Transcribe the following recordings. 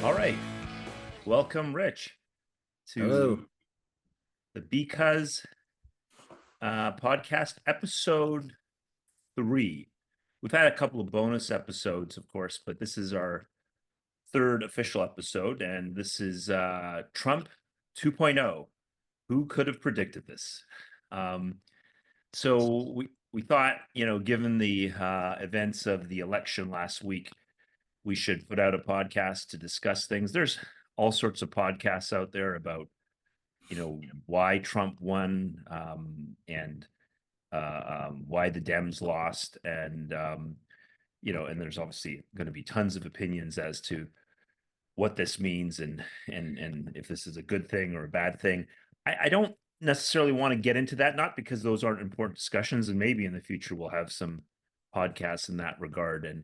All right. Welcome, Rich, Hello. to the Because podcast, episode 3. We've had a couple of bonus episodes, of course, but this is our third official episode, and this is Trump 2.0. Who could have predicted this? Um, so we thought, given the events of the election last week, we should put out a podcast to discuss things. There's all sorts of podcasts out there about why Trump won, and why the Dems lost, and and there's obviously going to be tons of opinions as to what this means, and if this is a good thing or a bad thing. I don't necessarily want to get into that, not because those aren't important discussions, and maybe in the future we'll have some podcasts in that regard. And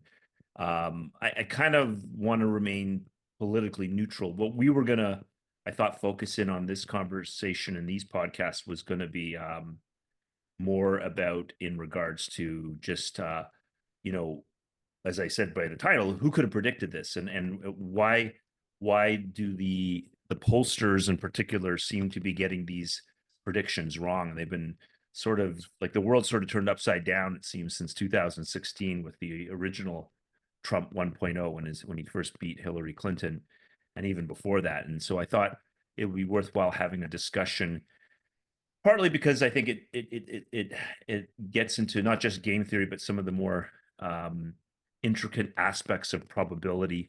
I kind of want to remain politically neutral. What we were gonna, I thought, focus in on this conversation and these podcasts was going to be more about in regards to just you know, as I said by the title, who could have predicted this, and why do the pollsters in particular seem to be getting these predictions wrong? They've been sort of like the world sort of turned upside down, it seems, since 2016 with the original Trump 1.0 when he first beat Hillary Clinton, and even before that. And so I thought it would be worthwhile having a discussion, partly because I think it gets into not just game theory, but some of the more intricate aspects of probability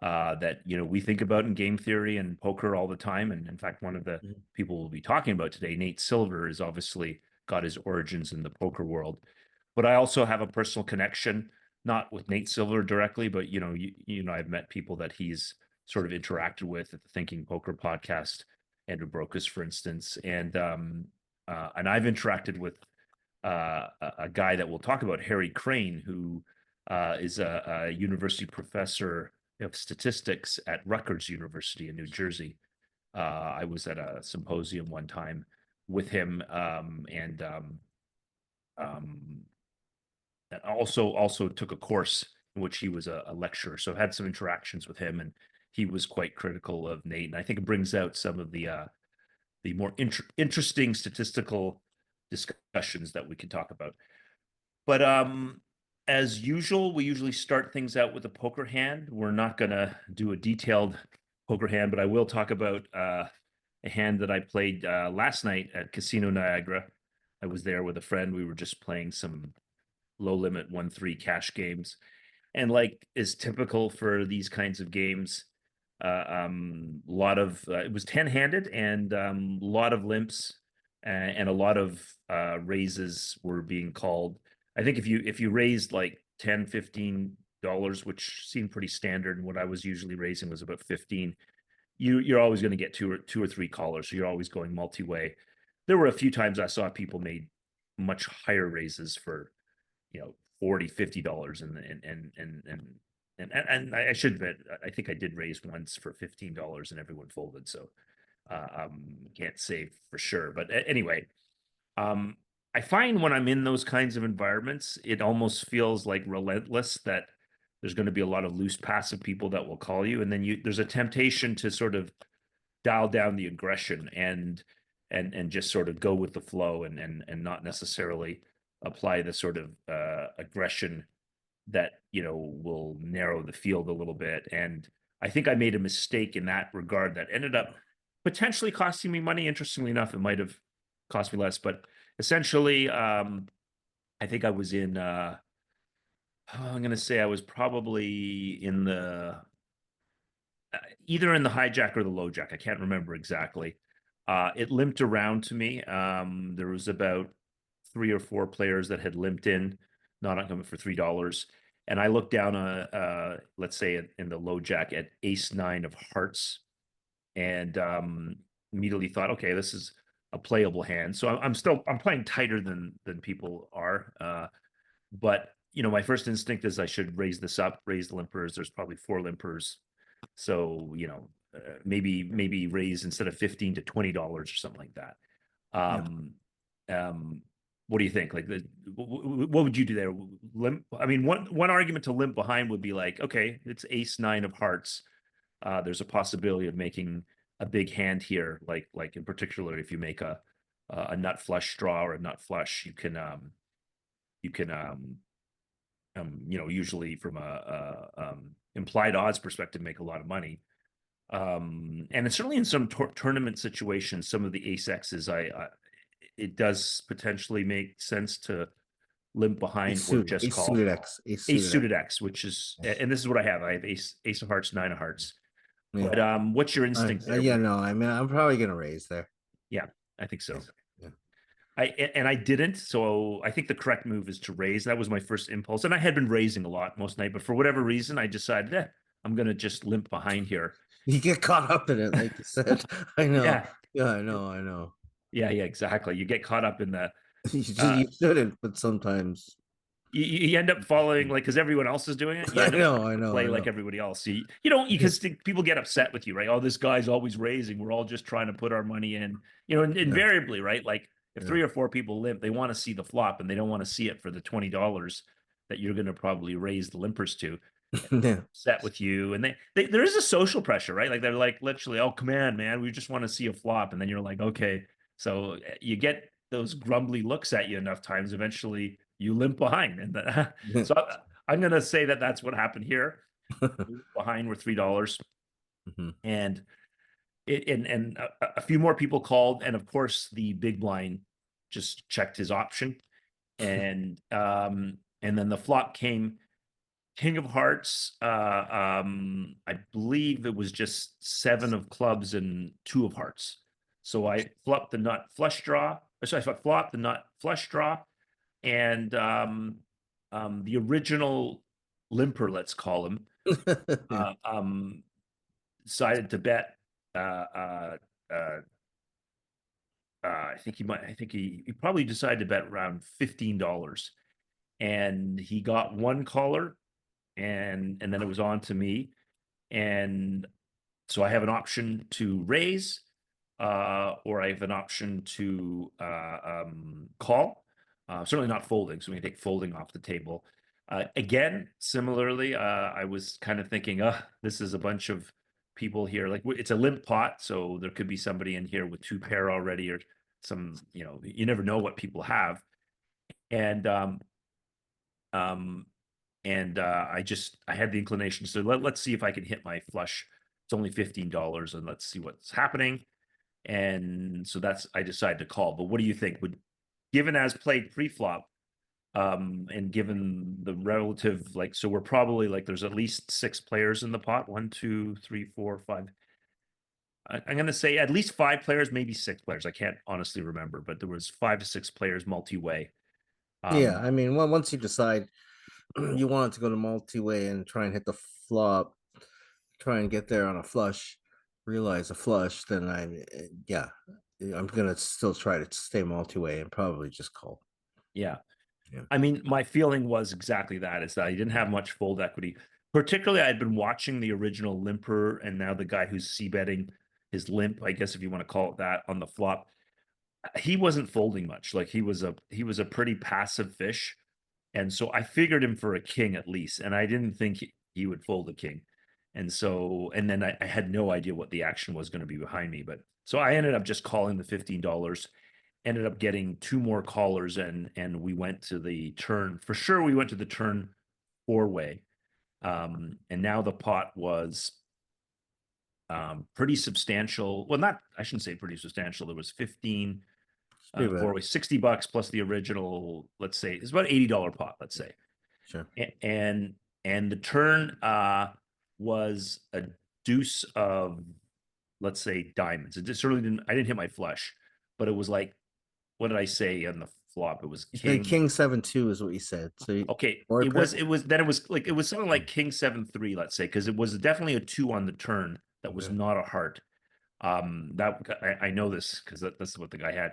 that we think about in game theory and poker all the time. And in fact, one of the Mhm. people we'll be talking about today, Nate Silver, is obviously got his origins in the poker world. But I also have a personal connection, not with Nate Silver directly, but I've met people that he's sort of interacted with at the Thinking Poker podcast, Andrew Brokus, for instance, and I've interacted with a guy that we'll talk about, Harry Crane, who is a university professor of statistics at Rutgers University in New Jersey. I was at a symposium one time with him, um, and also took a course in which he was a lecturer. So I had some interactions with him, and he was quite critical of Nate. And I think it brings out some of the more interesting statistical discussions that we can talk about. But as usual, we usually start things out with a poker hand. We're not going to do a detailed poker hand, but I will talk about a hand that I played last night at Casino Niagara. I was there with a friend. We were just playing some low limit 1-3 cash games. And like is typical for these kinds of games, a lot of it was 10-handed, and a lot of limps, and a lot of raises were being called. I think if you raised like 10, $15, which seemed pretty standard, and what I was usually raising was about 15, you're always going to get two or three callers. So you're always going multi-way. There were a few times I saw people made much higher raises for 40, $50, and I should admit, I think I did raise once for $15 and everyone folded. So can't say for sure, but anyway, um, I find when I'm in those kinds of environments, it almost feels like relentless that there's going to be a lot of loose passive people that will call you, and then there's a temptation to sort of dial down the aggression and just sort of go with the flow, and not necessarily apply the sort of aggression that will narrow the field a little bit. And I think I made a mistake in that regard that ended up potentially costing me money. Interestingly enough, it might have cost me less, but essentially, I think I was in. I'm going to say I was probably in the either in the hijack or the low jack. I can't remember exactly. It limped around to me. There was about 3 or 4 players that had limped in, not on for $3. And I looked down, let's say in the low jack at ace nine of hearts, and immediately thought, okay, this is a playable hand. So I'm playing tighter than people are. But my first instinct is I should raise this up, raise the limpers. There's probably 4 limpers. So, maybe raise instead of 15 to $20 or something like that. Yeah. Um, what do you think? Like, what would you do there? Limp? I mean, one argument to limp behind would be like, okay, it's ace nine of hearts. there's a possibility of making a big hand here, like in particular, if you make a nut flush draw or a nut flush, you can usually from a implied odds perspective, make a lot of money. And it's certainly in some tournament situations, some of the ace X's, it does potentially make sense to limp behind or just Ace call. suited X, ace Ace suited X. suited X, which is, Yes. and this is what I have. I have ace of hearts, nine of hearts. Yeah. But what's your instinct there? Yeah, no, I mean, I'm probably gonna raise there. Yeah, I think so. Yes. Yeah. I didn't, so I think the correct move is to raise. That was my first impulse, and I had been raising a lot most night, but for whatever reason, I decided, I'm gonna just limp behind here. You get caught up in it, like you said. I know. Yeah, Yeah, I know. I know. yeah, exactly. You get caught up in the You shouldn't, but sometimes. you end up following like because everyone else is doing it. You I end up know. I to know. play I like know. everybody else. So you don't because people get upset with you, right? Oh, this guy's always raising. We're all just trying to put our money in. Yeah. Invariably, right? Like if Yeah. three or four people limp, they want to see the flop and they don't want to see it for the $20 that you're going to probably raise the limpers to. Yeah. Set with you, and there is a social pressure, right? Like they're like literally, oh, come on, man, we just want to see a flop, and then you're like, okay, so you get those grumbly looks at you enough times, eventually you limp behind, and so I'm gonna say that that's what happened here. Behind were $3, Mhm. and a few more people called, and of course the big blind just checked his option, and then the flop came. King of Hearts, I believe it was just seven of clubs and two of hearts. So I flopped the nut flush draw. Sorry, I flopped the nut flush draw, and the original limper, let's call him, Yeah. uh, um, decided to bet. Uh, uh, uh, I think he might. I think he probably decided to bet around $15, and he got one caller, and then it was on to me. And so I have an option to raise, or I have an option to call. Certainly not folding, so we can take folding off the table. Again, similarly, I was kind of thinking, this is a bunch of people here. Like it's a limp pot, so there could be somebody in here with two pair already, or some, you never know what people have. And um, I had the inclination, so let's see if I can hit my flush. It's only $15, and let's see what's happening. And so I decided to call. But what do you think? Given as played pre-flop, and given the relative, like, so we're probably like there's at least six players in the pot. One, two, three, four, five. I'm gonna say at least five players, maybe six players. I can't honestly remember, but there was 5 to 6 players multi-way. Yeah. Um, I mean, once you decide you want it to go to multi-way and try and hit the flop, try and get there on a flush, realize a flush, then yeah, I'm gonna still try to stay multi-way and probably just call. yeah. Yeah. I mean, my feeling was exactly that, is that I didn't have much fold equity. Particularly, I'd been watching the original limper, and now the guy who's c-betting his limp, I guess if you want to call it that, on the flop. He wasn't folding much. Like he was a pretty passive fish. And so I figured him for a king at least, and I didn't think he would fold a king. And then I had no idea what the action was going to be behind me. But so I ended up just calling the $15, ended up getting two more callers, and we went to the turn. For sure, we went to the turn four-way. And now the pot was pretty substantial. Well, not, I shouldn't say pretty substantial. There was 15 Pretty bad. four-way, $60 plus the original, let's say it's about $80 pot, let's say. Sure. And the turn was a deuce of, let's say, diamonds. It just certainly didn't, I didn't hit my flush, but it was like, what did I say on the flop? It was You said king. King 7-2 is what you said. So Okay, four pair. then it was like, it was something like king 7-3, let's say, because it was definitely a two on the turn that was Okay. not a heart. That I know this because that's what the guy had.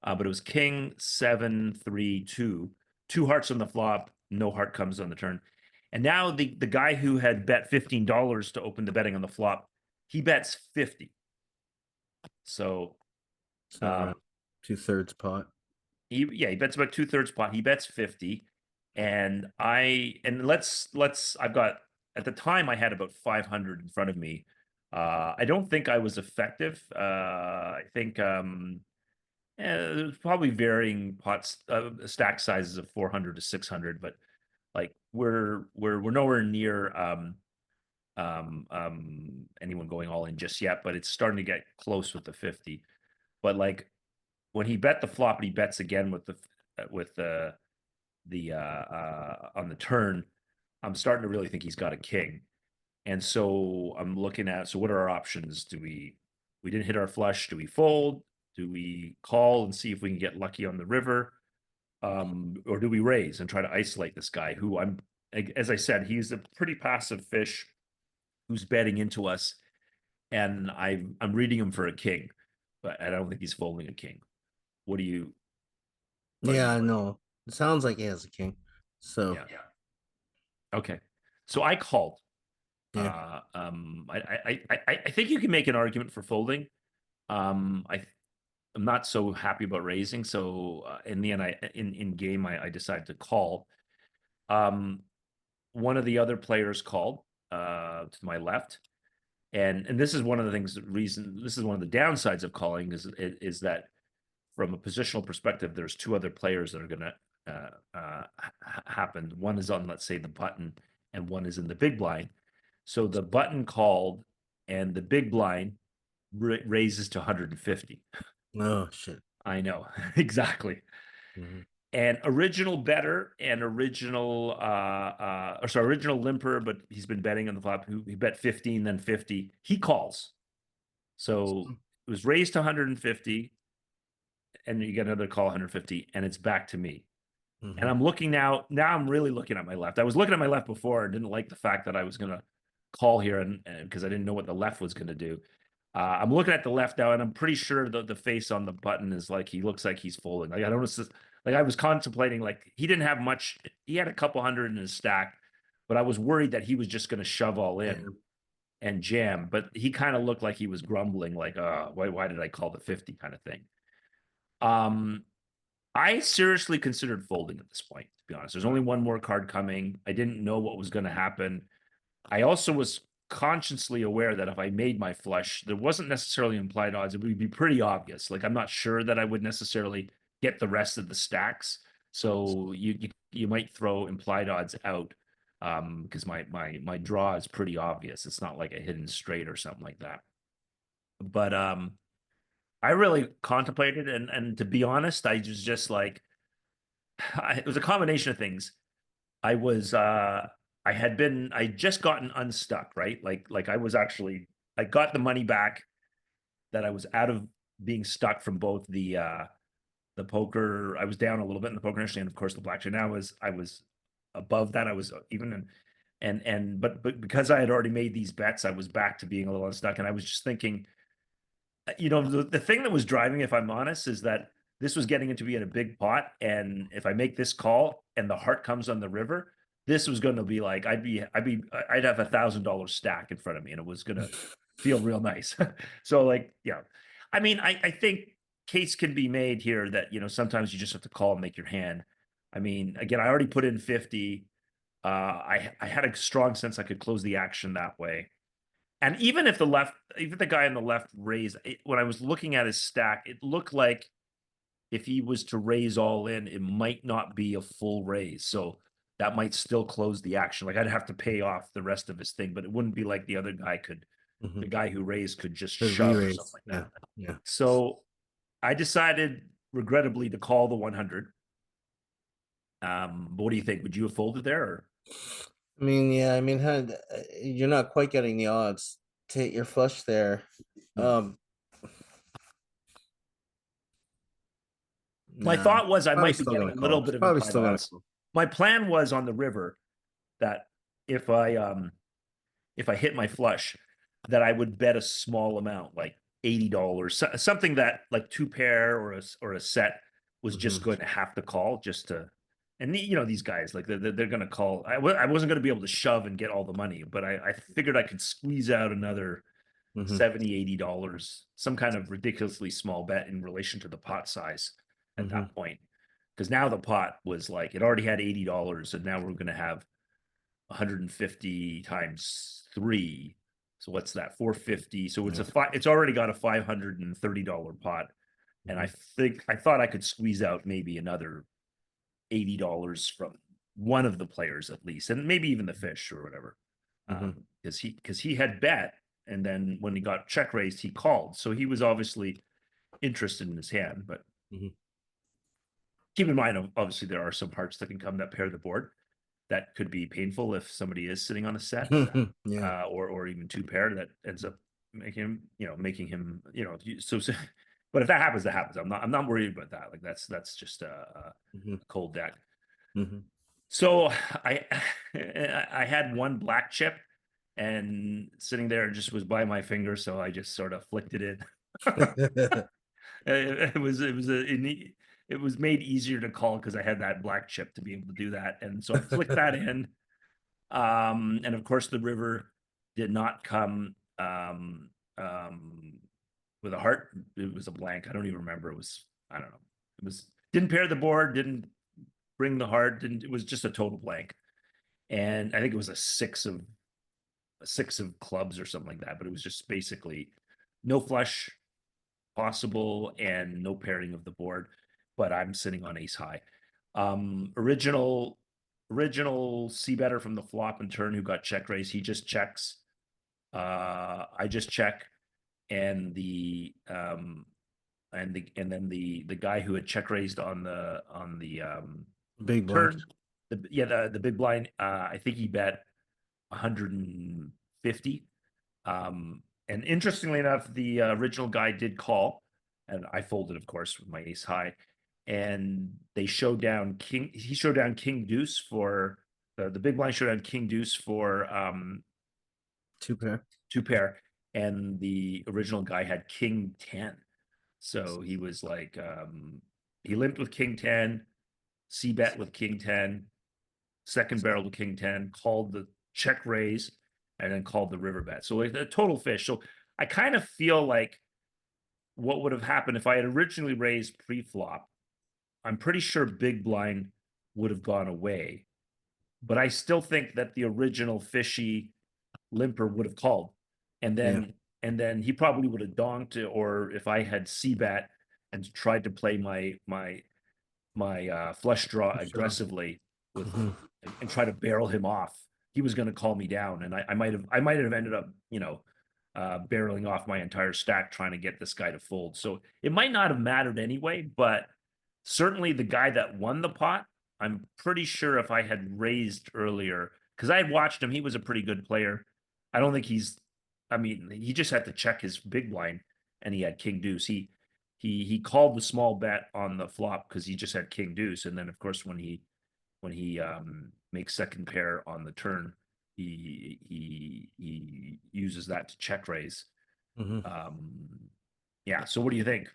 But it was king 7-3-2, two hearts on the flop, no heart comes on the turn. And now the guy who had bet $15 to open the betting on the flop, he bets 50. So So um around 2/3 pot. he bets about 2/3 pot. He bets 50. And let's I've got, at the time I had about 500 in front of me. I don't think I was effective. I think there's probably varying pots stack sizes of 400 to 600, but like we're nowhere near anyone going all in just yet, but it's starting to get close with the 50. But like when he bet the flop and he bets again with the on the turn, I'm starting to really think he's got a king. And so I'm looking at, so what are our options? We didn't hit our flush. Do we fold? Do we call and see if we can get lucky on the river? Or do we raise and try to isolate this guy who as I said, he's a pretty passive fish who's betting into us. And I'm reading him for a king, but I don't think he's folding a king. What do you, Yeah, I know. It sounds like he has a king. So yeah. Okay. So I called. yeah. I think you can make an argument for folding. I'm not so happy about raising. So in the end, in game, I decided to call. One of the other players called to my left, and this is one of the things. This is one of the downsides of calling is that from a positional perspective, there's two other players that are going to happen. One is on, let's say, the button, and one is in the big blind. So the button called, and the big blind raises to 150. Oh shit. I know exactly. Mhm. And original better and original or sorry, original limper, but he's been betting on the flop. He bet 15, then 50. He calls. So it was raised to 150, and you get another call 150, and it's back to me. And Mhm. I'm looking now. Now I'm really looking at my left. I was looking at my left before and didn't like the fact that I was gonna call here, and because I didn't know what the left was gonna do. I'm looking at the left now, and I'm pretty sure the face on the button is like he looks like he's folding. Like I don't like I was contemplating, like he didn't have much. He had a couple hundred in his stack, but I was worried that he was just gonna shove all in and jam. But he kind of looked like he was grumbling, like, why did I call the 50 kind of thing. Um, I seriously considered folding at this point, to be honest. There's only one more card coming. I didn't know what was going to happen. I also was consciously aware that if I made my flush, there wasn't necessarily implied odds. It would be pretty obvious. Like I'm not sure that I would necessarily get the rest of the stacks. So you might throw implied odds out because my draw is pretty obvious. It's not like a hidden straight or something like that. But I really contemplated, and to be honest, I was just like it was a combination of things. I was I just gotten unstuck, right? Like I was actually I got the money back that I was out of being stuck from both the poker. I was down a little bit in the poker initially, and of course the blackjack. Now I was above that. I was even but because I had already made these bets, I was back to being a little unstuck. And I was just thinking, the thing that was driving, if I'm honest, is that this was getting into being a big pot. And if I make this call and the heart comes on the river, this was going to be like, I'd have $1,000 stack in front of me, and it was going to feel real nice. So like, yeah, I mean, I think case can be made here that, sometimes you just have to call and make your hand. I mean, again, I already put in 50. I had a strong sense I could close the action that way. And even the guy on the left raised, when I was looking at his stack, it looked like if he was to raise all in, it might not be a full raise. So that might still close the action. Like I'd have to pay off the rest of his thing, but it wouldn't be like the other guy the Mhm. guy who raised could just The shove or something re-raise. like Yeah. that. Yeah. So I decided, regrettably, to call the 100. But what do you think? Would you have folded there? Or? I mean, yeah, I mean, you're not quite getting the odds to hit your flush there. No. Um, My nah, thought was I probably might be still getting gonna a little call. bit of Probably implied still gonna odds. call. My plan was on the river that if I hit my flush, that I would bet a small amount, like $80, something that like two pair or a set was just Mhm. going to have to call just to. And these guys, like they're going to call. I wasn't going to be able to shove and get all the money, but I figured I could squeeze out another Mhm. 70, $80, some kind of ridiculously small bet in relation to the pot size at Mhm. that point. Because now the pot was like it already had $80, and now we're going to have 150 times 3. So what's that? 450. So it's Yeah. it's already got a $530 pot. And I thought I could squeeze out maybe another $80 from one of the players at least, and maybe even the fish or whatever. Because he had bet, and then when he got check raised, he called. So he was obviously interested in his hand. But keep in mind, obviously, there are some hearts that can come that pair the board. That could be painful if somebody is sitting on a set, Yeah. or even two pair that ends up making him, so. But if that happens, that happens. I'm not worried about that. Like that's just a cold deck. So I I had one black chip, and sitting there just was by my finger, so I just sort of flicked it in. It was made easier to call because I had that black chip to be able to do that, and so I flicked that in. And of course the river did not come with a heart. It was a blank. I don't even remember. I don't know. Didn't pair the board, didn't bring the heart, it was just a total blank. And I think it was a six of clubs or something like that, but it was just basically no flush possible and no pairing of the board. But I'm sitting on ace high. Original C better from the flop and turn who got check raised. He just checks. I just check, and then the guy who had check raised on the Big blind. turn, the big blind. I think he bet 150. And interestingly enough, the original guy did call, and I folded, of course, with my ace high. And they showed down king. He showed down king deuce for the big blind. Showed down king deuce for two pair, and the original guy had king 10. So he was like, he limped with king 10, c bet with king 10, second barrel to king 10, called the check raise, and then called the river bet. So like a total fish. So I kind of feel like what would have happened if I had originally raised pre-flop, I'm pretty sure big blind would have gone away. But I still think that the original fishy limper would have called. And then he probably would have donked, or if I had c bet and tried to play my flush draw aggressively with and try to barrel him off, he was going to call me down, and I might have ended up barreling off my entire stack trying to get this guy to fold. So it might not have mattered anyway, but certainly the guy that won the pot, I'm pretty sure if I had raised earlier, because I had watched him, he was a pretty good player. I don't think he just had to check his big blind, and he had king deuce. He called the small bet on the flop because he just had king deuce, and then of course when he makes second pair on the turn, he uses that to check raise. Yeah. So what do you think?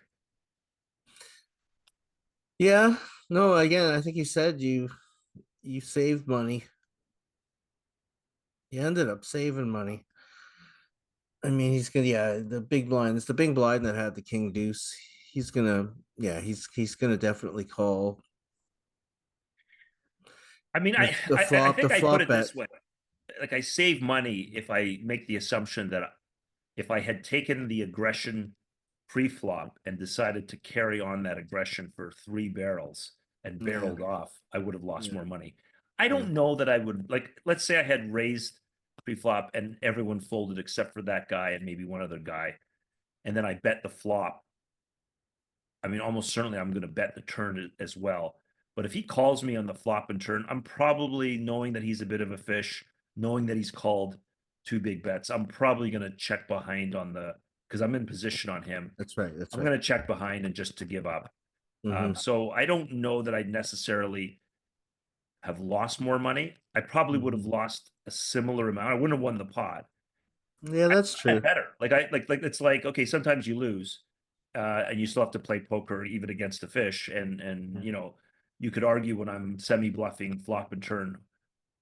Yeah, no, again, I think you said you saved money. You ended up saving money. I mean, he's gonna, the big blind, it's the big blind that had the king deuce. He's gonna, he's gonna definitely call. I mean, The, the I flop, the think I put flop it bet. this way. Like I save money if I make the assumption that if I had taken the aggression pre-flop and decided to carry on that aggression for 3 barrels and barreled off, I would have lost more money. I don't know that I would, like, let's say I had raised pre-flop and everyone folded except for that guy and maybe one other guy, and then I bet the flop. I mean, almost certainly I'm going to bet the turn as well. But if he calls me on the flop and turn, I'm probably, knowing that he's a bit of a fish, knowing that he's called 2 big bets, I'm probably going to check behind on because I'm in position on him. That's right. I'm going to check behind and just to give up. So I don't know that I'd necessarily have lost more money. I probably would have lost a similar amount. I wouldn't have won the pot. Yeah, that's true. Better. Like it's like, okay, sometimes you lose, and you still have to play poker even against a fish. And you could argue when I'm semi bluffing flop and turn,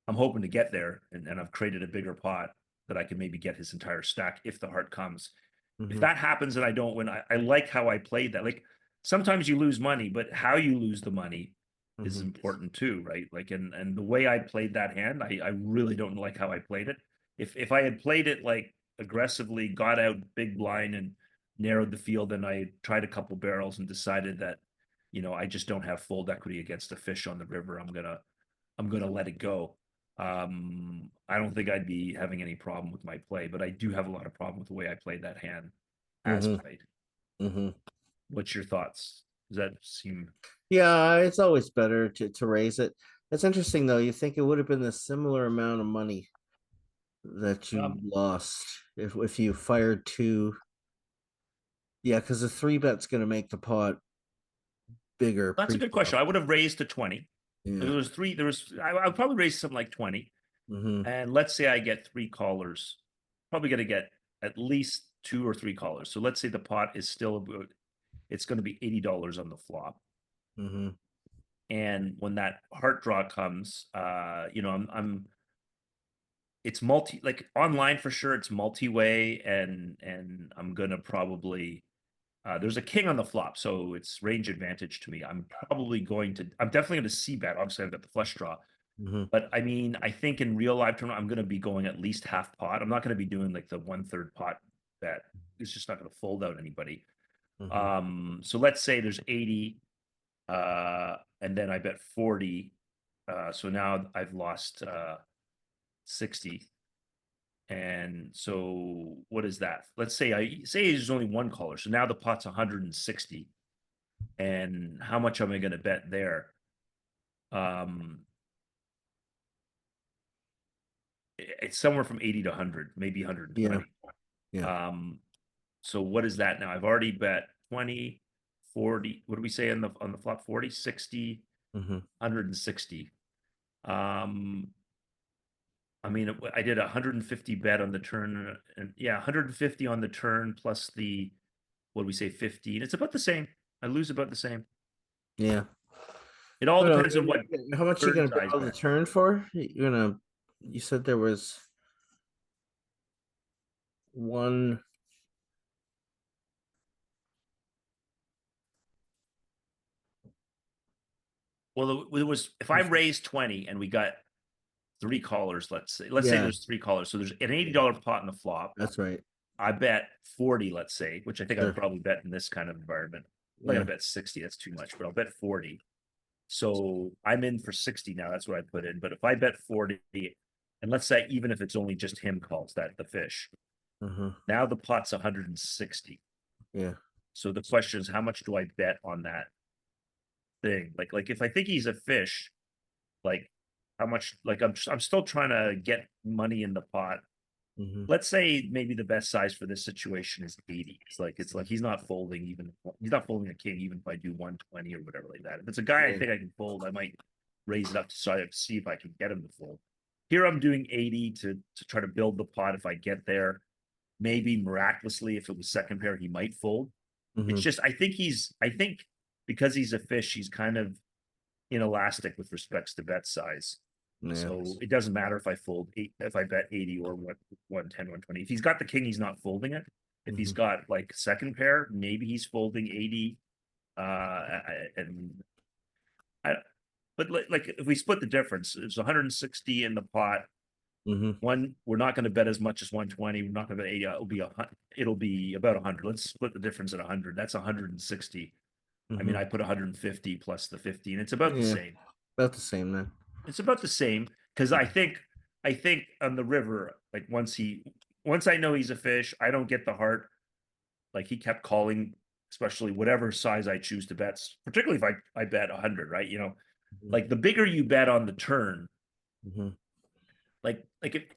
I'm hoping to get there, and I've created a bigger pot that I can maybe get his entire stack if the heart comes. If that happens and I don't win, I like how I played that. Like sometimes you lose money, but how you lose the money is important too, right? Like, and the way I played that hand, I really don't like how I played it. If I had played it like aggressively, got out big blind and narrowed the field. And I tried a couple barrels and decided that, I just don't have fold equity against a fish on the river. I'm gonna let it go. I don't think I'd be having any problem with my play, but I do have a lot of problem with the way I played that hand as Mm-hmm. played. Mm-hmm. What's your thoughts? Does that seem Yeah, it's always better to raise it. It's interesting though. You think it would have been a similar amount of money that you um lost if you fired two. Yeah, because the three bet's going to make the pot bigger that's a good pre-flop. question. I would have raised to 20. There Yeah. was three, I would probably raise something like 20. Mm-hmm. And let's say I get three callers, probably gonna get at least two or three callers. So let's say the pot is still about, it's gonna be $80 on the flop. Mm-hmm. And when that heart draw comes, I'm it's like online for sure, it's multi-way, and I'm gonna probably there's a king on the flop, so it's range advantage to me. I'm definitely gonna see bet. Obviously, I've got the flush draw. Mm-hmm. But I mean, I think in real life tournament, I'm going to be going at least half pot. I'm not going to be doing like the 1/3 pot bet. It's just not going to fold out anybody. Mm-hmm. So let's say there's 80, and then I bet 40. So now I've lost 60. And so what is that? Let's say I say there's only one caller. So now the pot's 160. And how much am I going to bet there? Um, it's somewhere from 80 to 100, maybe Yeah. 120. Yeah. So what is that now? I've already bet 20, 40. What do we say on the flop? 40, 60, Mm-hmm. 160. Um, I mean, I did 150 bet on the turn, and yeah, 150 on the turn plus what do we say, 15. It's about the same. I lose about the same. Yeah. It all I don't depends on what know. How much you turn gonna size bet on the bet. turn for? You're gonna. You said there was one. Well, it was if I raised 20 and we got three callers, let's say Yeah, there's three callers. So there's an $80 pot in the flop. that's right. I bet 40, let's say, which I think I would Sure. probably bet in this kind of environment. I'm not Yeah. gonna bet 60, that's too much, but I'll bet 40. So I'm in for 60 now. That's what I put in. But if I bet 40, and let's say even if it's only just him calls that the fish, Uh-huh. now the pot's 160. Yeah. So the question is, how much do I bet on that thing? Like if I think he's a fish, like how much? Like I'm still trying to get money in the pot. Mm-hmm. Let's say maybe the best size for this situation is 80. It's like he's not folding a king even if I do 120 or whatever like that. If it's a guy I Yeah. think I can fold, I might raise it up to see if I can get him to fold. Here I'm doing 80 to try to build the pot if I get there. Maybe miraculously, if it was second pair, he might fold. It's Mm-hmm. just I think because he's a fish, he's kind of inelastic with respects to bet size. Yeah. So it doesn't matter if I fold if I bet 80 or 110, 120. If he's got the king, he's not folding it. If he's Mm-hmm. got like second pair, maybe he's folding 80. And I, but like if we split the difference, it's 160 in the pot. Mm-hmm. We're not going to bet as much as 120. We're not going to bet 80. It'll be about 100. Let's split the difference at 100. That's 160. I mean, Mm-hmm. I put 150 plus the 15. It's about the Yeah. same. About the same then. It's about the same because I think on the river, like once I know he's a fish, I don't get the heart. Like he kept calling, especially whatever size I choose to bet, particularly if I bet 100, right? Mm-hmm. Like the bigger you bet on the turn, Mm-hmm. like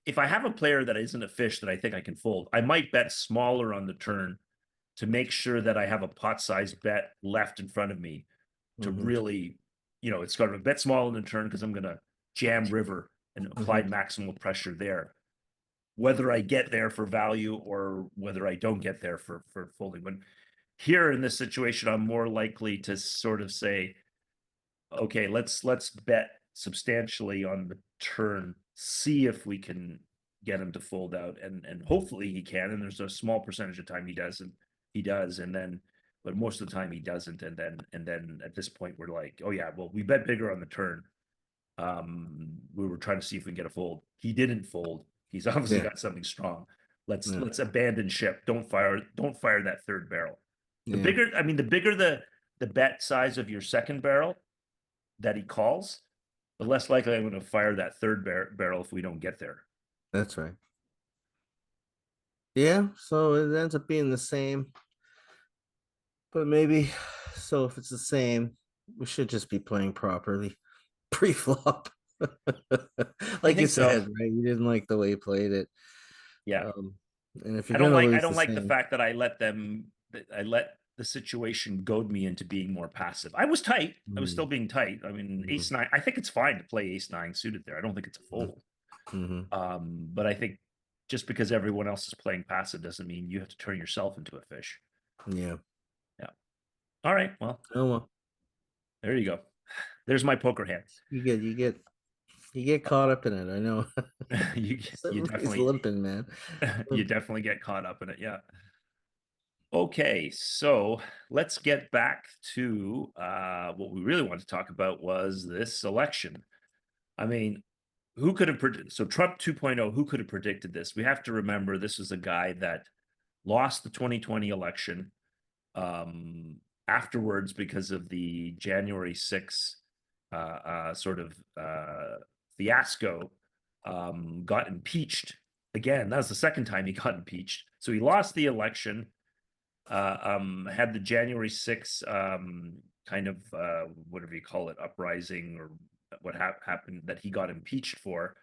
if I have a player that isn't a fish that I think I can fold, I might bet smaller on the turn to make sure that I have a pot size bet left in front of me to Mm-hmm. really, it's got to bet small in the turn because I'm going to jam river and apply Mm-hmm. maximal pressure there. Whether I get there for value or whether I don't get there for folding. But here in this situation, I'm more likely to sort of say, okay, let's bet substantially on the turn, see if we can get him to fold out, and hopefully he can. And there's a small percentage of time he doesn't, and then but most of the time he doesn't, and then at this point we're like, oh yeah, well we bet bigger on the turn. We were trying to see if we can get a fold. He didn't fold. He's obviously Yeah. got something strong. Let's Yeah. let's abandon ship. Don't fire that third barrel. The Yeah. bigger, I mean, the bigger the bet size of your second barrel that he calls, the less likely I'm going to fire that third barrel if we don't get there. That's right. Yeah. So it ends up being the same, but maybe so if it's the same, we should just be playing properly pre-flop. I Like you think so. said, right? You didn't like the way you played it. Yeah. Um, and if you're I don't gonna like I lose don't the like the same, fact that I let the situation goad me into being more passive. I was tight. I was still mm, being tight. I mean, ace nine, I think it's fine to play ace nine suited there. I don't think it's a fold. mm-hmm. But I think just because everyone else is playing passive doesn't mean you have to turn yourself into a fish. Yeah. Yeah. All right. Well, Oh well. there you go. There's my poker hand. You get caught up in it. I know. you you Everybody's definitely limping, man. you definitely get caught up in it. Yeah. Okay, so let's get back to what we really want to talk about was this election. I mean, who could have predicted? So Trump 2.0, who could have predicted this? We have to remember this was a guy that lost the 2020 election afterwards because of the January 6th sort of fiasco, got impeached again. That was the second time he got impeached. So he lost the election, had the January 6th kind of whatever you call it, uprising or what happened that he got impeached for,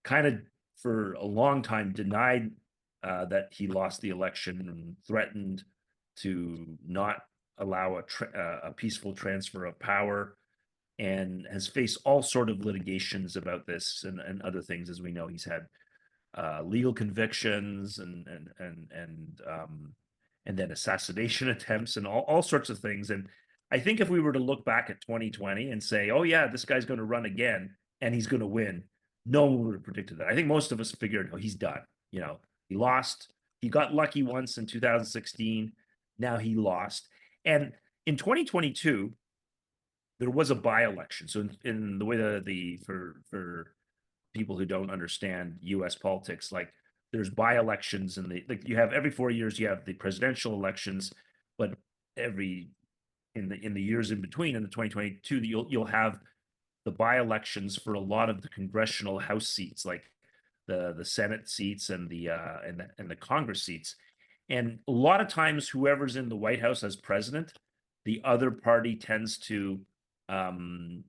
kind of for a long time denied that he lost the election and threatened to not allow a peaceful transfer of power, and has faced all sort of litigations about this and other things. As we know, he's had legal convictions and then assassination attempts and all sorts of things. And I think if we were to look back at 2020 and say, oh yeah, this guy's going to run again and he's going to win, no one would have predicted that. I think most of us figured, oh, he's done. You know, he lost. He got lucky once in 2016. Now he lost. And in 2022, there was a by-election. So in the way that for people who don't understand U.S. politics, like there's by-elections and like you have every 4 years you have the presidential elections, but every in the years in between in the 2022 you'll have the by-elections for a lot of the congressional House seats, like the Senate seats and the Congress seats. And a lot of times, whoever's in the White House as president, the other party tends to, um,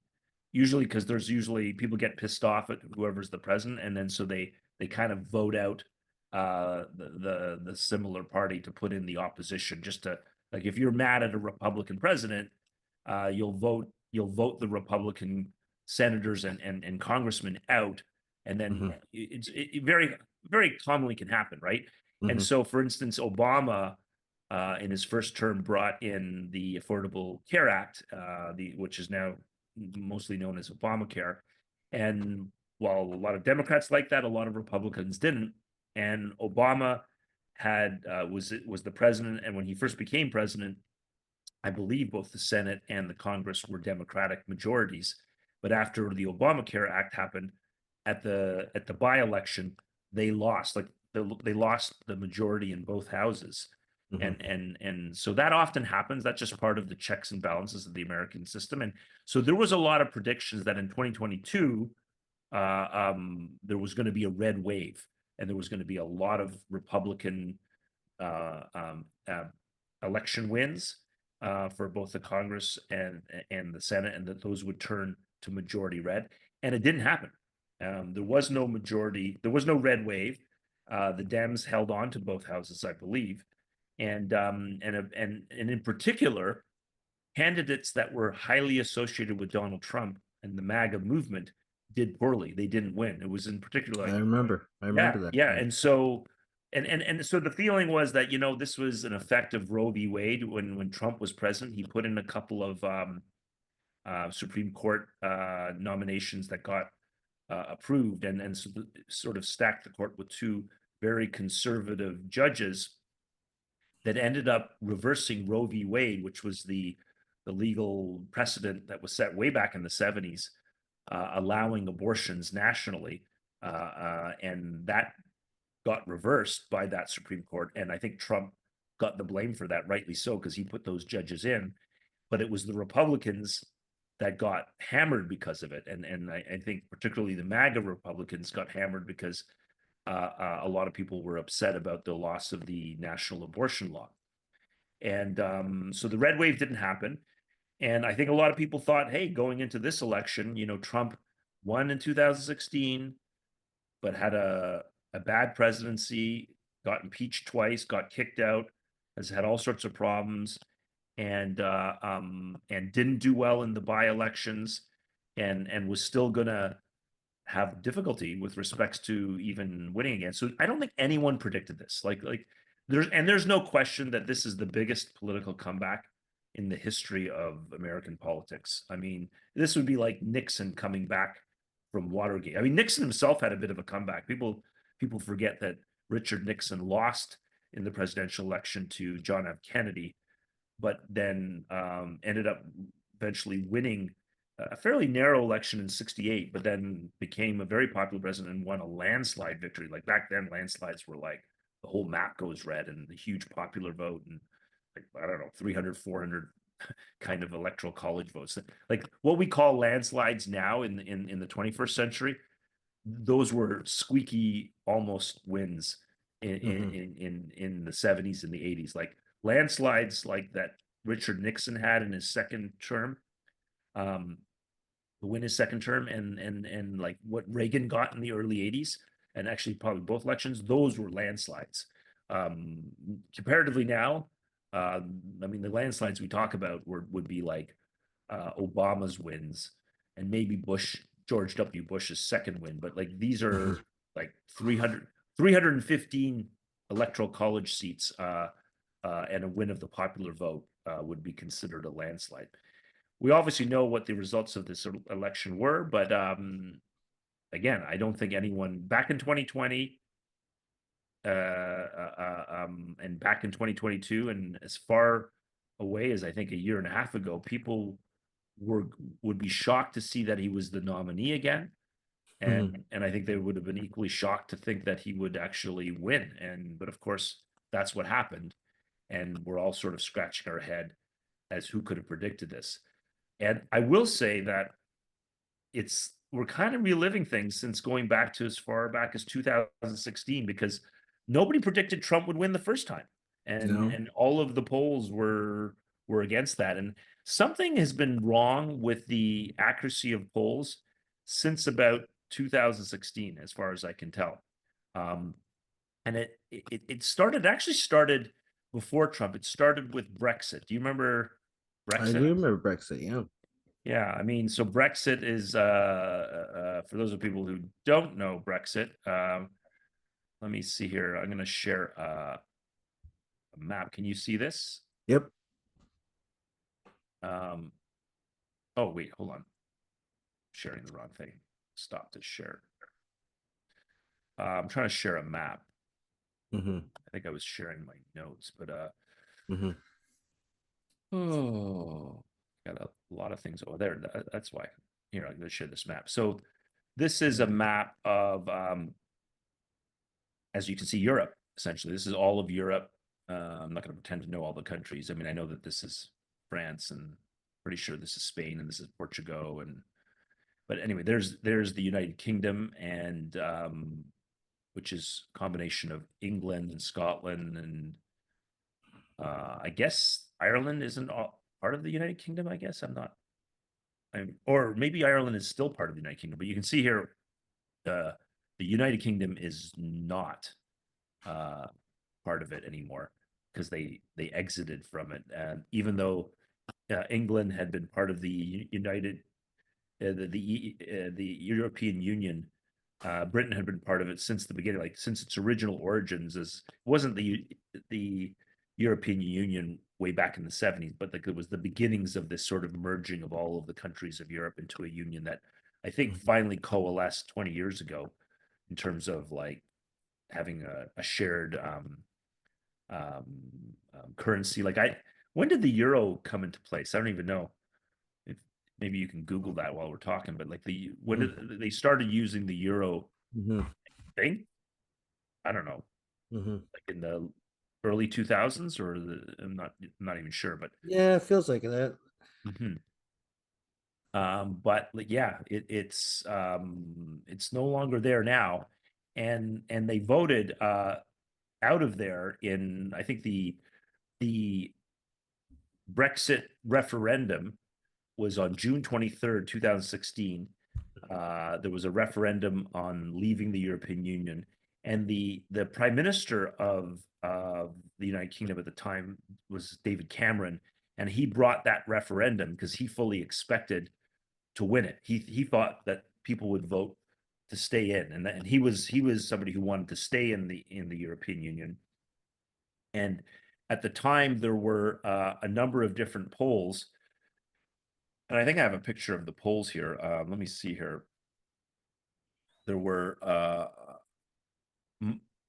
usually because there's usually people get pissed off at whoever's the president, and then so they kind of vote out the similar party to put in the opposition, just to, like, if you're mad at a Republican president, you'll vote the Republican senators and congressmen out, and then Mhm, it very commonly can happen, right? And mhm, so, for instance, Obama, in his first term, brought in the Affordable Care Act, which is now mostly known as Obamacare. And while a lot of Democrats like that, a lot of Republicans didn't. And Obama was the president, and when he first became president, I believe both the Senate and the Congress were Democratic majorities. But after the Obamacare Act happened, at the by-election, they lost. Like they lost the majority in both houses. mhm. And so that often happens. That's just part of the checks and balances of the American system. And so there was a lot of predictions that in 2022, there was going to be a red wave, and there was going to be a lot of Republican uh, um, uh, election wins for both the Congress and the Senate, and that those would turn to majority red. And it didn't happen. There was no majority. There was no red wave. The Dems held on to both houses, I believe, and in particular, candidates that were highly associated with Donald Trump and the MAGA movement did poorly. They didn't win. It was in particular like, I yeah, remember that. yeah. Yeah. And so and so the feeling was that, this was an effect of Roe v. Wade. When Trump was president, he put in a couple of Supreme Court nominations that got approved, and so sort of stacked the court with two very conservative judges that ended up reversing Roe v. Wade, which was the legal precedent that was set way back in the 70s, allowing abortions nationally. And that got reversed by that Supreme Court. And I think Trump got the blame for that, rightly so, because he put those judges in. But it was the Republicans that got hammered because of it. And I think particularly the MAGA Republicans got hammered because a lot of people were upset about the loss of the national abortion law. And so the red wave didn't happen. And I think a lot of people thought, hey, going into this election, Trump won in 2016, but had a bad presidency, got impeached twice, got kicked out, has had all sorts of problems, and didn't do well in the by-elections, and was still gonna have difficulty with respects to even winning again. So I don't think anyone predicted this. There's no question that this is the biggest political comeback in the history of American politics. I mean, this would be like Nixon coming back from Watergate. I mean, Nixon himself had a bit of a comeback. People forget that Richard Nixon lost in the presidential election to John F. Kennedy, but then ended up eventually winning a fairly narrow election in 68, but then became a very popular president and won a landslide victory. Like back then, landslides were like the whole map goes red and the huge popular vote and like, I don't know, 300, 400 kind of electoral college votes. Like what we call landslides now in the 21st century, those were squeaky almost wins in the 70s and the 80s. Like landslides like that Richard Nixon had in his second term, win his second term, and like what Reagan got in the early 80s, and actually probably both elections, those were landslides. Comparatively now, I mean, the landslides we talk about would be like Obama's wins and maybe George W. Bush's second win, but like these are like 315 electoral college seats, and a win of the popular vote would be considered a landslide. We obviously know what the results of this election were, but again, I don't think anyone back in 2020 and back in 2022 and as far away as I think a year and a half ago, people would be shocked to see that he was the nominee again. And I think they would have been equally shocked to think that he would actually win. But of course, that's what happened. And we're all sort of scratching our head as who could have predicted this. And I will say that we're kind of reliving things since going back to as far back as 2016, because nobody predicted Trump would win the first time. And all of the polls were against that. And something has been wrong with the accuracy of polls since about 2016, as far as I can tell. And it actually started before Trump. It started with Brexit. Do you remember Brexit? I do remember Brexit, yeah. Yeah, I mean, so Brexit is for those of people who don't know Brexit, let me see here. I'm going to share a map. Can you see this? Yep. Oh, wait, hold on. Sharing the wrong thing. Stop to share. I'm trying to share a map. I think I was sharing my notes, but oh, got a lot of things over there. That's why. Here, I'm going to share this map. So this is a map of, as you can see, Europe, essentially. This is all of Europe. I'm not going to pretend to know all the countries. I mean, I know that this is France, and pretty sure this is Spain, and this is Portugal, but anyway, there's the United Kingdom, and which is a combination of England and Scotland, and I guess Ireland isn't part of the United Kingdom. I guess or maybe Ireland is still part of the United Kingdom. But you can see here, the United Kingdom is not part of it anymore because they exited from it. And even though England had been part of the the European Union, Britain had been part of it since the beginning, like since its original origins. It wasn't the European Union way back in the 70s, but like it was the beginnings of this sort of merging of all of the countries of Europe into a union that I think finally coalesced 20 years ago in terms of like having a shared currency. Like when did the euro come into place? I don't even know. If maybe you can Google that while we're talking, but like when they started using the euro thing. I don't know, Hmm. like in the early 2000s or I'm not even sure, but Yeah, it feels like that. mhm. But like, yeah, it's no longer there now. And they voted out of there in, I think the Brexit referendum was on June 23rd, 2016. There was a referendum on leaving the European Union, and the Prime Minister of the United Kingdom at the time was David Cameron, and he brought that referendum because he fully expected to win it. He thought that people would vote to stay in, and he was somebody who wanted to stay in the European Union. And at the time, there were a number of different polls, and I think I have a picture of the polls here. Let me see here. There were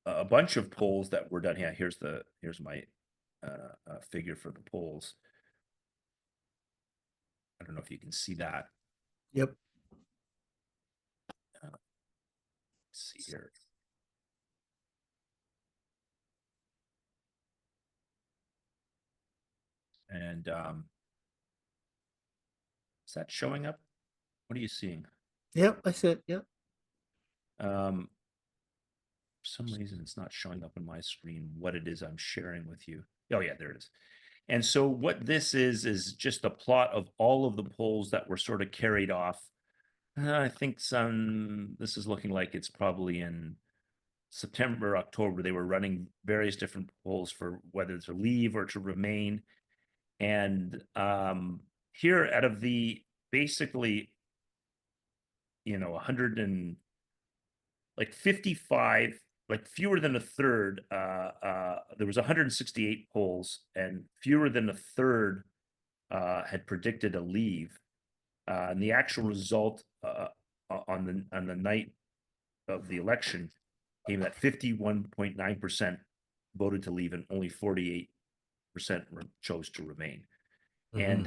a bunch of polls that were done. Yeah, here's my figure for the polls. I don't know if you can see that. Yep. Let's see here. And is that showing up? What are you seeing? Yep. I said, yep. For some reason, it's not showing up on my screen what it is I'm sharing with you. Oh, yeah, there it is. And so what this is just a plot of all of the polls that were sort of carried off. I think this is looking like it's probably in September, October. They were running various different polls for whether to leave or to remain. And here, out of the basically, 100 and like 55, like fewer than a third, there was 168 polls, and fewer than a third had predicted a leave. And the actual result on the night of the election came at 51.9% voted to leave, and only 48% chose to remain. Hmm. And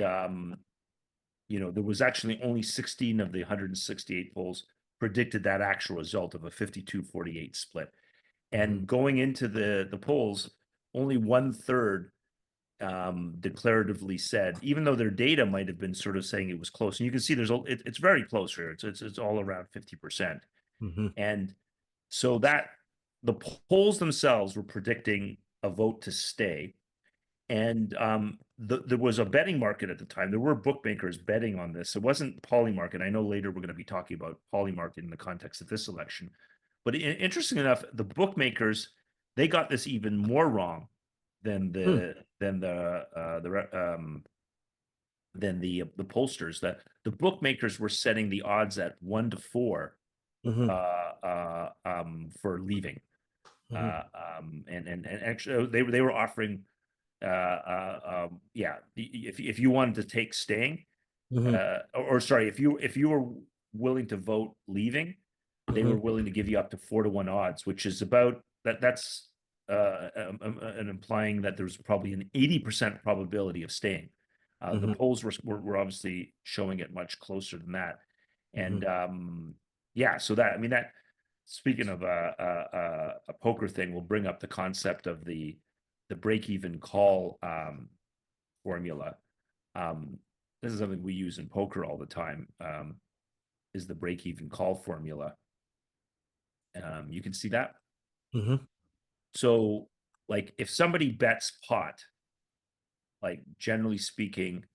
there was actually only 16 of the 168 polls predicted that actual result of a 52-48 split. Hmm. And going into the polls, only one third declaratively said, even though their data might have been sort of saying it was close, and you can see it's very close here. It's all around 50%. Hmm. And so that the polls themselves were predicting a vote to stay. And there was a betting market at the time. There were bookmakers betting on this. It wasn't Polymarket. I know later we're going to be talking about Polymarket in the context of this election. But interesting enough, the bookmakers, they got this even more wrong than Hmm. the pollsters. That the bookmakers were setting the odds at 1 to 4 Hmm. for leaving. Hmm. And actually they were offering yeah, if you wanted to take staying, Hmm. or sorry, if you were willing to vote leaving, they Hmm. were willing to give you up to 4-1 odds, which is about that's an implying that there's probably an 80% probability of staying. The Hmm. polls were obviously showing it much closer than that. Hmm. And yeah, so that, I mean, that, speaking of a poker thing, will bring up the concept of the break-even call formula. This is something we use in poker all the time. Is the break-even call formula. You can see that. Hmm. So, like, if somebody bets pot, like generally speaking,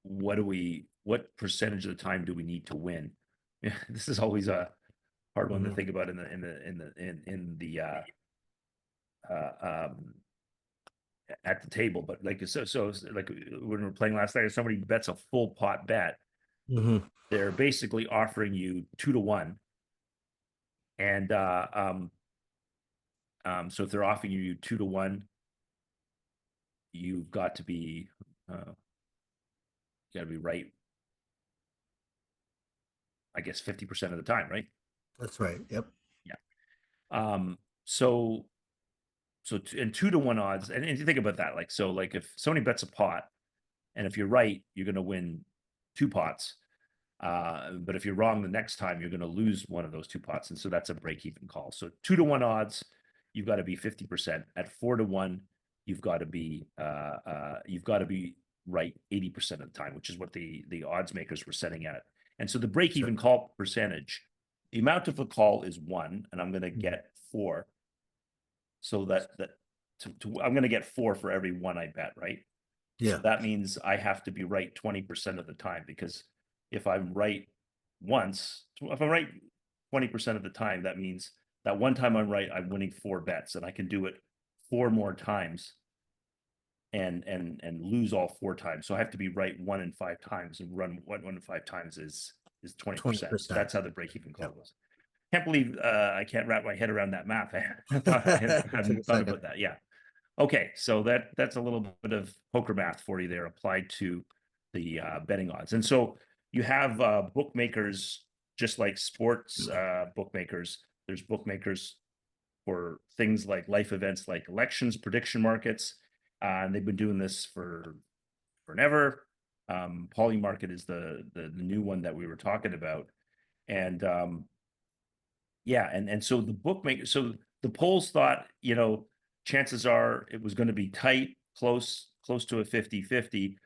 what percentage of the time do we need to win? Yeah, this is always a hard one to Hmm. think about in the uh, um, at the table. But like, so like when we were playing last night, if somebody bets a full pot bet, Hmm. they're basically offering you 2-1. And so if they're offering you 2-1, you've got to be right, I guess 50% of the time, right? That's right. Yep. Yeah. Um, so and 2-1 odds, and you think about that, like, so like if somebody bets a pot, and if you're right, you're going to win 2 pots. But if you're wrong the next time, you're going to lose one of those two pots. And so that's a break-even call. So 2-to-1 odds, you've got to be 50%. At 4-to-1, you've got to be right 80% of the time, which is what the odds makers were setting at. And so the break-even call percentage, the amount of a call is 1, and I'm going to get 4. So I'm going to get 4 for every 1 I bet, right? Yeah. So that means I have to be right 20% of the time, because if I'm right once, if I'm right 20% of the time, that means that one time I'm right, I'm winning 4 bets, and I can do it 4 more times and lose all 4 times. So I have to be right 1 in 5 times, and run 1 in 5 times is 20%. 20%. That's how the break-even call Yep. goes. Can't believe I can't wrap my head around that math. I Took a hadn't thought second. about that. Yeah. Okay, so that's a little bit of poker math for you there, applied to the betting odds. And so you have bookmakers, just like sports bookmakers. There's bookmakers for things like life events, like elections, prediction markets, and they've been doing this for forever. Polymarket is the new one that we were talking about, and yeah, and so the bookmaker, so the polls thought, chances are it was going to be tight, close to a 50-50,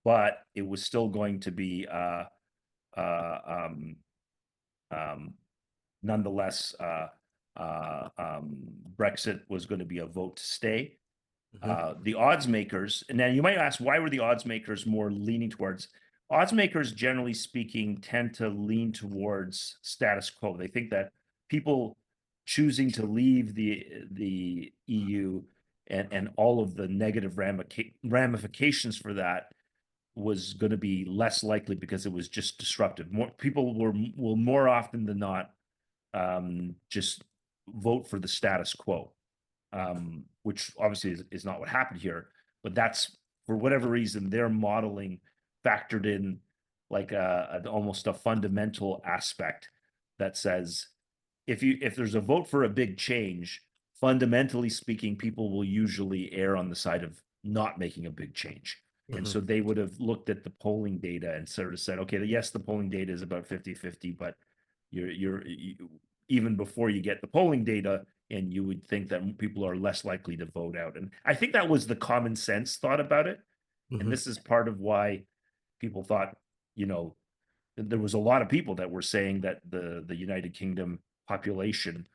but it was still going to be uh, um, nonetheless, Brexit was going to be a vote to stay. The odds makers, and then you might ask, why were the odds makers more leaning towards? Odds makers, generally speaking, tend to lean towards status quo. They think that people choosing to leave the EU and all of the negative ramifications for that was going to be less likely, because it was just disruptive. More people will more often than not just vote for the status quo, which obviously is not what happened here. But that's, for whatever reason, their modeling factored in like almost a fundamental aspect that says, if there's a vote for a big change, fundamentally speaking, people will usually err on the side of not making a big change. And so they would have looked at the polling data and sort of said, okay, yes, the polling data is about 50-50, but you even before you get the polling data, and you would think that people are less likely to vote out. And I think that was the common sense thought about it. And this is part of why people thought, there was a lot of people that were saying that the United Kingdom population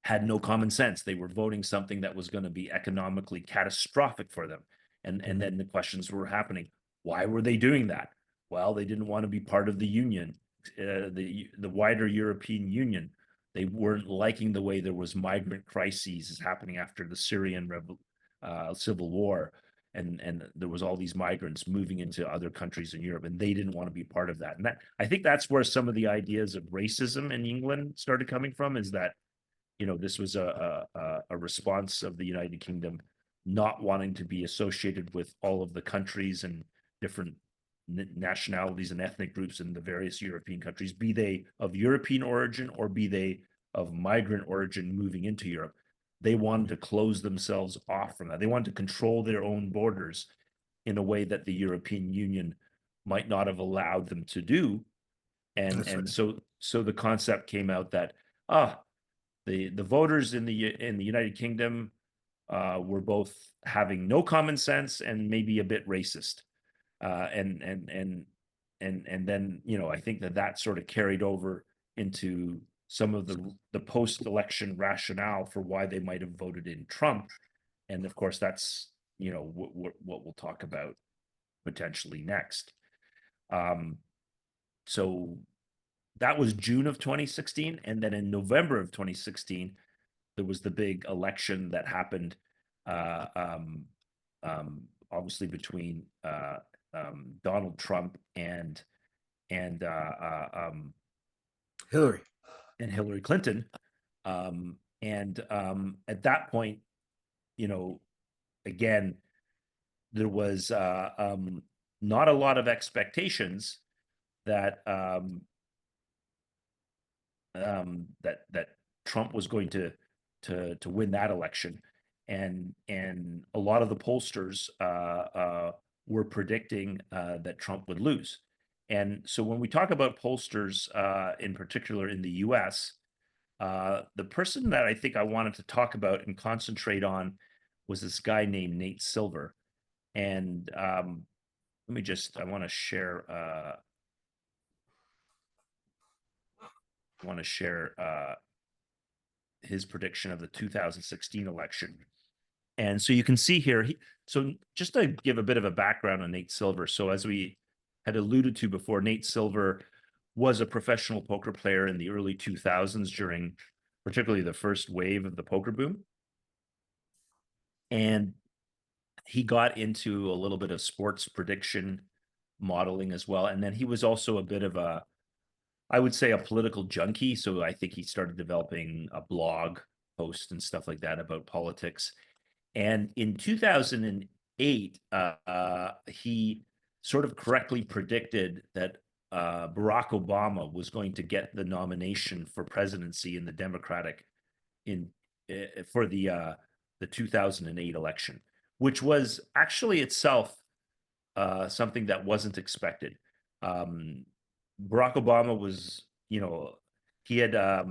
had no common sense. They were voting something that was going to be economically catastrophic for them. And then the questions were happening. Why were they doing that? Well, they didn't want to be part of the union, the wider European Union. They weren't liking the way there was migrant crises happening after the Syrian civil war, and there was all these migrants moving into other countries in Europe, and they didn't want to be part of that. And that, I think that's where some of the ideas of racism in England started coming from, is that this was a response of the United Kingdom not wanting to be associated with all of the countries and different nationalities and ethnic groups in the various European countries, be they of European origin or be they of migrant origin moving into Europe. They wanted to close themselves off from that. They wanted to control their own borders in a way that the European Union might not have allowed them to do. And so the concept came out that the voters in the United Kingdom were both having no common sense and maybe a bit racist, and then I think that sort of carried over into some of the post-election rationale for why they might have voted in Trump, and of course that's what we'll talk about potentially next. So that was June of 2016, and then in November of 2016 there was the big election that happened, uh, um, obviously between Donald Trump and Hillary. Hillary Clinton, and at that point, again, there was not a lot of expectations that that Trump was going to win that election, and a lot of the pollsters were predicting that Trump would lose, And so when we talk about pollsters, in particular in the US, the person that I think I wanted to talk about and concentrate on was this guy named Nate Silver. And let me just, I want to share, his prediction of the 2016 election. And so you can see here, so just to give a bit of a background on Nate Silver. So as we had alluded to before, Nate Silver was a professional poker player in the early 2000s during particularly the first wave of the poker boom. And he got into a little bit of sports prediction modeling as well. And then he was also a bit of a, I would say, a political junkie. So I think he started developing a blog post and stuff like that about politics. And in 2008, he sort of correctly predicted that Barack Obama was going to get the nomination for presidency in the Democratic for the 2008 election, which was actually itself something that wasn't expected. Barack Obama was, he had I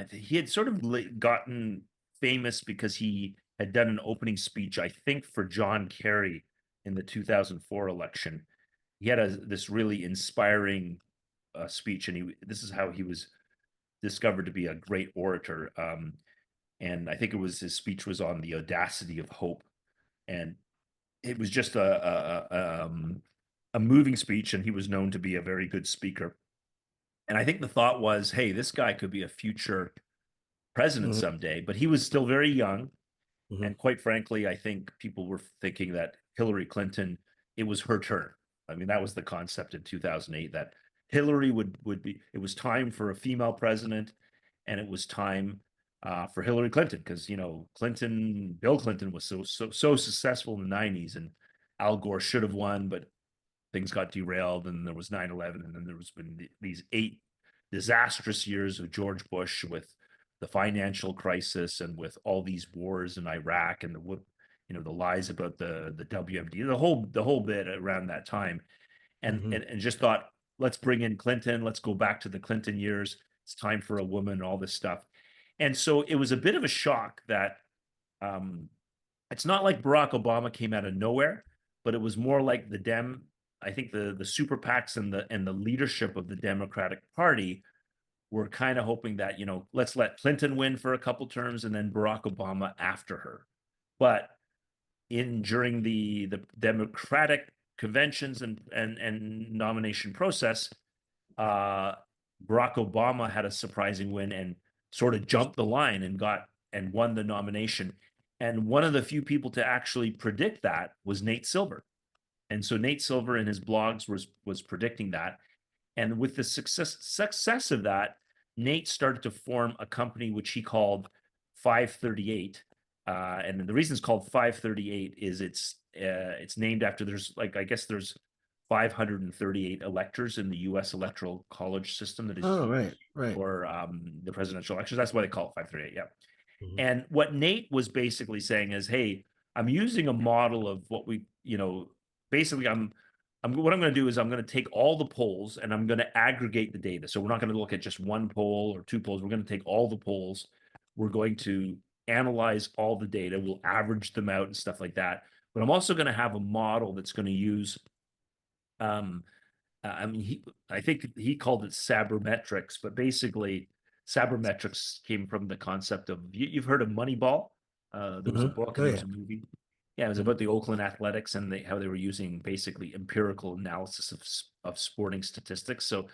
think he had sort of gotten famous because he had done an opening speech, I think, for John Kerry in the 2004 election. He had this really inspiring speech, and this is how he was discovered to be a great orator. And I think his speech was on the audacity of hope, and it was just a moving speech, and he was known to be a very good speaker. And I think the thought was, hey, this guy could be a future president Mhm, someday, but he was still very young. mhm. And quite frankly, I think people were thinking that Hillary Clinton, it was her turn. I mean, that was the concept in 2008 that Hillary would be, it was time for a female president, and it was time for Hillary Clinton because, Bill Clinton was so successful in the 90s, and Al Gore should have won, but things got derailed, and there was 9/11, and then there was been these 8 disastrous years of George Bush with the financial crisis and with all these wars in Iraq and the lies about the WMD, the whole bit around that time, and Mhm. and, and just thought, let's bring in Clinton, let's go back to the Clinton years. It's time for a woman, all this stuff. And so it was a bit of a shock that um, it's not like Barack Obama came out of nowhere, but it was more like I think the super PACs and the leadership of the Democratic Party were kind of hoping that, let's let Clinton win for a couple terms and then Barack Obama after her. But during the Democratic conventions and nomination process, uh, Barack Obama had a surprising win and sort of jumped the line and won the nomination. And one of the few people to actually predict that was Nate Silver. And so Nate Silver in his blogs was predicting that. And with the success of that, Nate started to form a company which he called FiveThirtyEight. And the reason it's called FiveThirtyEight is it's named after, I guess there's 538 electors in the U.S. electoral college system that is Oh, used right, right. for the presidential elections. That's why they call it 538. Yeah. Mhm, And what Nate was basically saying is, hey, I'm using a model of basically what I'm going to do is I'm going to take all the polls and I'm going to aggregate the data. So we're not going to look at just one poll or two polls. We're going to take all the polls. We're going to analyze all the data. We'll average them out and stuff like that. But I'm also going to have a model that's going to use um, I mean, I think he called it sabermetrics, but basically, sabermetrics came from the concept of you've heard of Moneyball. There was a mhm. book Oh, and there yeah. was a movie. Yeah, it was Mhm, about the Oakland Athletics and how they were using basically empirical analysis of sporting statistics. So,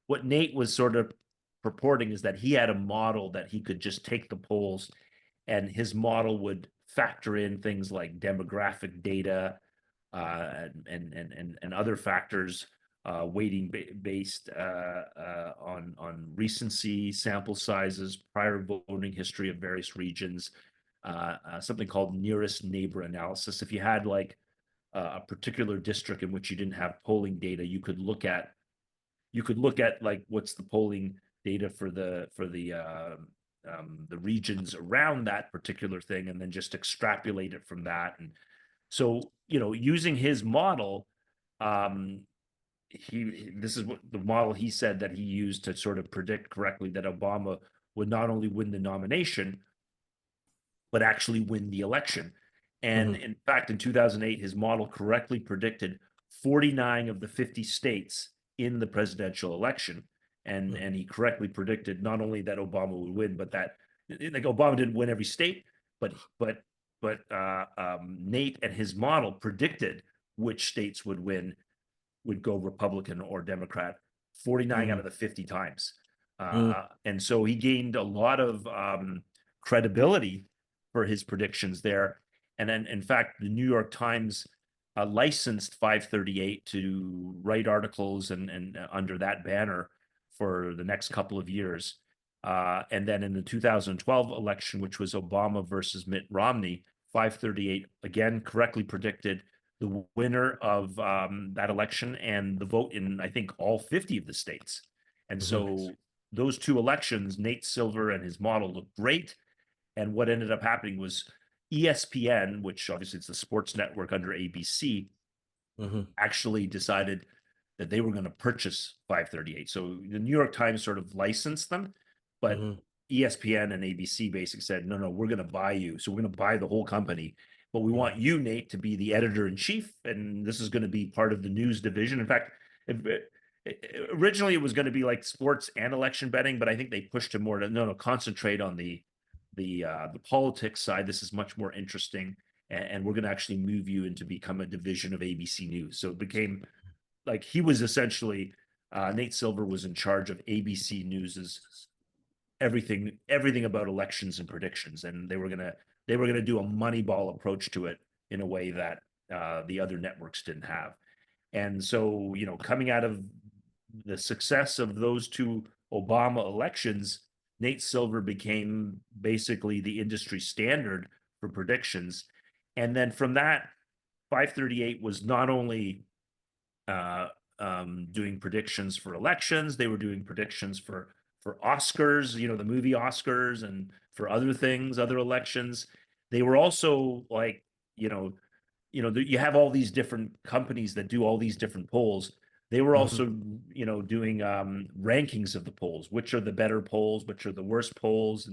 what Nate was sort of purporting is that he had a model that he could just take the polls, and his model would factor in things like demographic data, and other factors, weighting based on recency, sample sizes, prior voting history of various regions, something called nearest neighbor analysis. If you had like a particular district in which you didn't have polling data, you could look at like what's the polling data for the regions around that particular thing, and then just extrapolate it from that. And so, using his model, um, this is what the model he said that he used to sort of predict correctly that Obama would not only win the nomination, but actually win the election. And Mhm. in fact, in 2008, his model correctly predicted 49 of the 50 states in the presidential election. Mhm. And he correctly predicted not only that Obama would win, but that like Obama didn't win every state, but Nate and his model predicted which states would win, would go Republican or Democrat 49 out Mhm. of the 50 times. Mhm. And so he gained a lot of credibility for his predictions there. And then, in fact, the New York Times licensed FiveThirtyEight to write articles and under that banner for the next couple of years. And then in the 2012 election, which was Obama versus Mitt Romney, FiveThirtyEight again correctly predicted the winner of that election and the vote in, I think, all 50 of the states. And Mhm. so those two elections, Nate Silver and his model looked great. And what ended up happening was ESPN, which obviously it's the sports network under ABC, Mhm. actually decided that they were going to purchase FiveThirtyEight. So the New York Times sort of licensed them, but Mhm. ESPN and ABC basically said, no, we're going to buy you. So we're going to buy the whole company, but we want Mhm. you, Nate, to be the editor in chief. And this is going to be part of the news division. In fact, originally it was going to be like sports and election betting, but I think they pushed him more to concentrate on the politics side. This is much more interesting, and we're going to actually move you into become a division of ABC News. So it became like he was essentially Nate Silver was in charge of ABC News's everything about elections and predictions, and they were gonna do a Moneyball approach to it in a way that the other networks didn't have. And so, coming out of the success of those two Obama elections, Nate Silver became basically the industry standard for predictions. And then from that, FiveThirtyEight was not only uh, doing predictions for elections, they were doing predictions for Oscars, the movie Oscars, and for other things, other elections. They were also like, you know, you have all these different companies that do all these different polls. They were Mhm. also, doing rankings of the polls, which are the better polls, which are the worst polls,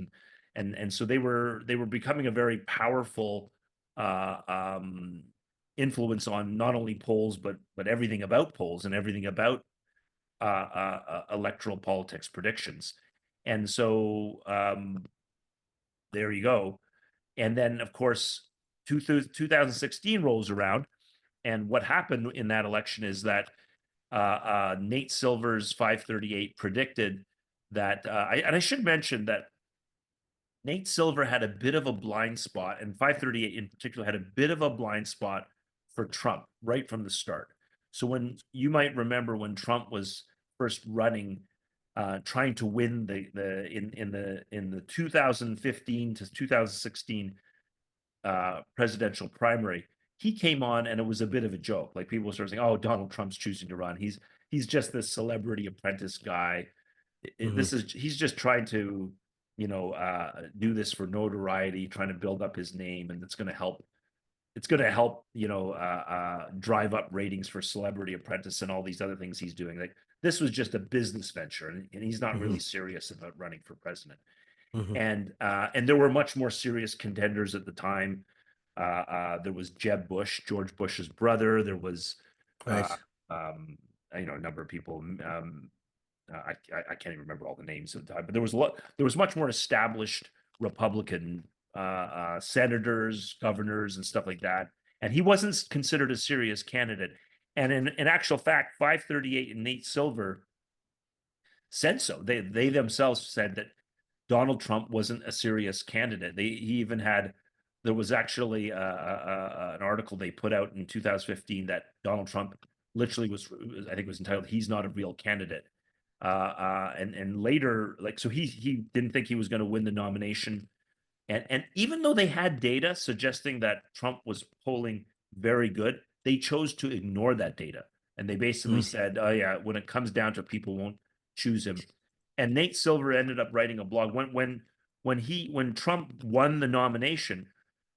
and so they were becoming a very powerful uh, um, influence on not only polls but everything about polls and everything about electoral politics predictions. And so there you go. And then, of course, 2016 rolls around. And what happened in that election is that Nate Silver's FiveThirtyEight predicted that, and I should mention that Nate Silver had a bit of a blind spot, and FiveThirtyEight in particular had a bit of a blind spot for Trump right from the start. So when you might remember when Trump was first running, trying to win the 2015 to 2016 presidential primary, he came on and it was a bit of a joke. Like people started saying, "Oh, Donald Trump's choosing to run. He's just this celebrity apprentice guy. Mhm. This is he's just trying to, do this for notoriety, trying to build up his name, and it's going to help. It's going to help, drive up ratings for Celebrity Apprentice and all these other things he's doing. Like this was just a business venture, and he's not Mhm. really serious about running for president. Mhm. And there were much more serious contenders at the time. There was Jeb Bush, George Bush's brother. There was, uh, Nice. a number of people. I can't even remember all the names of the time, but there was a lot. There was much more established Republican senators, governors, and stuff like that. And he wasn't considered a serious candidate. And in actual fact, FiveThirtyEight and Nate Silver said so. They themselves said that Donald Trump wasn't a serious candidate. He even had there was actually an article they put out in 2015 that Donald Trump literally I think it was entitled "He's Not a Real Candidate." And later, like so, he didn't think he was going to win the nomination. And even though they had data suggesting that Trump was polling very good, they chose to ignore that data. And they basically Mhm. said, oh yeah, when it comes down to it, people won't choose him. And Nate Silver ended up writing a blog when Trump won the nomination.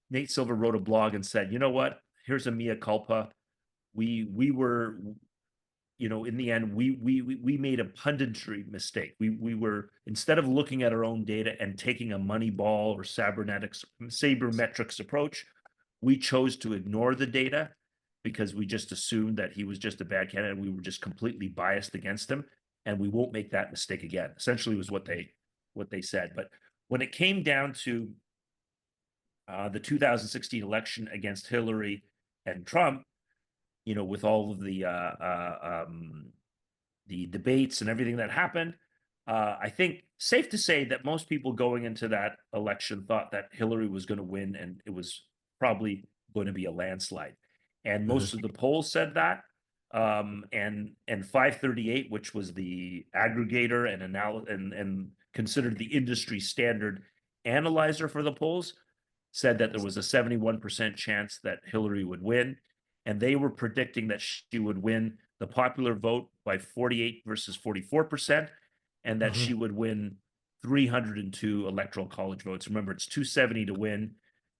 Nate Silver wrote a blog and said, you know what? Here's a mea culpa. We were in the end, we made a punditry mistake. We were, instead of looking at our own data and taking a money ball or sabermetrics approach, we chose to ignore the data because we just assumed that he was just a bad candidate. We were just completely biased against him, and we won't make that mistake again. Essentially, was what they said. But when it came down to the 2016 election against Hillary and Trump, with all of the debates and everything that happened, I think safe to say that most people going into that election thought that Hillary was going to win, and it was probably going to be a landslide. And most of the polls said that. And FiveThirtyEight, which was the aggregator and considered the industry standard analyzer for the polls, said that there was a 71% chance that Hillary would win. And they were predicting that she would win the popular vote by 48 versus 44%, and that she would win 302 electoral college votes. Remember, it's 270 to win.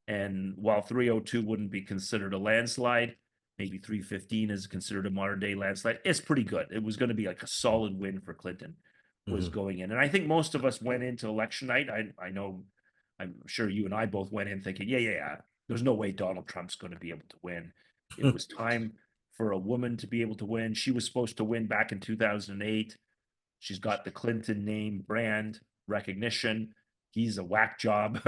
And while 302 wouldn't be considered a landslide, maybe 315 is considered a modern day landslide. It's pretty good. It was going to be like a solid win for Clinton was going in. And I think most of us went into election night. I know, I'm sure you and I both went in thinking, yeah, there's no way Donald Trump's going to be able to win. It was time for a woman to be able to win. She was supposed to win back in 2008. She's got the Clinton name, brand, recognition. He's a whack job.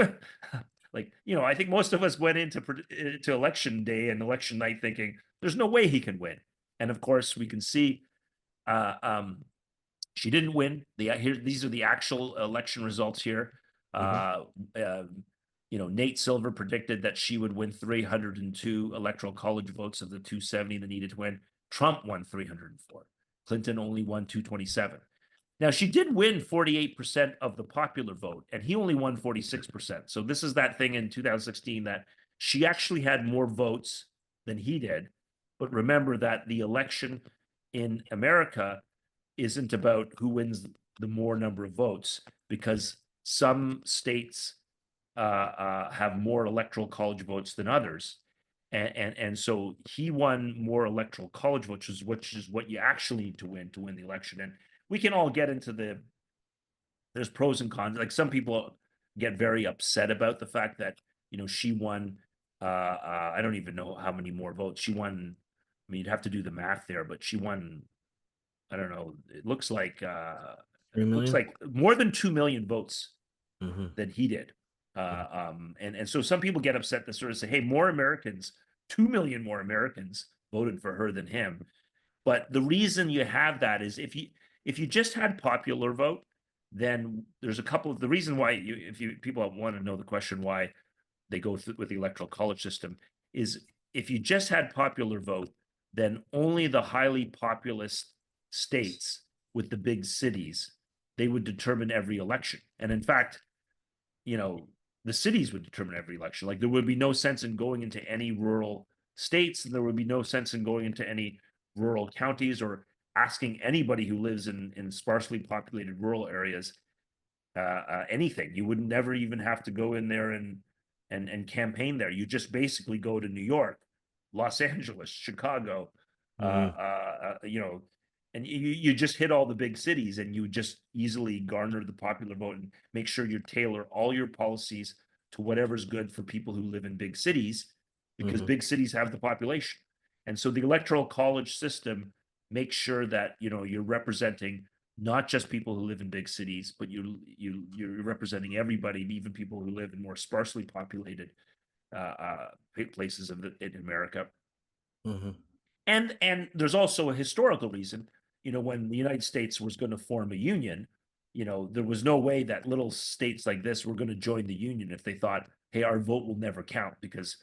I think most of us went into election day and election night thinking there's no way he can win. And of course, we can see she didn't win. These are the actual election results here. Nate Silver predicted that she would win 302 electoral college votes of the 270 that needed to win. Trump won 304. Clinton only won 227. Now, she did win 48% of the popular vote, and he only won 46%. So this is that thing in 2016 that she actually had more votes than he did. But remember that the election in America isn't about who wins the more number of votes, because some states have more electoral college votes than others. And so he won more electoral college votes, which is what you actually need to win the election. And we can all get into there's pros and cons. Like, some people get very upset about the fact that, she won, I don't even know how many more votes she won. I mean, you'd have to do the math there, but she won, I don't know, it looks like 3 million. More than 2 million votes than he did. And so some people get upset that sort of say, hey, 2 million more Americans voted for her than him. But the reason you have that is if you just had popular vote, then there's a couple of the reason why people want to know the question why they go through with the electoral college system is if you just had popular vote, then only the highly populous states with the big cities, they would determine every election. And in fact, the cities would determine every election. Like, there would be no sense in going into any rural states, and there would be no sense in going into any rural counties or asking anybody who lives in sparsely populated rural areas anything. You would never even have to go in there and campaign there. You just basically go to New York, Los Angeles, Chicago, and you just hit all the big cities, and you just easily garner the popular vote and make sure you tailor all your policies to whatever's good for people who live in big cities, because big cities have the population. And so the electoral college system makes sure that you're representing not just people who live in big cities, but you're representing everybody, even people who live in more sparsely populated places in America. And there's also a historical reason. When the United States was going to form a union, there was no way that little states like this were going to join the union if they thought, hey, our vote will never count because,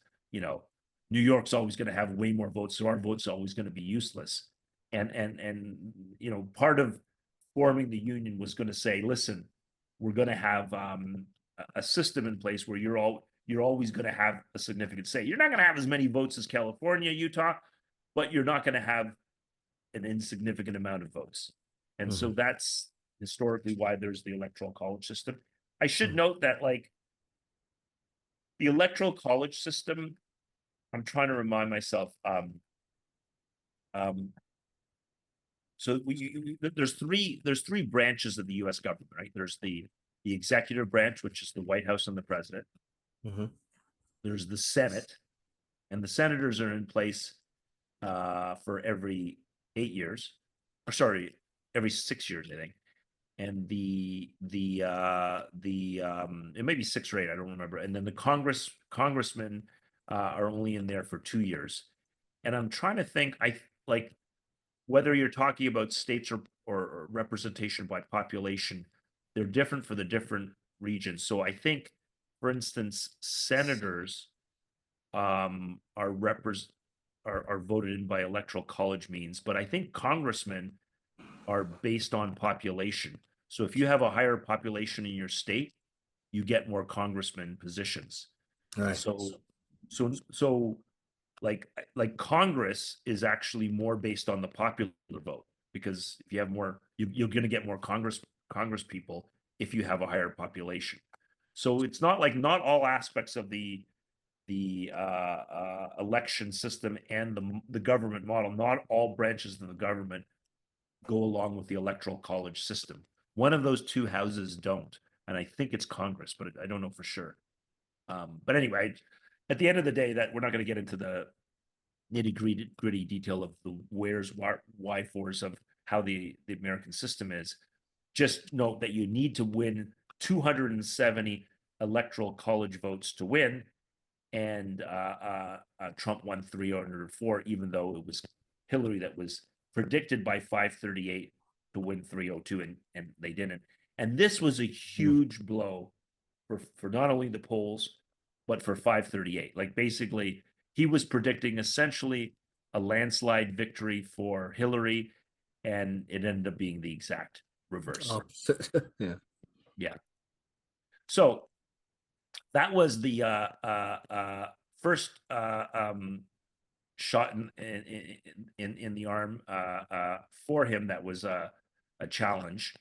New York's always going to have way more votes, so our vote's always going to be useless. And part of forming the union was going to say, listen, we're going to have a system in place where you're always going to have a significant say. You're not going to have as many votes as California, Utah, but you're not going to have an insignificant amount of votes. And so that's historically why there's the electoral college system. I should note that, like, the electoral college system, I'm trying to remind myself, So there's three branches of the U.S. government, right? There's the executive branch, which is the White House and the president. Mhm. There's the Senate, and the senators are in place for every 8 years, or sorry, every 6 years, I think. And it may be 6 or 8, I don't remember. And then the congressmen are only in there for 2 years. And I'm trying to think, I like whether you're talking about states or representation by population, they're different for the different regions. So I think, for instance, senators are voted in by electoral college means, but I think congressmen are based on population. So if you have a higher population in your state, you get more congressman positions. Right. So like Congress is actually more based on the popular vote, because if you have more, you're going to get more Congress people if you have a higher population. So it's not like not all aspects of the election system and the government model, not all branches of the government go along with the electoral college system. One of those two houses don't, and I think it's Congress, but I don't know for sure. But anyway, at the end of the day, that we're not going to get into the nitty-gritty detail of the where's, why, fors of how the American system is. Just note that you need to win 270 electoral college votes to win, and Trump won 304, even though it was Hillary that was predicted by FiveThirtyEight to win 302, and they didn't. And this was a huge blow for not only the polls, but for FiveThirtyEight. Like basically, he was predicting essentially a landslide victory for Hillary, and it ended up being the exact reverse. Opposite. Yeah. Yeah. So that was the first shot in the arm for him. That was a challenge,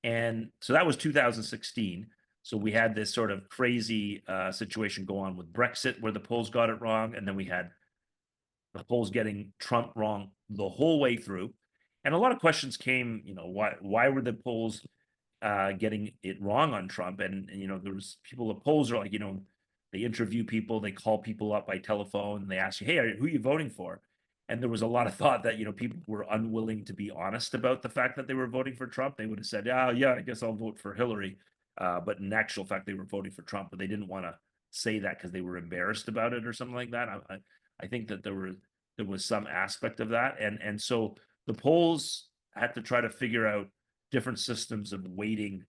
and so that was 2016. So we had this sort of crazy situation go on with Brexit, where the polls got it wrong, and then we had the polls getting Trump wrong the whole way through. And a lot of questions came, why were the polls getting it wrong on Trump? And there was people, the polls are like, they interview people, they call people up by telephone, and they ask you, hey, who are you voting for? And there was a lot of thought that, people were unwilling to be honest about the fact that they were voting for Trump. They would have said, oh, yeah, I guess I'll vote for Hillary. But in actual fact, they were voting for Trump, but they didn't want to say that because they were embarrassed about it or something like that. I think that there was some aspect of that. And so the polls had to try to figure out different systems of weighting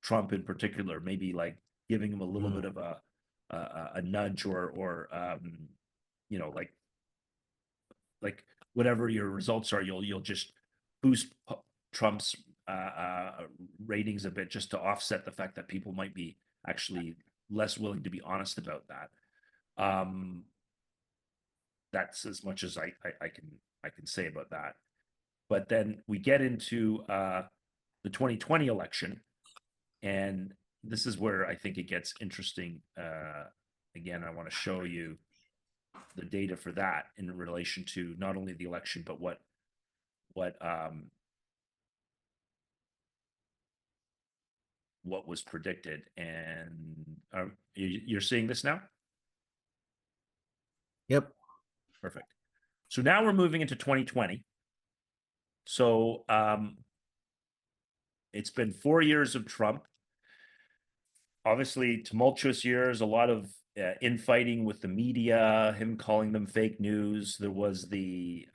Trump in particular, maybe like giving him a little bit of a nudge, or like whatever your results are, you'll just boost Trump's ratings a bit, just to offset the fact that people might be actually less willing to be honest about that. That's as much as I can say about that. But then we get into the 2020 election, and this is where I think it gets interesting. Again, I want to show you the data for that in relation to not only the election, but what was predicted. And you're seeing this now? Yep. Perfect. So now we're moving into 2020. So it's been 4 years of Trump. Obviously, tumultuous years, a lot of infighting with the media, him calling them fake news. There was the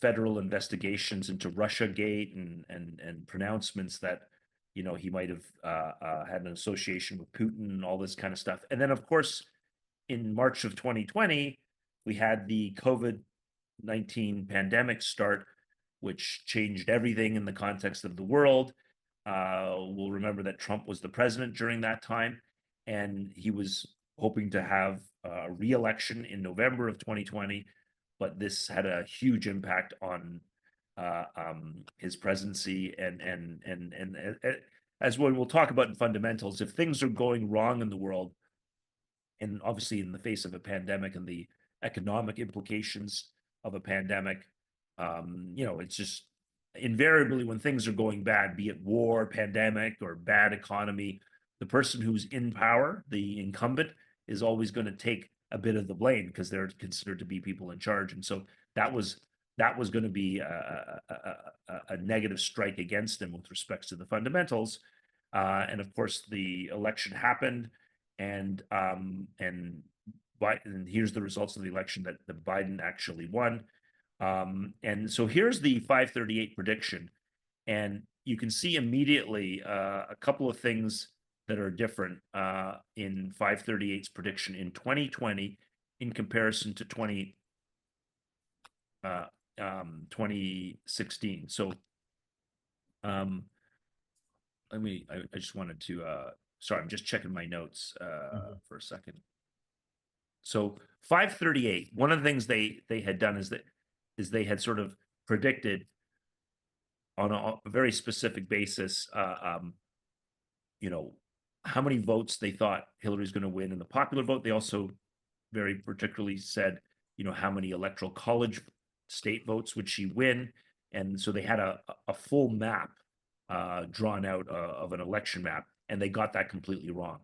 federal investigations into Russiagate, and pronouncements that he might have had an association with Putin and all this kind of stuff. And then, of course, in March of 2020, we had the COVID-19 pandemic start, which changed everything in the context of the world. We'll remember that Trump was the president during that time, and he was hoping to have a re-election in November of 2020, but this had a huge impact on his presidency. And as we'll talk about in fundamentals, if things are going wrong in the world, and obviously in the face of a pandemic and the economic implications of a pandemic, it's just invariably when things are going bad, be it war, pandemic, or bad economy, the person who's in power, the incumbent, is always going to take a bit of the blame because they're considered to be people in charge. And so that was going to be a negative strike against him with respect to the fundamentals. And of course, the election happened, and here's the results of the election that the Biden actually won. And so here's the 538 prediction, and you can see immediately a couple of things that are different in 538's prediction in 2020 in comparison to 2016. So I just wanted to sorry, I'm just checking my notes for a second. So 538, one of the things they had done is they had sort of predicted on a very specific basis, you know, how many votes they thought Hillary's going to win in the popular vote. They also very particularly said, you know, how many electoral college state votes would she win. And so they had a full map drawn out of an election map, and they got that completely wrong.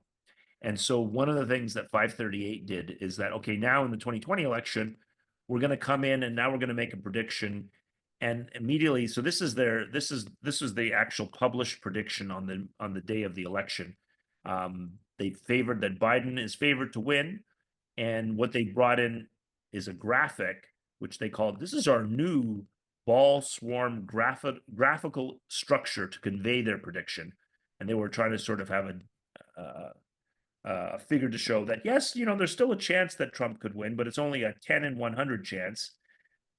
And so one of the things that 538 did is that, okay, now in the 2020 election, we're going to come in and now we're going to make a prediction. And immediately, so this is the actual published prediction on the day of the election. They favored that Biden is favored to win. And what they brought in is a graphic, which they called, this is our new ball swarm graphical structure to convey their prediction. And they were trying to sort of have a figure to show that, yes, you know, there's still a chance that Trump could win, but it's only a 10 in 100 chance.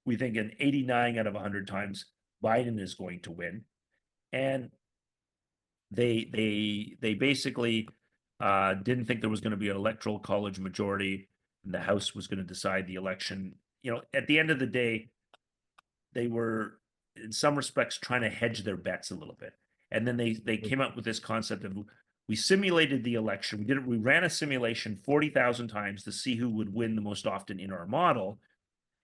We think an 89 out of 100 times Biden is going to win. And they basically didn't think there was going to be an electoral college majority and the House was going to decide the election. You know, at the end of the day, they were in some respects trying to hedge their bets a little bit. And then they came up with this concept of, we simulated the election. We ran a simulation 40,000 times to see who would win the most often in our model.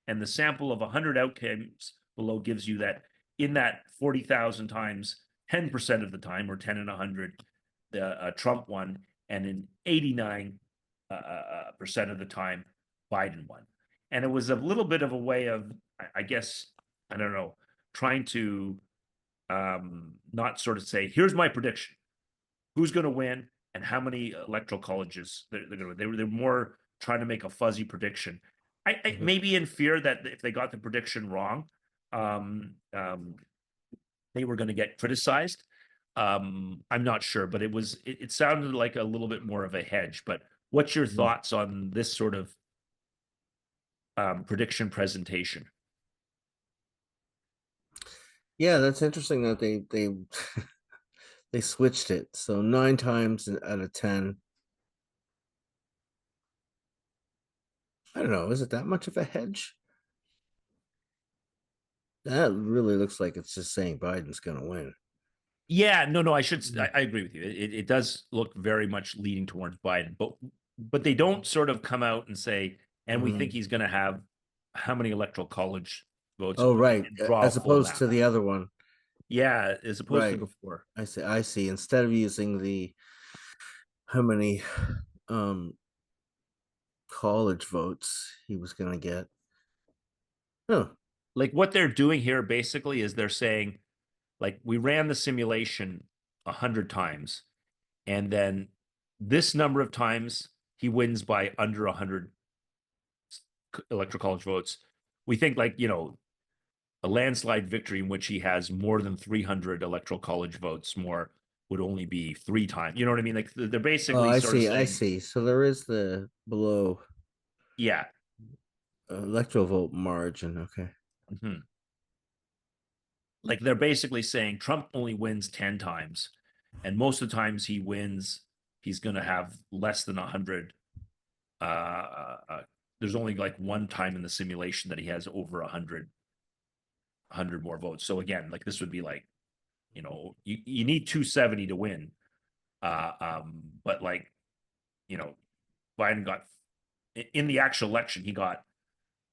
And the sample of 100 outcomes below gives you that in that 40,000 times, 10% of the time, or 10 in 100, the Trump won, and in 89% of the time, Biden won. And it was a little bit of a way of, I guess, I don't know, trying to not sort of say, here's my prediction, who's going to win and how many electoral colleges they're going to win. They're more trying to make a fuzzy prediction. I maybe in fear that if they got the prediction wrong, they were going to get criticized. I'm not sure, but it sounded like a little bit more of a hedge. But what's your thoughts on this sort of prediction presentation? Yeah, that's interesting that they they switched it. So 9 times out of 10. I don't know. Is it that much of a hedge? That really looks like it's just saying Biden's going to win. Yeah, no, I agree with you. It does look very much leaning towards Biden, but they don't sort of come out and say, and we think he's going to have how many electoral college votes. Oh, right. Draw As a full opposed map. to the other one. Yeah, as opposed to Right. before. I see. Instead of using the how many college votes he was going to get. Huh. Like what they're doing here basically is they're saying, like, we ran the simulation 100 times, and then this number of times he wins by under 100 electoral college votes. We think, like, you know, a landslide victory in which he has more than 300 electoral college votes more would only be 3 times. You know what I mean? Like they're Oh, basically I sort of see. I saying, see. So there is the below yeah. electoral vote margin. Okay. Like they're basically saying Trump only wins 10 times, and most of the times he wins, he's going to have less than 100. There's only like one time in the simulation that he has over 100 more votes. So again, like this would be like, you know, you need 270 to win. But like, you know, Biden got in the actual election, he got,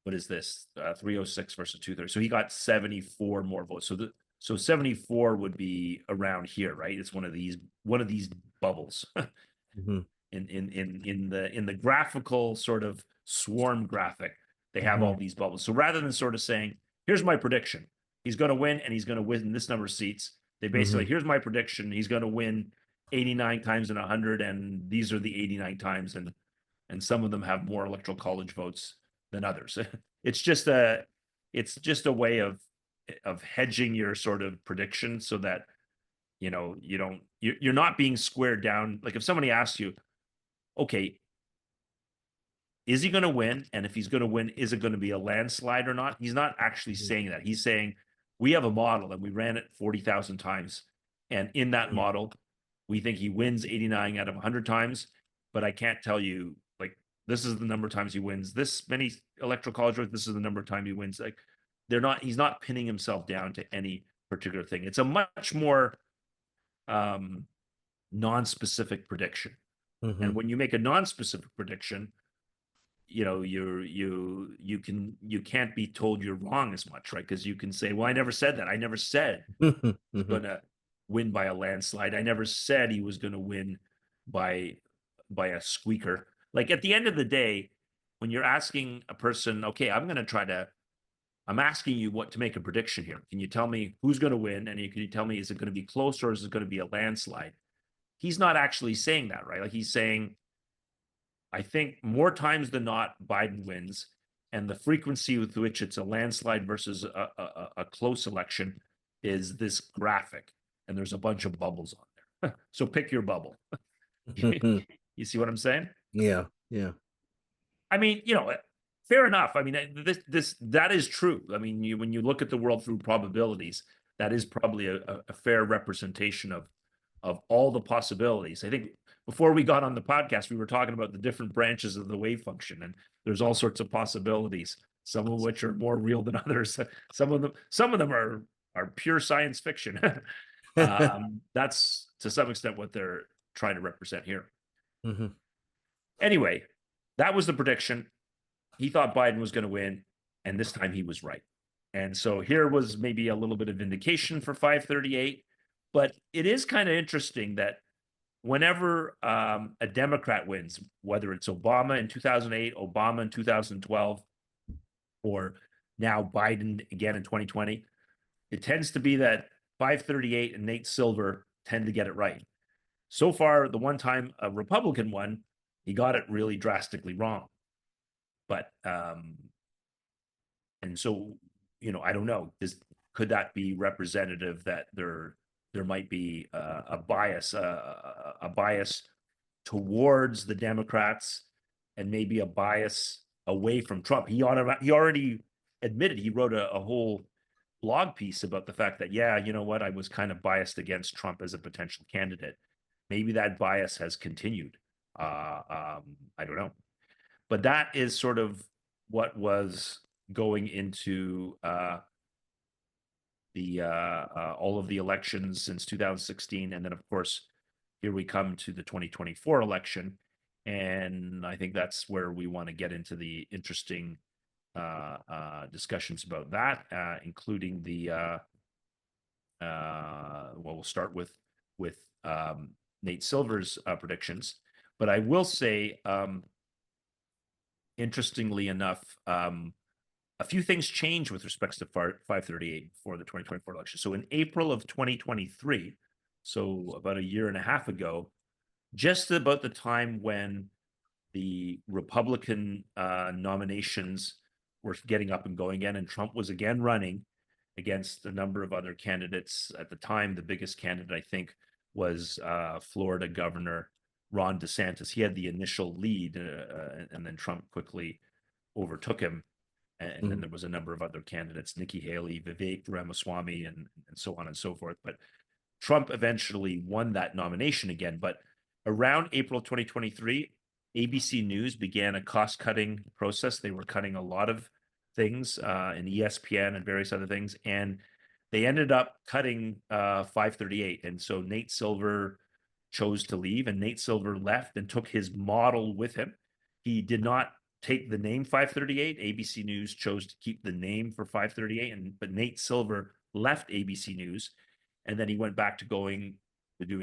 what is this? 306 versus 230. So he got 74 more votes. So 74 would be around here, right? It's one of these bubbles. Mhm. In the graphical sort of swarm graphic, they have all Mhm. these bubbles. So rather than sort of saying, here's my prediction, he's going to win and he's going to win this number of seats, they basically, Mhm. here's my prediction, he's going to win 89 times in 100, and these are the 89 times, and some of them have more electoral college votes than others. It's just a way of hedging your sort of prediction so that you're not being squared down. Like if somebody asks you, okay, is he going to win? And if he's going to win, is it going to be a landslide or not? He's not actually Mhm. saying that. He's saying we have a model and we ran it 40,000 times. And in that Mhm. model, we think he wins 89 out of 100 times. But I can't tell you, like, this is the number of times he wins this many electoral college votes. This is the number of times he wins. Like, he's not pinning himself down to any particular thing. It's a much more um, non-specific prediction. And Mhm. when you make a non-specific prediction, you can't be told you're wrong as much, right? Because you can say, well, I never said that. I never said Mhm. he's Mhm. gonna win by a landslide. I never said he was gonna win by a squeaker. Like at the end of the day, when you're asking a person, okay, I'm asking you what to make a prediction here. Can you tell me who's going to win? And can you tell me, is it going to be close or is it going to be a landslide? He's not actually saying that, right? Like he's saying, I think more times than not, Biden wins, and the frequency with which it's a landslide versus a close election is this graphic, and there's a bunch of bubbles on there. So pick your bubble. Mhm. You see what I'm saying? Yeah. Yeah. I mean, fair enough. I mean, that is true. I mean, when you look at the world through probabilities, that is probably a fair representation of all the possibilities. I think before we got on the podcast, we were talking about the different branches of the wave function, and there's all sorts of possibilities, some of which are more real than others. Some of them are pure science fiction. That's to some extent what they're trying to represent here. Mhm. Anyway, that was the prediction. He thought Biden was going to win, and this time he was right. And so here was maybe a little bit of vindication for 538. But it is kind of interesting that whenever a Democrat wins, whether it's Obama in 2008, Obama in 2012, or now Biden again in 2020, it tends to be that 538 and Nate Silver tend to get it right. So far, the one time a Republican won, he got it really drastically wrong. But and so, I don't know. Could that be representative that there might be a bias, a bias towards the Democrats, and maybe a bias away from Trump? He already admitted, he wrote a whole blog piece about the fact that, yeah, you know what, I was kind of biased against Trump as a potential candidate. Maybe that bias has continued. I don't know, but that is sort of what was going into the all of the elections since 2016, and then of course here we come to the 2024 election, and I think that's where we want to get into the interesting discussions about that, including the well, we'll start with Nate Silver's predictions, but I will say, interestingly enough, a few things changed with respect to 538 for the 2024 election. So in April of 2023, so about a year and a half ago, just about the time when the Republican nominations were getting up and going again, and Trump was again running against a number of other candidates. At the time, the biggest candidate, I think, was Florida Governor Ron DeSantis. He had the initial lead, and then Trump quickly overtook him. And then Mhm. there was a number of other candidates, Nikki Haley, Vivek Ramaswamy, and so on and so forth. But Trump eventually won that nomination again. But around April 2023, ABC News began a cost-cutting process. They were cutting a lot of things in ESPN and various other things, and they ended up cutting 538. And so Nate Silver chose to leave, and Nate Silver left and took his model with him. He did not take the name 538. ABC News chose to keep the name for 538, but Nate Silver left ABC News, and then he went back to doing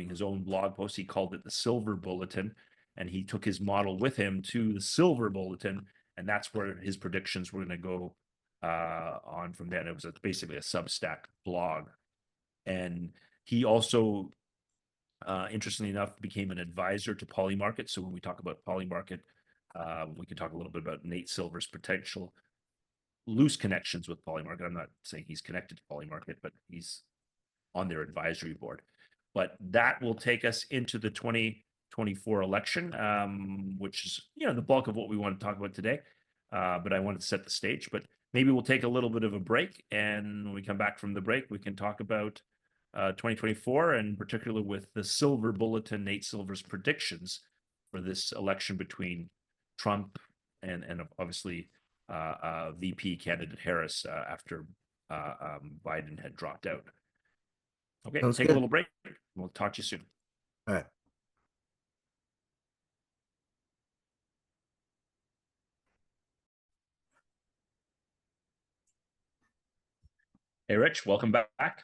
his own blog post. He called it the Silver Bulletin, and he took his model with him to the Silver Bulletin, and that's where his predictions were going to go on from then. It was basically a Substack blog. And he also, interestingly enough, became an advisor to Polymarket. So when we talk about Polymarket, we can talk a little bit about Nate Silver's potential loose connections with Polymarket. I'm not saying he's connected to Polymarket, but he's on their advisory board. But that will take us into the 2024 election, which is, the bulk of what we want to talk about today. But I wanted to set the stage. But maybe we'll take a little bit of a break, and when we come back from the break, we can talk about 2024, and particularly with the Silver Bulletin, Nate Silver's predictions for this election between Trump and obviously VP candidate Harris after Biden had dropped out. Okay, Sounds take good. a little break. We'll talk to you soon. All right. Hey, Rich, welcome back.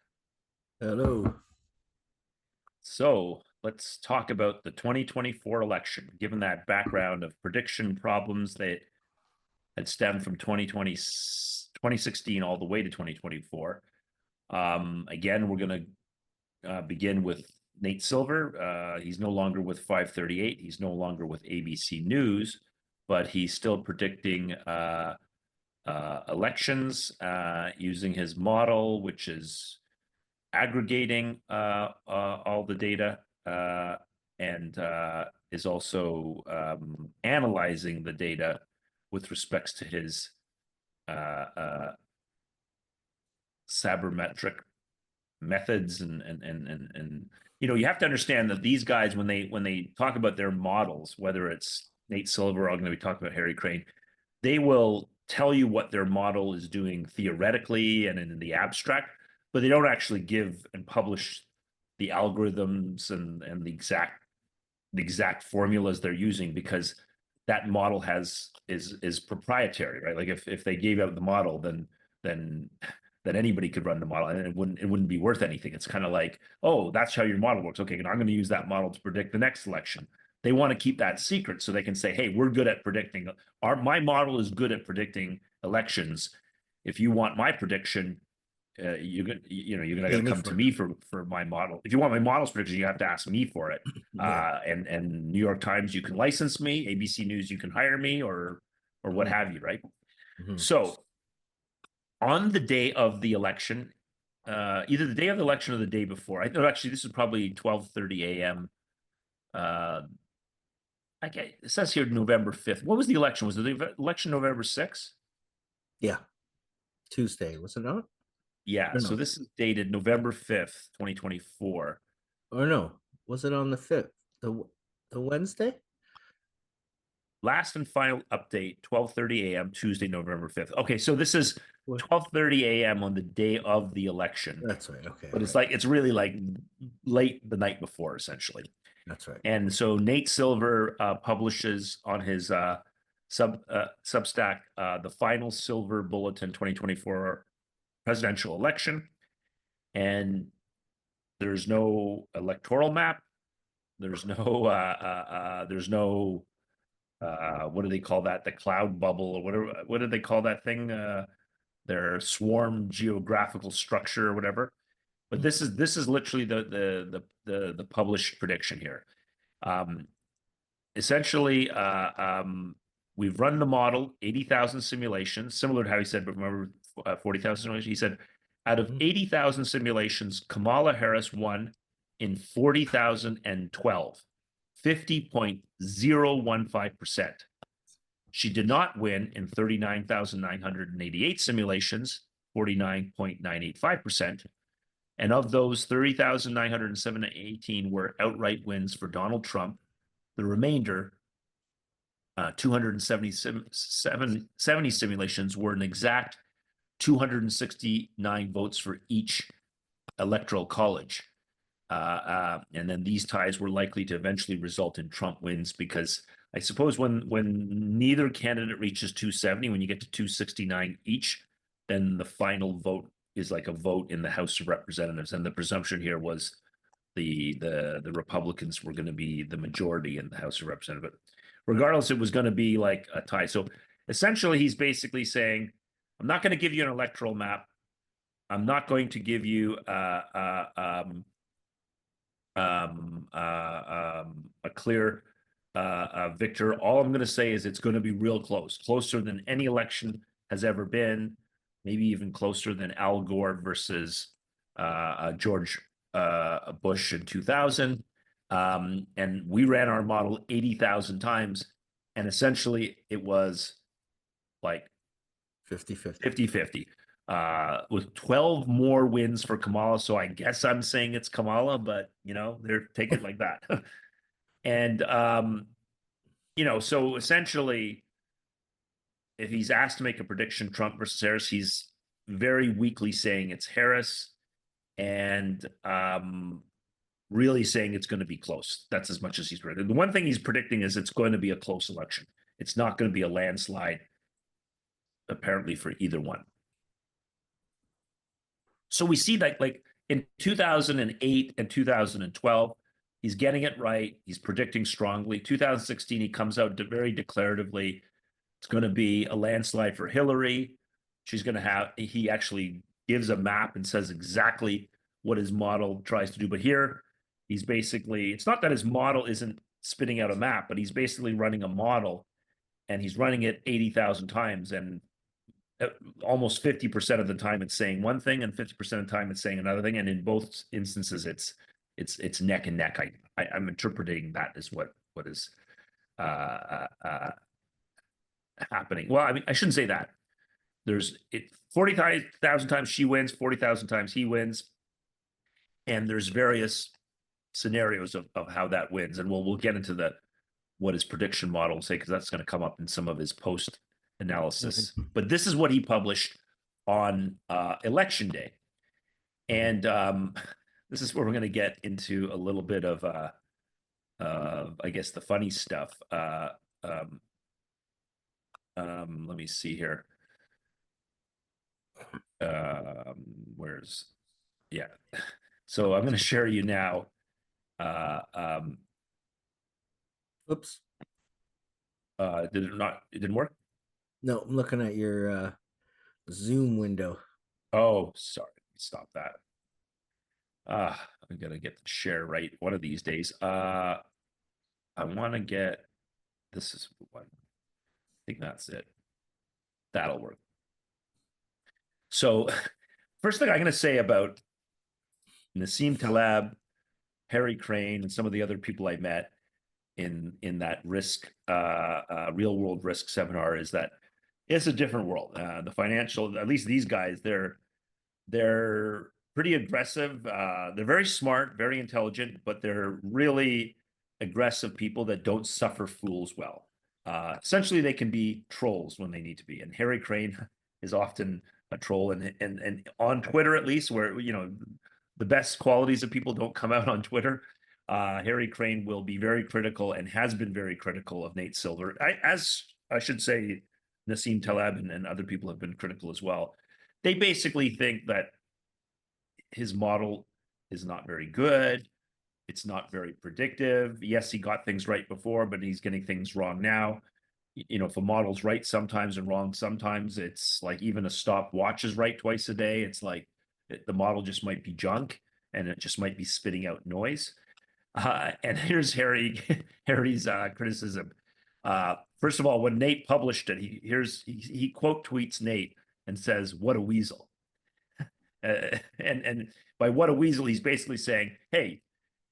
Hello. So let's talk about the 2024 election, given that background of prediction problems that had stemmed from 2016 all the way to 2024. Again, we're going to begin with Nate Silver. He's no longer with FiveThirtyEight. He's no longer with ABC News, but he's still predicting elections using his model, which is aggregating all the data and is also analyzing the data with respects to his sabermetric methods and you have to understand that these guys, when they talk about their models, whether it's Nate Silver or I'm going to be talking about Harry Crane, they will tell you what their model is doing theoretically and in the abstract, but they don't actually give and publish the algorithms and the exact formulas they're using, because that model is proprietary, right? Like if they gave out the model, then anybody could run the model and it wouldn't be worth anything. It's kind of like, oh, that's how your model works. Okay, and I'm going to use that model to predict the next election. They want to keep that secret so they can say, hey, we're good at predicting. My model is good at predicting elections. If you want my prediction, you're gonna come to me for my model. If you want my model's prediction, you have to ask me for it. Yeah. And New York Times, you can license me. ABC News, you can hire me, or what have you, right? So on the day of the election, either the day of the election or the day before, I know actually this is probably 12:30 a.m. Okay, it says here November 5th. What was the election? Was the election November 6th? Yeah. Tuesday, was it not? Yeah, Or so no? this is dated November 5th, 2024. Or no? Was it on the 5th? The Wednesday? Last and final update, 12:30 a.m., Tuesday, November 5th. Okay, so this is What? 12:30 a.m. on the day of the election. That's right. Okay. But it's really like late the night before, essentially. That's right. And so Nate Silver publishes on his Substack the final Silver Bulletin 2024 presidential election. And there's no electoral map. There's no what do they call that? The cloud bubble or whatever. What did they call that thing? Their swarm geographical structure or whatever. But this is literally the published prediction here. Essentially, we've run the model, 80,000 simulations, similar to how he said, but remember 40,000 simulations? He said, out of 80,000 simulations, Kamala Harris won in 40,012, 50.015%. She did not win in 39,988 simulations, 49.985%. And of those, 30,918 were outright wins for Donald Trump. The remainder, 270 simulations, were an exact 269 votes for each electoral college. And then these ties were likely to eventually result in Trump wins, because I suppose when neither candidate reaches 270, when you get to 269 each, then the final vote is like a vote in the House of Representatives, and the presumption here was the Republicans were going to be the majority in the House of Representatives. But regardless, it was going to be like a tie. So essentially, he's basically saying, I'm not going to give you an electoral map. I'm not going to give you a clear victor. All I'm going to say is it's going to be real close, closer than any election has ever been, maybe even closer than Al Gore versus George Bush in 2000. And we ran our model 80,000 times, and essentially it was like 50-50 with 12 more wins for Kamala. So I guess I'm saying it's Kamala, but they're take it like that. And so essentially, if he's asked to make a prediction, Trump versus Harris, he's very weakly saying it's Harris, and really saying it's going to be close. That's as much as he's predicting. The one thing he's predicting is it's going to be a close election. It's not going to be a landslide, apparently, for either one. So we see that, like, in 2008 and 2012, he's getting it right. He's predicting strongly. 2016, he comes out very declaratively. It's going to be a landslide for Hillary. She's going to have, he actually gives a map and says exactly what his model tries to do. But here, he's basically, it's not that his model isn't spitting out a map, but he's basically running a model, and he's running it 80,000 times. And almost 50% of the time it's saying one thing, and 50% of the time it's saying another thing. And in both instances, it's neck and neck. I'm interpreting that as what is happening. Well, I mean, I shouldn't say that. There's 40,000 times she wins, 40,000 times he wins, and there's various scenarios of how that wins. And we'll get into what his prediction model will say, because that's going to come up in some of his post analysis. But this is what he published on election day, and this is where we're going to get into a little bit of I guess the funny stuff. Let me see here. Yeah. So I'm going to share you now. Oops. It didn't work? No, I'm looking at your Zoom window. Oh, sorry. Stop that. I'm going to get the share right one of these days. I want to get, this is one. I think that's it. That'll work. So first thing I'm going to say about Nassim Taleb, Harry Crane, and some of the other people I met in that risk, real world risk seminar is that it's a different world. The financial, at least these guys, they're pretty aggressive. They're very smart, very intelligent, but they're really aggressive people that don't suffer fools well. Essentially, they can be trolls when they need to be. And Harry Crane is often a troll, and on Twitter, at least, where the best qualities of people don't come out on Twitter. Harry Crane will be very critical and has been very critical of Nate Silver. As I should say, Nassim Taleb and other people have been critical as well. They basically think that his model is not very good. It's not very predictive. Yes, he got things right before, but he's getting things wrong now. If a model's right sometimes and wrong sometimes, it's like even a stopwatch is right twice a day. It's like the model just might be junk, and it just might be spitting out noise. And here's Harry's criticism. First of all, when Nate published it, he quote tweets Nate and says, "What a weasel." And by "what a weasel," he's basically saying, hey,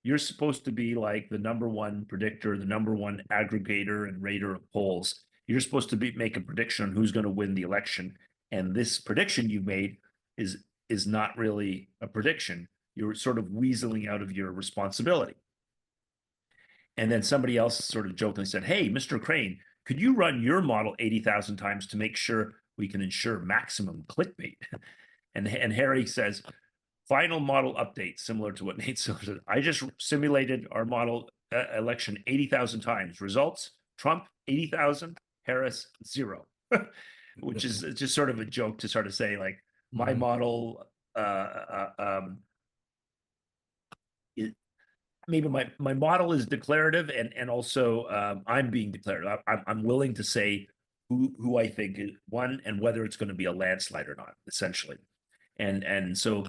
you're supposed to be like the number one predictor, the number one aggregator and rater of polls. You're supposed to make a prediction on who's going to win the election. And this prediction you made is not really a prediction. You're sort of weaseling out of your responsibility. And then somebody else sort of jokingly said, hey, Mr. Crane, could you run your model 80,000 times to make sure we can ensure maximum clickbait? And Harry says, final model update, similar to what Nate Silver said. I just simulated our model election 80,000 times. Results, Trump 80,000, Harris 0, which is just sort of a joke to sort of say, like, my model maybe my model is declarative, and also I'm being declarative. I'm willing to say who I think is one and whether it's going to be a landslide or not, essentially. And so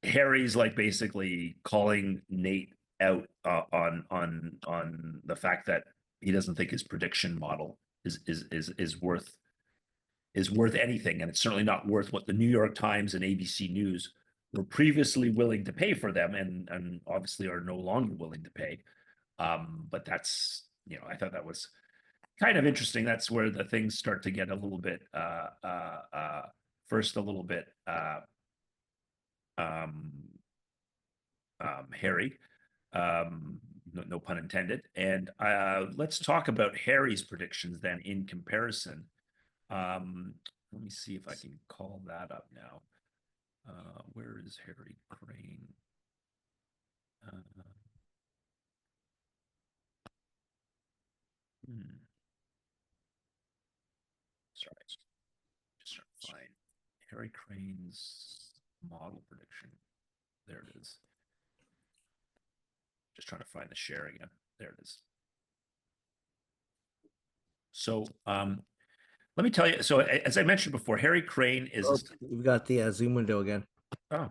Harry's like basically calling Nate out on the fact that he doesn't think his prediction model is worth anything, and it's certainly not worth what the New York Times and ABC News were previously willing to pay for them, and obviously are no longer willing to pay. But that's, I thought that was kind of interesting. That's where the things start to get a little bit first a little bit hairy. No pun intended. And let's talk about Harry's predictions then in comparison. Let me see if I can call that up now. Where is Harry Crane? Sorry, just trying to find Harry Crane's model prediction. There it is. Just trying to find the share again. There it is. So let me tell you. So as I mentioned before, Harry Crane is. You've got the Zoom window again. Oh,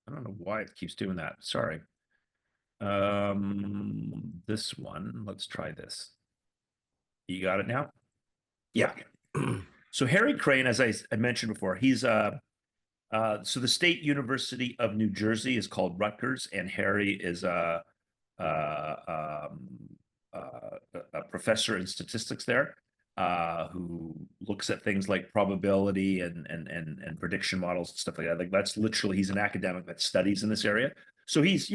I don't know why it keeps doing that. Sorry. This one. Let's try this. You got it now? Yeah. So Harry Crane, as I mentioned before, he's so the State University of New Jersey is called Rutgers, and Harry is a professor in statistics there, who looks at things like probability and prediction models and stuff like that. Like that's literally, he's an academic that studies in this area. So he's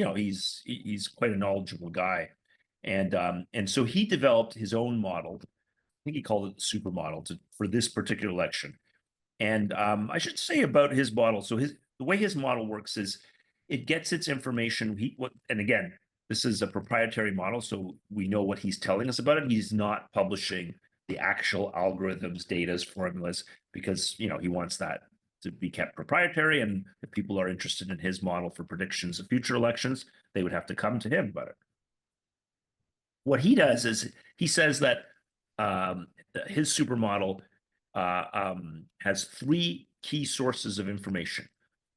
quite a knowledgeable guy, and so he developed his own model. I think he called it the supermodel for this particular election. And I should say about his model. So the way his model works is it gets its information. And again, this is a proprietary model, so we know what he's telling us about it. He's not publishing the actual algorithms, datas, formulas, because he wants that to be kept proprietary. And if people are interested in his model for predictions of future elections, they would have to come to him about it. What he does is he says that his supermodel has three key sources of information.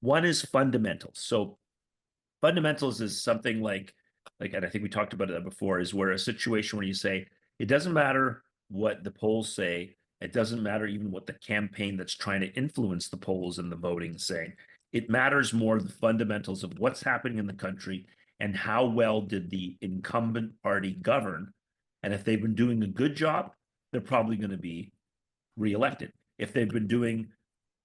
One is fundamentals. So fundamentals is something like, and I think we talked about it before, is where a situation where you say, it doesn't matter what the polls say. It doesn't matter even what the campaign that's trying to influence the polls and the voting is saying. It matters more the fundamentals of what's happening in the country and how well did the incumbent party govern. And if they've been doing a good job, they're probably going to be reelected. If they've been doing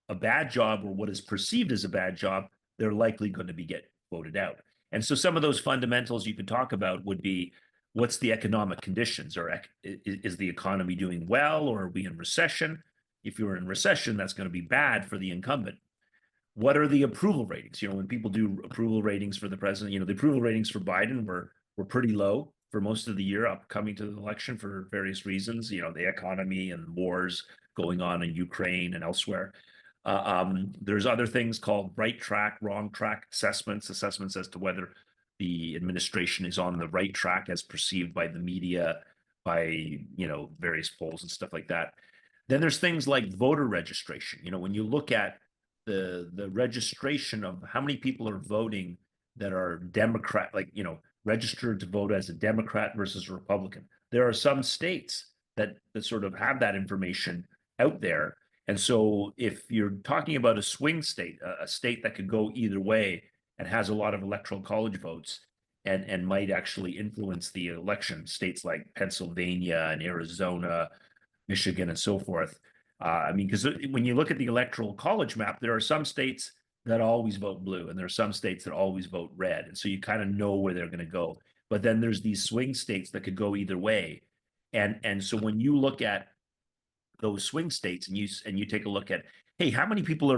a bad job or what is perceived as a bad job, they're likely going to get voted out. And so some of those fundamentals you could talk about would be, what's the economic conditions, or is the economy doing well, or are we in recession? If you're in recession, that's going to be bad for the incumbent. What are the approval ratings? When people do approval ratings for the president, the approval ratings for Biden were pretty low for most of the year upcoming to the election for various reasons, the economy and wars going on in Ukraine and elsewhere. There's other things called right track, wrong track assessments as to whether the administration is on the right track as perceived by the media, by, various polls and stuff like that. Then there's things like voter registration. When you look at the registration of how many people are voting that are Democrat, registered to vote as a Democrat versus a Republican. There are some states that sort of have that information out there. And so if you're talking about a swing state, a state that could go either way and has a lot of electoral college votes and might actually influence the election, states like Pennsylvania and Arizona, Michigan, and so forth. Because when you look at the electoral college map, there are some states that always vote blue, and there are some states that always vote red. And so you kind of know where they're going to go. But then there's these swing states that could go either way. And so when you look at those swing states and you take a look at, hey, how many people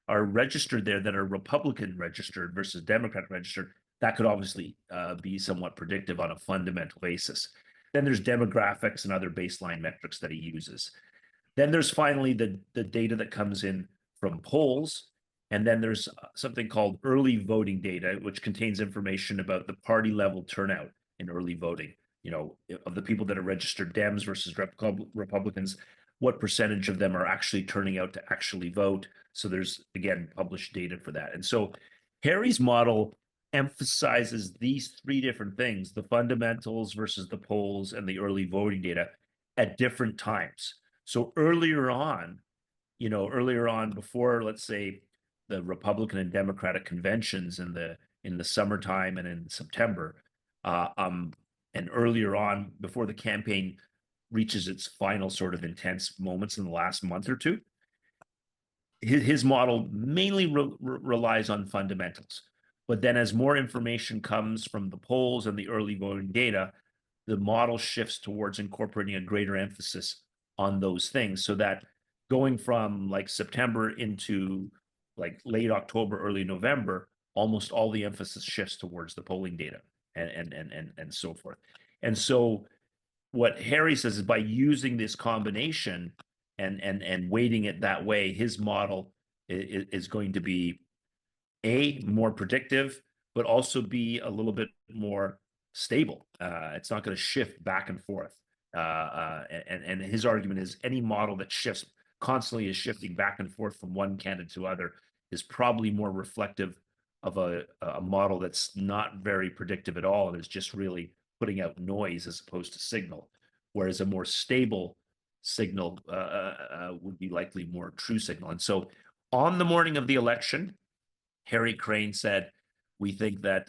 are registered there that are Republican registered versus Democrat registered, that could obviously be somewhat predictive on a fundamental basis. Then there's demographics and other baseline metrics that he uses. Then there's finally the data that comes in from polls. And then there's something called early voting data, which contains information about the party level turnout in early voting. You know, of the people that are registered Dems versus Republicans, what percentage of them are actually turning out to actually vote. So there's, again, published data for that. And so Harry's model emphasizes these three different things, the fundamentals versus the polls and the early voting data at different times. So earlier on, before, let's say, the Republican and Democratic conventions in the summertime and in September, and earlier on before the campaign reaches its final sort of intense moments in the last month or two, his model mainly relies on fundamentals. But then as more information comes from the polls and the early voting data, the model shifts towards incorporating a greater emphasis on those things, so that going from like September into like late October, early November, almost all the emphasis shifts towards the polling data and so forth. And so what Harry says is, by using this combination and weighting it that way, his model is going to be more predictive, but also be a little bit more stable. It's not going to shift back and forth. And his argument is any model that shifts constantly, is shifting back and forth from one candidate to other, is probably more reflective of a model that's not very predictive at all, and is just really putting out noise as opposed to signal. Whereas a more stable signal would be likely more true signal. And so on the morning of the election, Harry Crane said, we think that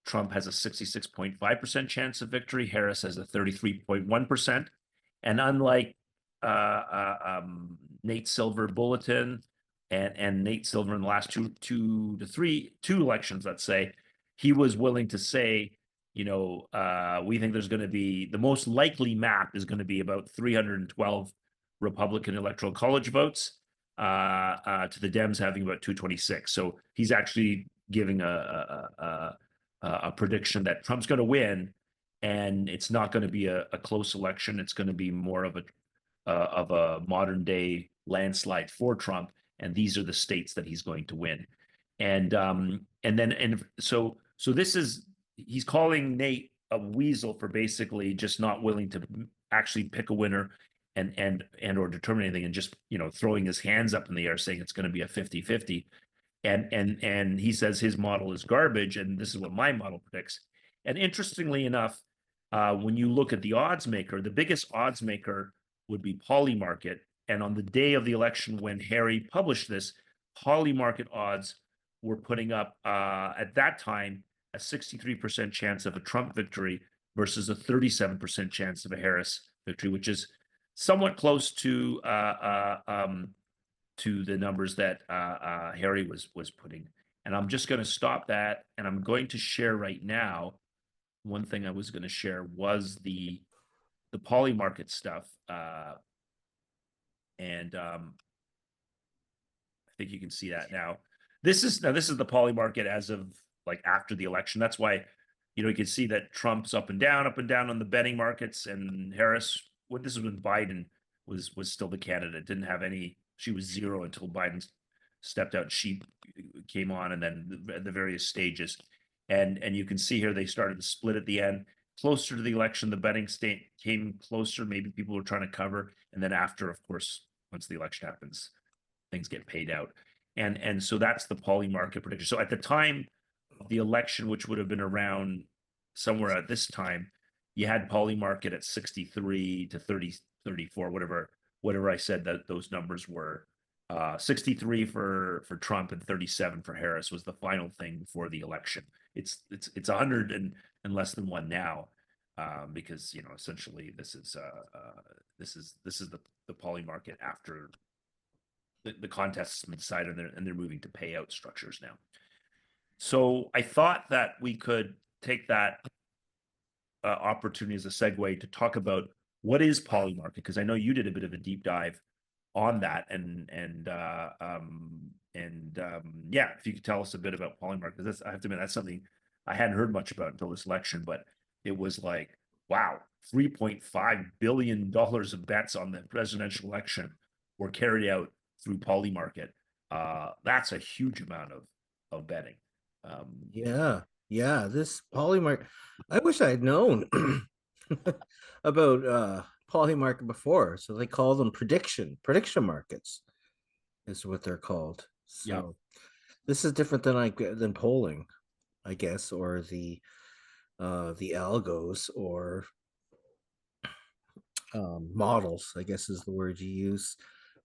Trump has a 66.5% chance of victory. Harris has a 33.1%. And unlike Nate Silver Bulletin and Nate Silver in the last two elections, let's say, he was willing to say, we think there's going to be, the most likely map is going to be about 312 Republican Electoral College votes to the Dems having about 226. So he's actually giving a prediction that Trump's going to win, and it's not going to be a close election. It's going to be more of a modern day landslide for Trump, and these are the states that he's going to win. So this is, he's calling Nate a weasel for basically just not willing to actually pick a winner and or determine anything, and just throwing his hands up in the air saying it's going to be a 50-50. And he says his model is garbage, and this is what my model predicts. And interestingly enough, when you look at the odds maker, the biggest odds maker would be Polymarket. And on the day of the election, when Harry published this, Polymarket odds were putting up at that time a 63% chance of a Trump victory versus a 37% chance of a Harris victory, which is somewhat close to the numbers that Harry was putting. And I'm just going to stop that, and I'm going to share right now. One thing I was going to share was the Polymarket stuff, and I think you can see that now. This is the Polymarket as of like after the election. That's why you can see that Trump's up and down on the betting markets, and Harris. This is when Biden was still the candidate. Didn't have any. She was zero until Biden stepped out. She came on, and then the various stages, and you can see here they started to split at the end. Closer to the election, the betting state came closer. Maybe people were trying to cover, and then after, of course, once the election happens, things get paid out, and so that's the Polymarket prediction. So at the time of the election, which would have been around somewhere at this time, you had Polymarket at 63 to 30, 34, whatever I said that those numbers were. 63 for Trump and 37 for Harris was the final thing for the election. It's 100 and less than one now, because essentially this is the Polymarket after the contest has been decided, and they're moving to payout structures now. So I thought that we could take that opportunity as a segue to talk about what is Polymarket, because I know you did a bit of a deep dive on that, and yeah, if you could tell us a bit about Polymarket, because I have to admit that's something I hadn't heard much about until this election, but it was like, wow, $3.5 billion of bets on the presidential election were carried out through Polymarket. That's a huge amount of betting. Yeah, yeah. This Polymarket, I wish I had known about Polymarket before. So they call them prediction markets is what they're called. Yeah. So this is different than polling, I guess, or the algos or models, I guess is the word you use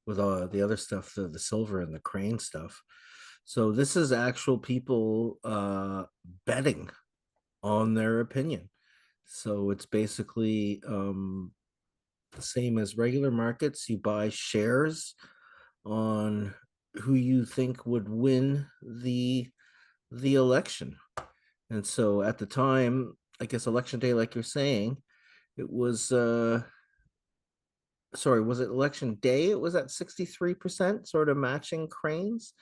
with the other stuff, the silver and the crane stuff. So this is actual people betting on their opinion. So it's basically the same as regular markets. You buy shares on who you think would win the election. And so at the time, I guess election day, like you're saying, it was sorry, was it election day? It was at 63%, sort of matching cranes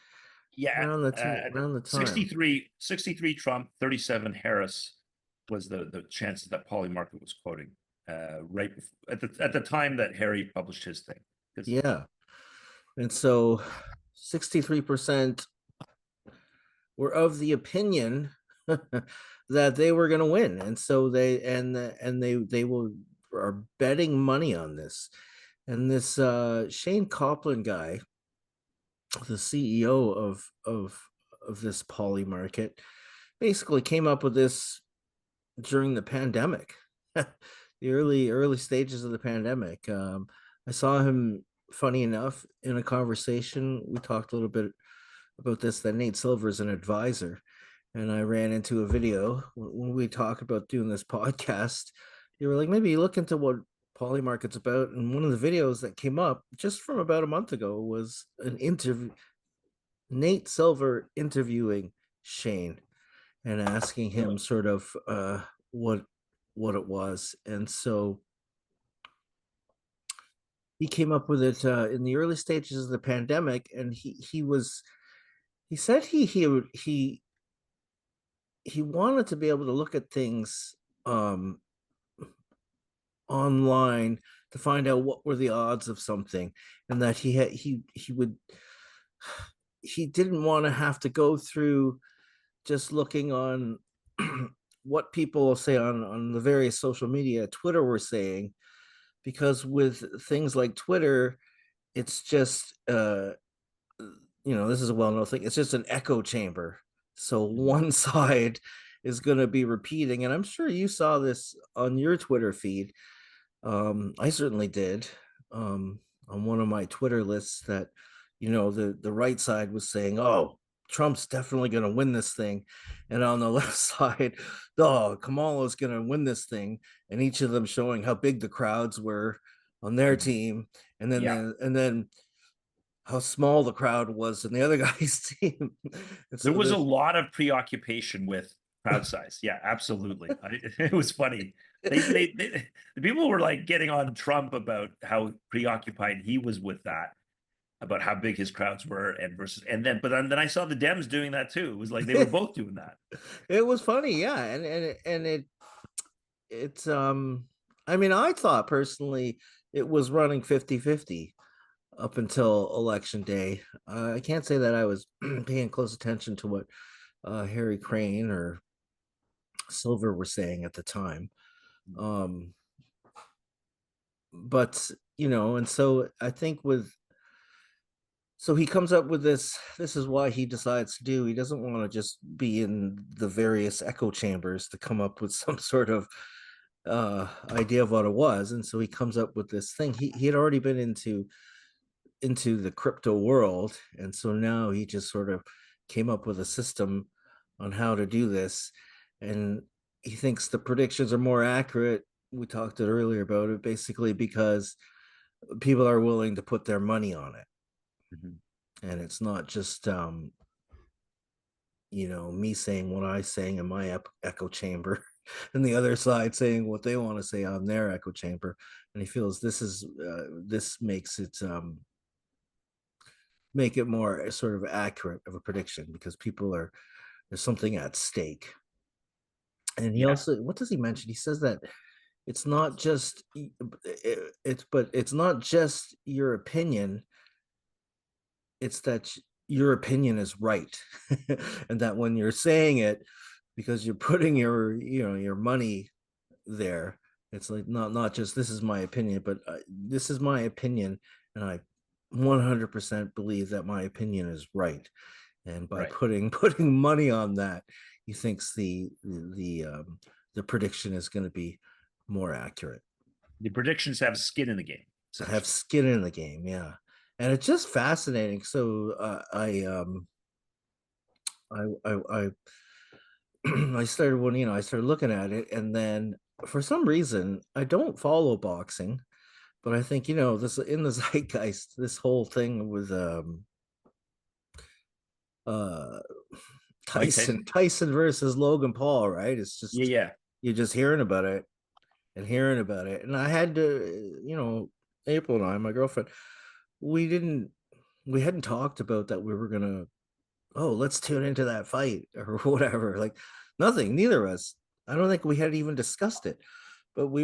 Yeah. around the time. 63 Trump, 37 Harris was the chances that Polymarket was quoting right at the time that Harry published his thing. Because Yeah. And so 63% were of the opinion that they were going to win. And so they will are betting money on this. And this Shane Copland guy, the CEO of this Polymarket, basically came up with this during the pandemic, the early stages of the pandemic. I saw him, funny enough, in a conversation. We talked a little bit about this. That Nate Silver is an advisor, and I ran into a video when we talked about doing this podcast. You were like, maybe look into what Polymarket's about, and one of the videos that came up just from about a month ago was an interview, Nate Silver interviewing Shane and asking him sort of what it was. And so he came up with it in the early stages of the pandemic, and he said he wanted to be able to look at things online to find out what were the odds of something, and that he didn't want to have to go through just looking on what people will say on the various social media. Twitter were saying, because with things like Twitter, it's just this is a well-known thing, it's just an echo chamber. So one side is going to be repeating, and I'm sure you saw this on your Twitter feed. I certainly did, on one of my Twitter lists, that the right side was saying, "Oh, Trump's definitely going to win this thing," and on the left side, "Oh, Kamala's going to win this thing," and each of them showing how big the crowds were on their team, and then yeah, how small the crowd was in the other guy's team. And there so was a there's lot of preoccupation with crowd size. Yeah, absolutely. It was funny. The people were like getting on Trump about how preoccupied he was with that, about how big his crowds were, but then I saw the Dems doing that too. It was like they were both doing that. it was funny, yeah, and it's I mean, I thought personally it was running 50-50 up until election day. I can't say that I was paying close attention to what Harry Crane or Silver were saying at the time. Um, but and so I think so he comes up with this. This is why he decides to do. He doesn't want to just be in the various echo chambers to come up with some sort of idea of what it was. And so he comes up with this thing. He had already been into the crypto world, and so now he just sort of came up with a system on how to do this, and he thinks the predictions are more accurate. We talked it earlier about it, basically because people are willing to put their money on it, Mhm. and it's not just me saying what I saying in my echo chamber and the other side saying what they want to say on their echo chamber. And he feels this makes it make it more sort of accurate of a prediction, because there's something at stake. And he Yeah. also, what does he mention? He says that it's not just it's not just your opinion, it's that your opinion is right, and that when you're saying it, because you're putting your money there, it's like not just this is my opinion, but this is my opinion, and I 100% believe that my opinion is right. And by Right. putting money on that, he thinks the prediction is going to be more accurate. The predictions have skin in the game, Have essentially. skin in the game, yeah. And it's just fascinating. So I I started when I started looking at it, and then for some reason I don't follow boxing, but I think this in the zeitgeist, this whole thing with uh Mike Tyson Tyson. Tyson versus Logan Paul, right? It's Yeah, just yeah. you're just hearing about it and hearing about it. And I had to, April and I, my girlfriend, we didn't we hadn't talked about that we were gonna, oh, let's tune into that fight or whatever. Like nothing, neither of us. I don't think we had even discussed it. But we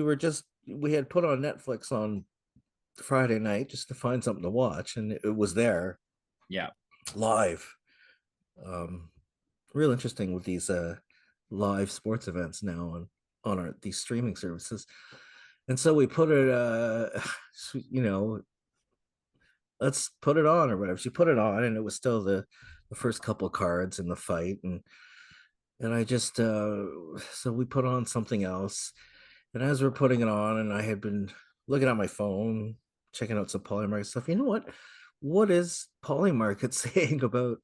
had put on Netflix on Friday night just to find something to watch, and it was there Yeah. live. Um, Real interesting with these live sports events now on these streaming services. And so we put it you know let's put it on or whatever. She put it on, and it was still the first couple cards in the fight, and I just so we put on something else, and as we're putting it on, and I had been looking at my phone, checking out some Polymarket stuff. You know what is Polymarket saying about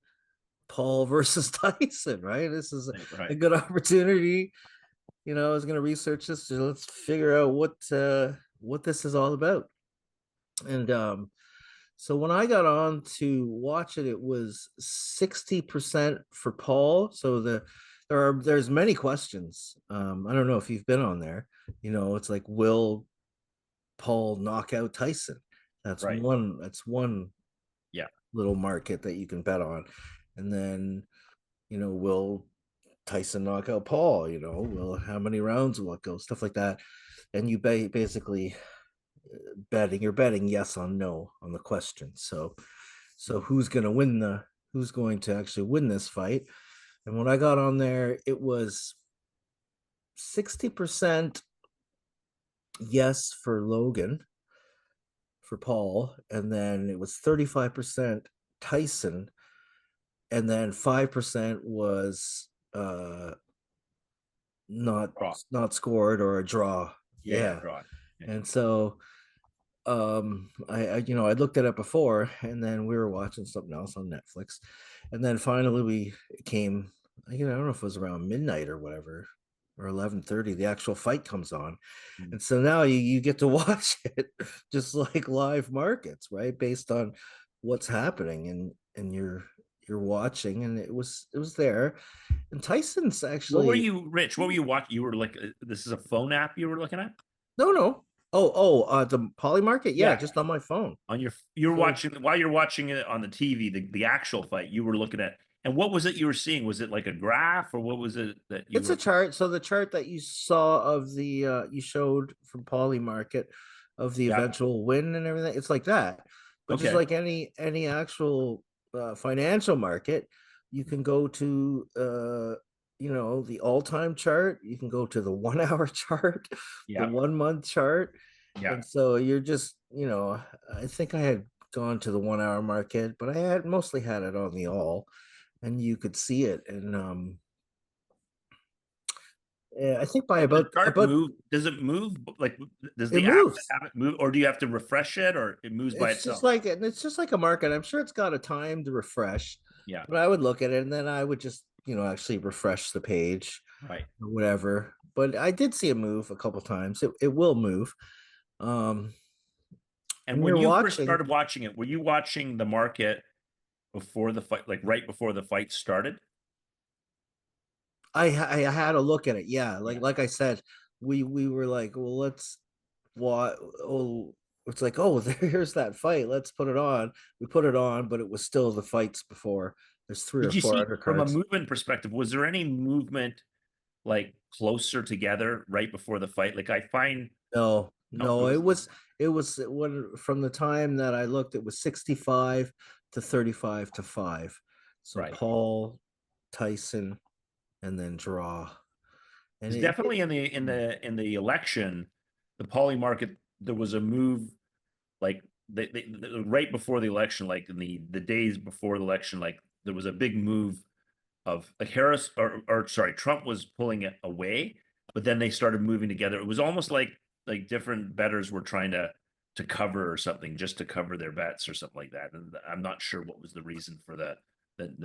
Paul versus Tyson, right? This is a Right. good opportunity. I was going to research this. So let's figure out what this is all about. And so when I got on to watch it, it was 60% for Paul. So there's many questions. I don't know if you've been on there. It's like, will Paul knock out Tyson? Right. That's one Yeah. little market that you can bet on. And then, will Tyson knock out Paul? Will how many rounds will it go? Stuff like that. And you basically you're betting yes on no on the question. So who's going to actually win this fight? And when I got on there, it was 60% yes for Logan, for Paul, and then it was 35% Tyson, and then 5% was not Draw. not scored or a draw. Yeah, yeah, Yeah. draw. Yeah. And so I looked at it before, and then we were watching something else on Netflix, and then finally we came, I don't know if it was around midnight or whatever, or 11:30, the actual fight comes on. Mm. And so now you get to watch it just like live markets, right, based on what's happening, and you're watching, and it was there. And Tyson's What were actually, you, Rich? What were you watching? You were like, this is a phone app you were looking at? no. The Polymarket, yeah, Yeah. just on my phone. On your, you were So watching, while you're watching it on the TV, the actual fight, you were looking at, and what was it you were seeing? Was it like a graph or what was it that you it's a were? chart. So the chart that you saw of the you showed from Polymarket of the Yeah. eventual win and everything, it's like that. But just Okay. like any actual financial market, you can go to the all-time chart, you can go to the 1 hour chart, the Yeah. 1 month chart. Yeah. And so you're just, I think I had gone to the 1 hour market, but I had mostly had it on the all, and you could see it. And yeah, I think by Does the chart about move? Does it move? Like, does it the app moves. have it move, or do you have to refresh it, or it moves by itself? It's just like a market. I'm sure it's got a time to refresh, Yeah. but I would look at it, and then I would just, actually refresh the page Right. or whatever. But I did see it move a couple times. It will move. Um, And and when you're you first watching. started watching it, were you watching the market before the fight, like right before the fight started? I had a look at it. Yeah, like Yeah. like I said, we were like, well, let's what oh it's like, oh, here's that fight, let's put it on. We put it on, but it was still the fights before. There's three or Did you four see from a undercards. movement perspective, was there any movement like closer together right before the fight? Like I find No, No, No, it was when from the time that I looked, it was 65 to 35 to 5. So right. Paul, Tyson, and then draw. And Because it definitely in the election, the Polymarket, there was a move like right before the election, like in the days before the election, like there was a big move of like Harris or sorry, Trump was pulling it away, but then they started moving together. It was almost like different bettors were trying to cover or something, just to cover their bets or something like that. And I'm not sure what was the reason for the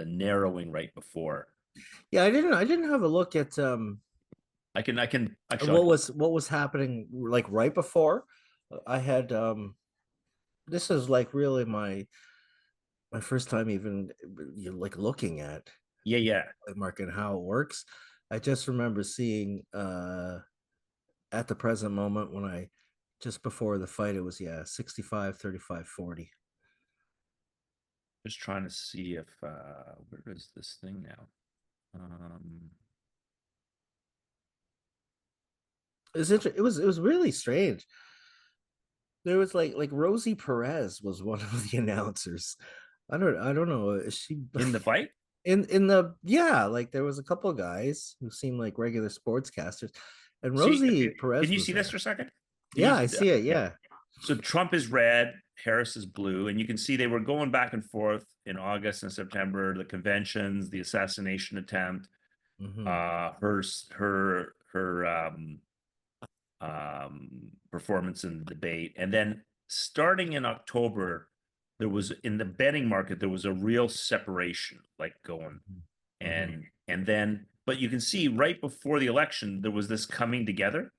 narrowing right before. yeah, I didn't have a look at I can actually. what was happening like right before. I had this is like really my first time even like looking at Yeah, yeah. like market and how it works. I just remember seeing at the present moment when I just before the fight, it was 65, 35, 40. Just trying to see if where is this thing now? Um, It was really strange. There was like Rosie Perez was one of the announcers. I don't know. Is she in the fight. in the yeah, like there was a couple of guys who seemed like regular sportscasters, and See, Rosie can Perez you was see this there. for a second? Can Yeah, you? I see it. Yeah. Yeah. So Trump is red, Harris is blue, and you can see they were going back and forth in August and September. The conventions, the assassination attempt, Hmm. her performance in the debate, and then starting in October, there was in the betting market there was a real separation like going, Hmm. and then but you can see right before the election there was this coming together,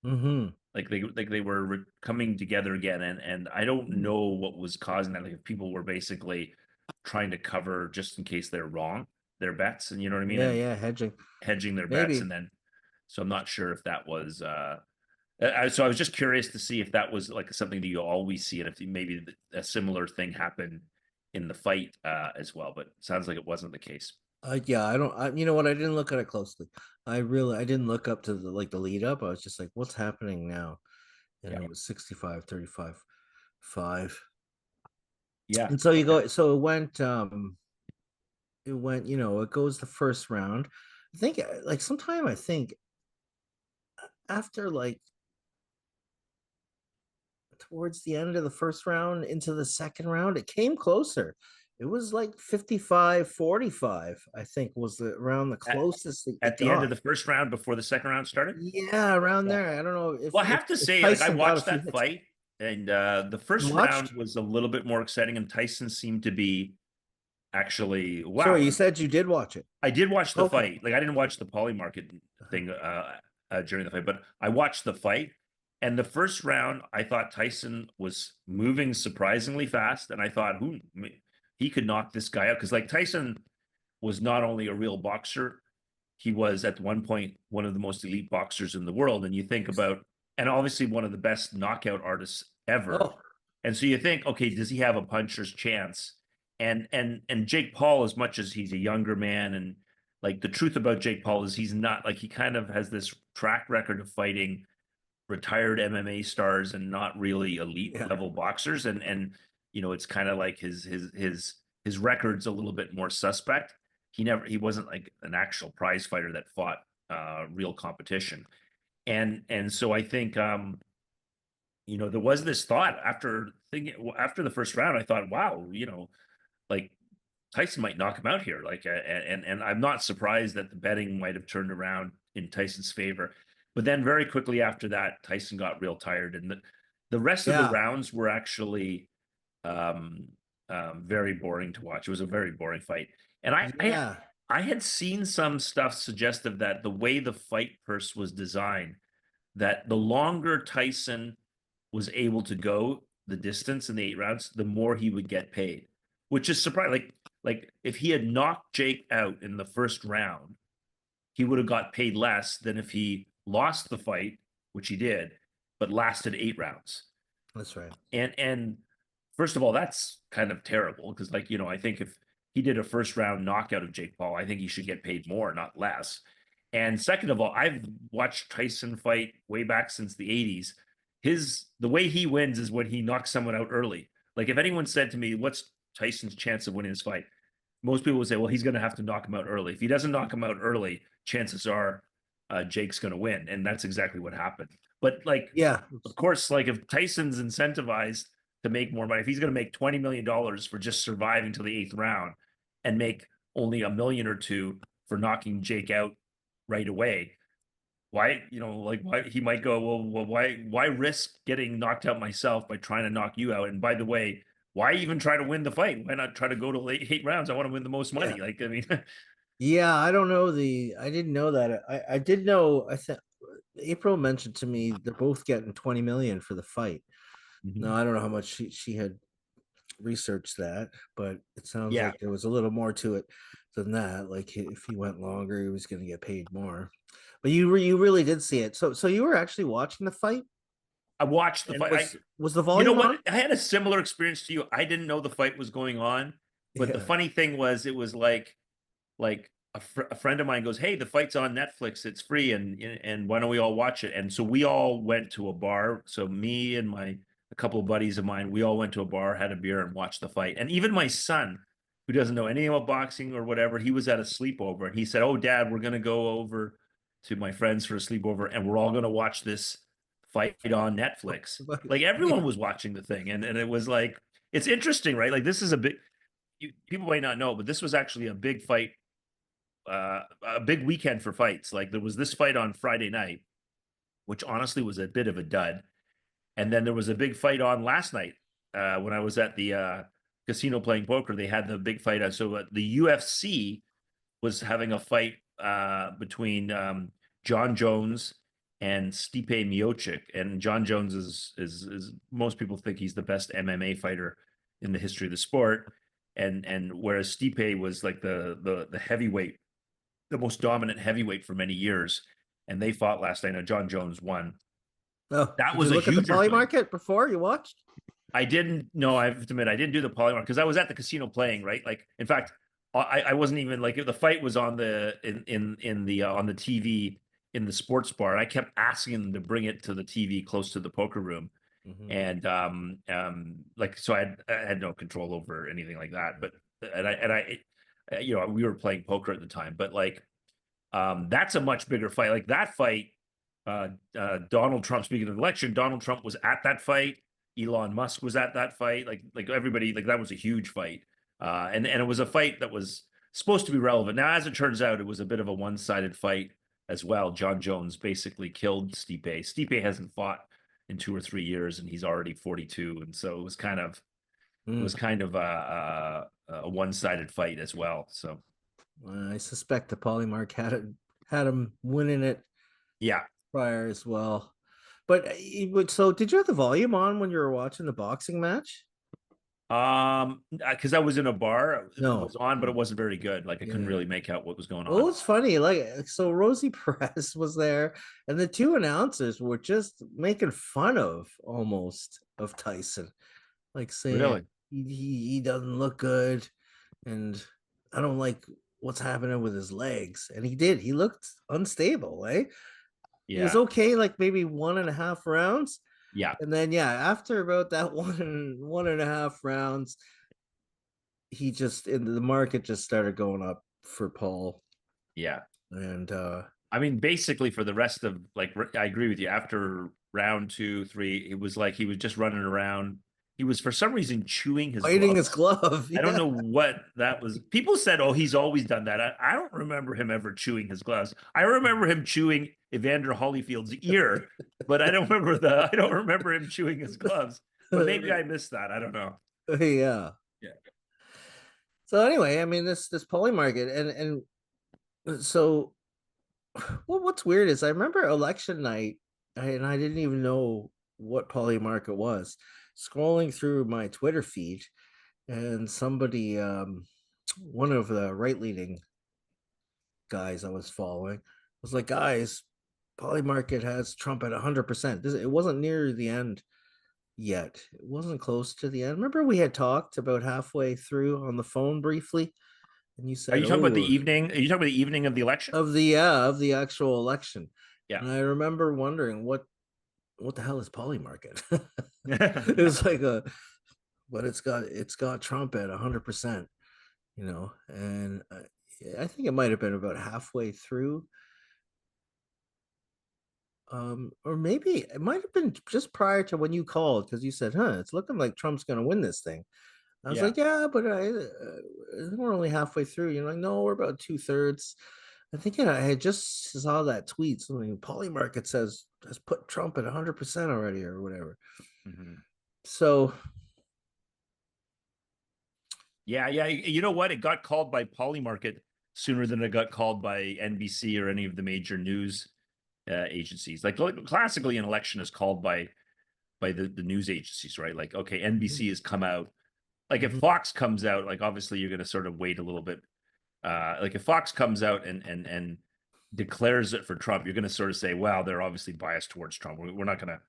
Hmm. like they were coming together again, and I don't know what was causing that. Like if people were basically trying to cover just in case they're wrong their bets, and you know what I mean, Yeah, and yeah, hedging. hedging their bets, Maybe. and then so I'm not sure if that was so I was just curious to see if that was like something that you always see, and if maybe a similar thing happened in the fight as well, but it sounds like it wasn't the case. Yeah, I don't. You know what? I didn't look at it closely. I didn't look up to the lead up. I was just like, what's happening now? And Yeah, it was 65, 35, 5. yeah. And so you Okay. go. So it went. It goes the first round. I think like sometime I think after like towards the end of the first round into the second round, it came closer. It was like 55-45, I think was around the At, closest it at the end of got. the first round before the second round started. Yeah, around Yeah. there. I don't know if Well, I if, have to if say, like I Tyson got a watched few that hits. fight, and the You first round watched? was a little bit more exciting, and Tyson seemed to be actually Sorry, wow. you said you did watch it. I did watch the Okay. fight. Like I didn't watch the Polymarket Uh-huh. thing during the fight, but I watched the fight. And the first round, I thought Tyson was moving surprisingly fast, and I thought, who he could knock this guy out because like Tyson was not only a real boxer, he was at one point one of the most elite boxers in the world. And you think about, and obviously one of the best knockout artists ever. Oh, And so you think, okay, does he have a puncher's chance? And Jake Paul, as much as he's a younger man, and like the truth about Jake Paul is he's not like he kind of has this track record of fighting retired MMA stars and not really elite yeah. level boxers, and it's kind of like his record's a little bit more suspect. He wasn't like an actual prize fighter that fought real competition, and so I think there was this thought after the first round. I thought, wow, like Tyson might knock him out here. Like, and I'm not surprised that the betting might have turned around in Tyson's favor. But then very quickly after that, Tyson got real tired, and the rest of the Yeah. rounds were actually um, very boring to watch. It was a very boring fight, and Yeah. I had seen some stuff suggestive that the way the fight purse was designed, that the longer Tyson was able to go the distance in the 8 rounds, the more he would get paid, which is surprising. Like if he had knocked Jake out in the first round, he would have got paid less than if he lost the fight, which he did, but lasted 8 rounds. That's right. And first of all, that's kind of terrible because I think if he did a first round knockout of Jake Paul, I think he should get paid more, not less. And second of all, I've watched Tyson fight way back since the 80s. the way he wins is when he knocks someone out early. Like if anyone said to me, "What's Tyson's chance of winning this fight?" Most people would say, "Well, he's going to have to knock him out early. If he doesn't knock him out early, chances are Jake's going to win." And that's exactly what happened. But like, Yeah. of course, like if Tyson's incentivized to make more money, if he's going to make $20 million for just surviving to the eighth round and make only $1 million or $2 million for knocking Jake out right away, why, like why he might go, well, why risk getting knocked out myself by trying to knock you out? And by the way, why even try to win the fight? Why not try to go to late 8 rounds? I want to win the most money. Yeah. Like, I mean, Yeah, I don't know I didn't know that. I did know. I think April mentioned to me they're both getting 20 million for the fight. No, I don't know how much she had researched that, but it sounds yeah, like there was a little more to it than that. Like if he went longer, he was going to get paid more. But you really did see it. So you were actually watching the fight, I watched the and fight. was the You know volume what? on? I had a similar experience to you. I didn't know the fight was going on, but the Yeah. funny thing was, it was like a friend of mine goes, "Hey, the fight's on Netflix. It's free, and why don't we all watch it?" And so we all went to a bar. So me and a couple of buddies of mine, we all went to a bar, had a beer, and watched the fight. And even my son, who doesn't know anything about boxing or whatever, he was at a sleepover, and he said, "Oh, Dad, we're gonna go over to my friends for a sleepover, and we're all gonna watch this fight on Netflix." Like everyone Yeah. was watching the thing, and it was like it's interesting, right? Like this is a big. People might not know, but this was actually a big fight, a big weekend for fights. Like there was this fight on Friday night, which honestly was a bit of a dud, and then there was a big fight on last night when I was at the casino playing poker. They had the big fight. So the UFC was having a fight between John Jones and Stipe Miocic, and John Jones is most people think he's the best MMA fighter in the history of the sport, and whereas Stipe was like the heavyweight, the most dominant heavyweight for many years, and they fought last night. Now John Jones won. Oh, That did you was a look at the huger fight. Polymarket before you watched? I didn't know. I have to admit, I didn't do the Polymarket because I was at the casino playing. Right, like in fact, I wasn't even like the fight was on the in the on the TV in the sports bar. I kept asking them to bring it to the TV close to the poker room, Mhm. and like so I had no control over anything like that. But and I we were playing poker at the time, but like that's a much bigger fight. Like that fight, Donald Trump, speaking of the election, Donald Trump was at that fight. Elon Musk was at that fight. Like everybody, like that was a huge fight. And it was a fight that was supposed to be relevant. Now, as it turns out, it was a bit of a one-sided fight as well. John Jones basically killed Stipe. Stipe hasn't fought in 2 or 3 years, and he's already 42. And so it Mm. was kind of a one-sided fight as well. So I suspect the Polymark had him winning it yeah, prior as well. But so did you have the volume on when you were watching the boxing match? because I was in a bar, it No. was on, but it No. wasn't very good. Like I couldn't Yeah. really make out what was going Well, on. it's funny. Like, so Rosie Perez was there, and the two announcers were just making fun of almost of Tyson, like saying Really? he doesn't look good, and I don't like what's happening with his legs. And he did. He looked unstable, eh? He was Yeah. okay, like maybe 1.5 rounds. Yeah. And then yeah, after about that one and a half rounds, he just in the market just started going up for Paul. Yeah. And I mean, basically for the rest of like, I agree with you. After round 2, 3, it was like he was just running around. He was for some reason chewing his biting his gloves. glove. I don't Yeah. know what that was. People said, "Oh, he's always done that." I don't remember him ever chewing his gloves. I remember him chewing Evander Holyfield's ear, but I don't remember him chewing his gloves. But maybe I missed that. I don't know. Yeah. Yeah. So anyway, I mean this Polymarket and so well, what's weird is I remember election night, and I didn't even know what Polymarket was. Scrolling through my Twitter feed, and somebody, one of the right leaning guys I was following, was like, "Guys, Polymarket has Trump at 100%." It wasn't near the end yet. It wasn't close to the end. Remember, we had talked about halfway through on the phone briefly, and you Are said, you talking about the "Oh, evening? Are you talking about the evening of the election? of the, yeah, of the actual election." Yeah. And I remember wondering what the hell is Polymarket? It's like a, but it's got Trump at 100%, and I think it might have been about halfway through, or maybe it might have been just prior to when you called because you said, "Huh, it's looking like Trump's going to win this thing." I was Yeah. like, "Yeah, but we're only halfway through." You're like, "No, we're about 2/3." I think I had just saw that tweet. Something Polymarket says has put Trump at 100% already, or whatever. Mhm. So, Yeah, yeah. You know what? It got called by Polymarket sooner than it got called by NBC or any of the major news agencies. Like classically, an election is called by the news agencies, right? Like, okay, NBC has come out. Like if mhm, Fox comes out, like obviously you're going to sort of wait a little bit. Like if Fox comes out and declares it for Trump, you're going to sort of say, "Well, they're obviously biased towards Trump. We're not going to.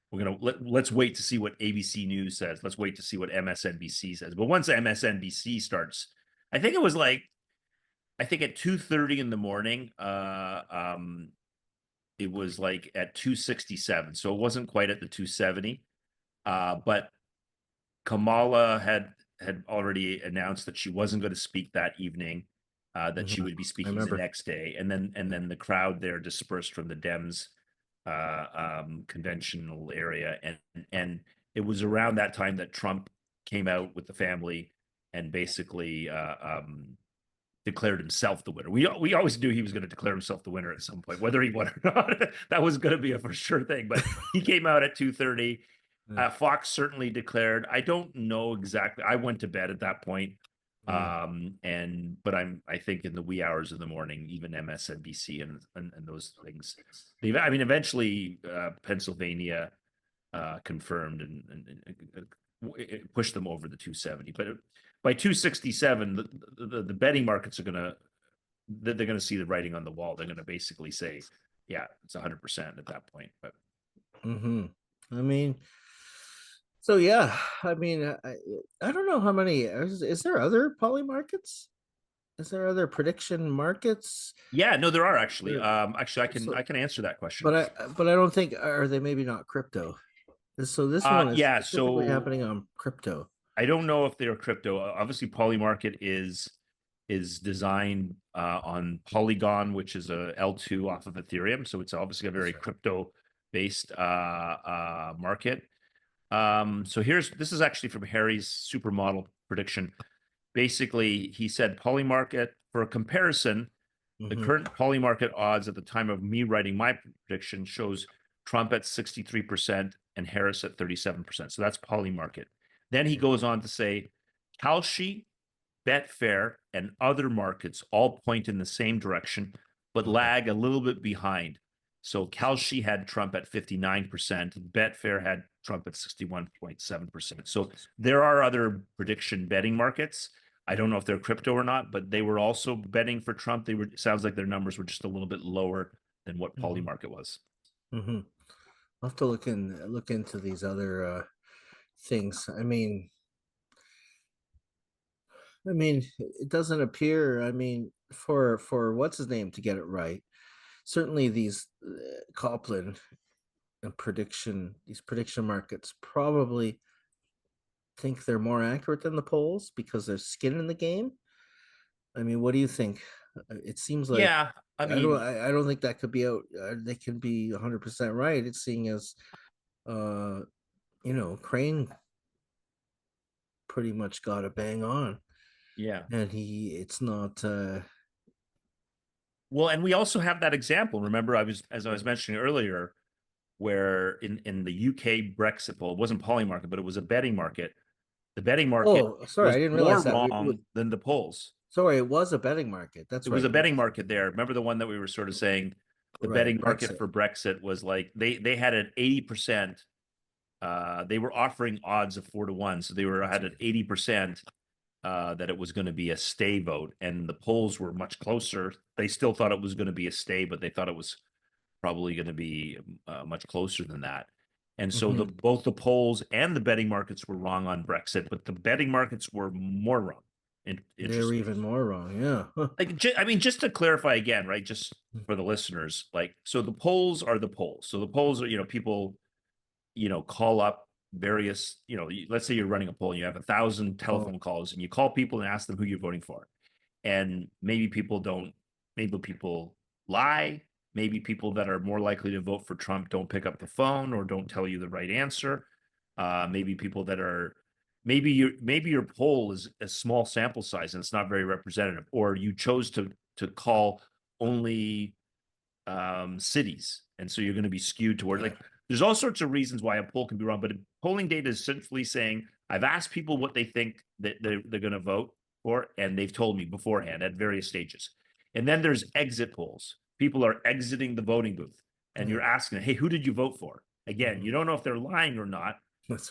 We're gonna let's wait to see what ABC News says. Let's wait to see what MSNBC says." But once MSNBC starts, I think it was like I think at 2:30 in the morning, it was like at 267. So it wasn't quite at the 270. But Kamala had already announced that she wasn't going to speak that evening, that she mhm. would be I speaking the remember. next day, and then the crowd there dispersed from the Dems conventional area, and it was around that time that Trump came out with the family and basically declared himself the winner. We always knew he was going to declare himself the winner at some point, whether he won or not. That was going to be a for sure thing. But he came out at 2:30. Yeah, Fox certainly declared. I don't know exactly. I went to bed at that point. yeah. But I think in the wee hours of the morning, even MSNBC and those things, I mean, eventually Pennsylvania confirmed and it pushed them over the 270. But by 267, the betting markets are gonna they're gonna see the writing on the wall. They're gonna basically say, yeah, it's 100% at that point. But Hmm. I mean, so yeah, I mean, I don't know how many. Is there other poly markets? Is there other prediction markets? yeah, no, there are actually. There, Actually, I so, can answer that question. but I don't think, are they maybe not crypto? So this one is Yeah, specifically so happening on crypto. I don't know if they're crypto. Obviously, Polymarket is designed on Polygon, which is a L2 off of Ethereum. So it's obviously a very That's right. crypto based market. So this is actually from Harry's supermodel prediction. Basically, he said Polymarket for a comparison, the Hmm. current Polymarket odds at the time of me writing my prediction shows Trump at 63% and Harris at 37%. So that's Polymarket. Then he goes on to say Kalshi, Betfair, and other markets all point in the same direction, but Hmm. lag a little bit behind. So Kalshi had Trump at 59%, Betfair had Trump at 61.7%. So there are other prediction betting markets. I don't know if they're crypto or not, but they were also betting for Trump. Sounds like their numbers were just a little bit lower than what Hmm. Polymarket was. Hmm. I'll have to look into these other things. I mean, it doesn't appear. I mean, for what's his name to get it right. Certainly, these Copland these prediction markets probably think they're more accurate than the polls because there's skin in the game. I mean, what do you think? It seems like Yeah, I mean, I don't think that could be out. They can be 100% right. It's seeing as uh, Crane pretty much got a bang on, yeah. and it's not. Well, and we also have that example. Remember, as I was mentioning earlier, where in the UK Brexit poll, it wasn't Polymarket, but it was a betting market. The betting market Oh, sorry, I was didn't more realize that. wrong than the polls. Sorry, it was a betting market. That's It was right. a betting market there. Remember the one that we were sort of saying the Right, betting market Brexit. for Brexit was like they had an 80%. They were offering odds of 4-1, so they were That's had an right. 80% that it was going to be a stay vote, and the polls were much closer. They still thought it was going to be a stay, but they thought it was probably going to be much closer than that. And so Hmm. both the polls and the betting markets were wrong on Brexit, but the betting markets were more wrong. They're Interesting. even more wrong. Yeah. Like, I mean, just to clarify again, right? Just for the listeners, like, so the polls are the polls. So the polls are, people. call up various, let's say you're running a poll and you have 1,000 telephone calls and you call people and ask them who you're voting for. And maybe people lie. Maybe people that are more likely to vote for Trump don't pick up the phone or don't tell you the right answer. Maybe people that are, maybe your poll is a small sample size and it's not very representative, or you chose to call only cities, and so you're going to be skewed toward like. There's all sorts of reasons why a poll can be wrong, but polling data is simply saying I've asked people what they think that they're going to vote for, and they've told me beforehand at various stages. And then there's exit polls. People are exiting the voting booth, and you're asking, hey, who did you vote for? Again, you don't know if they're lying or not,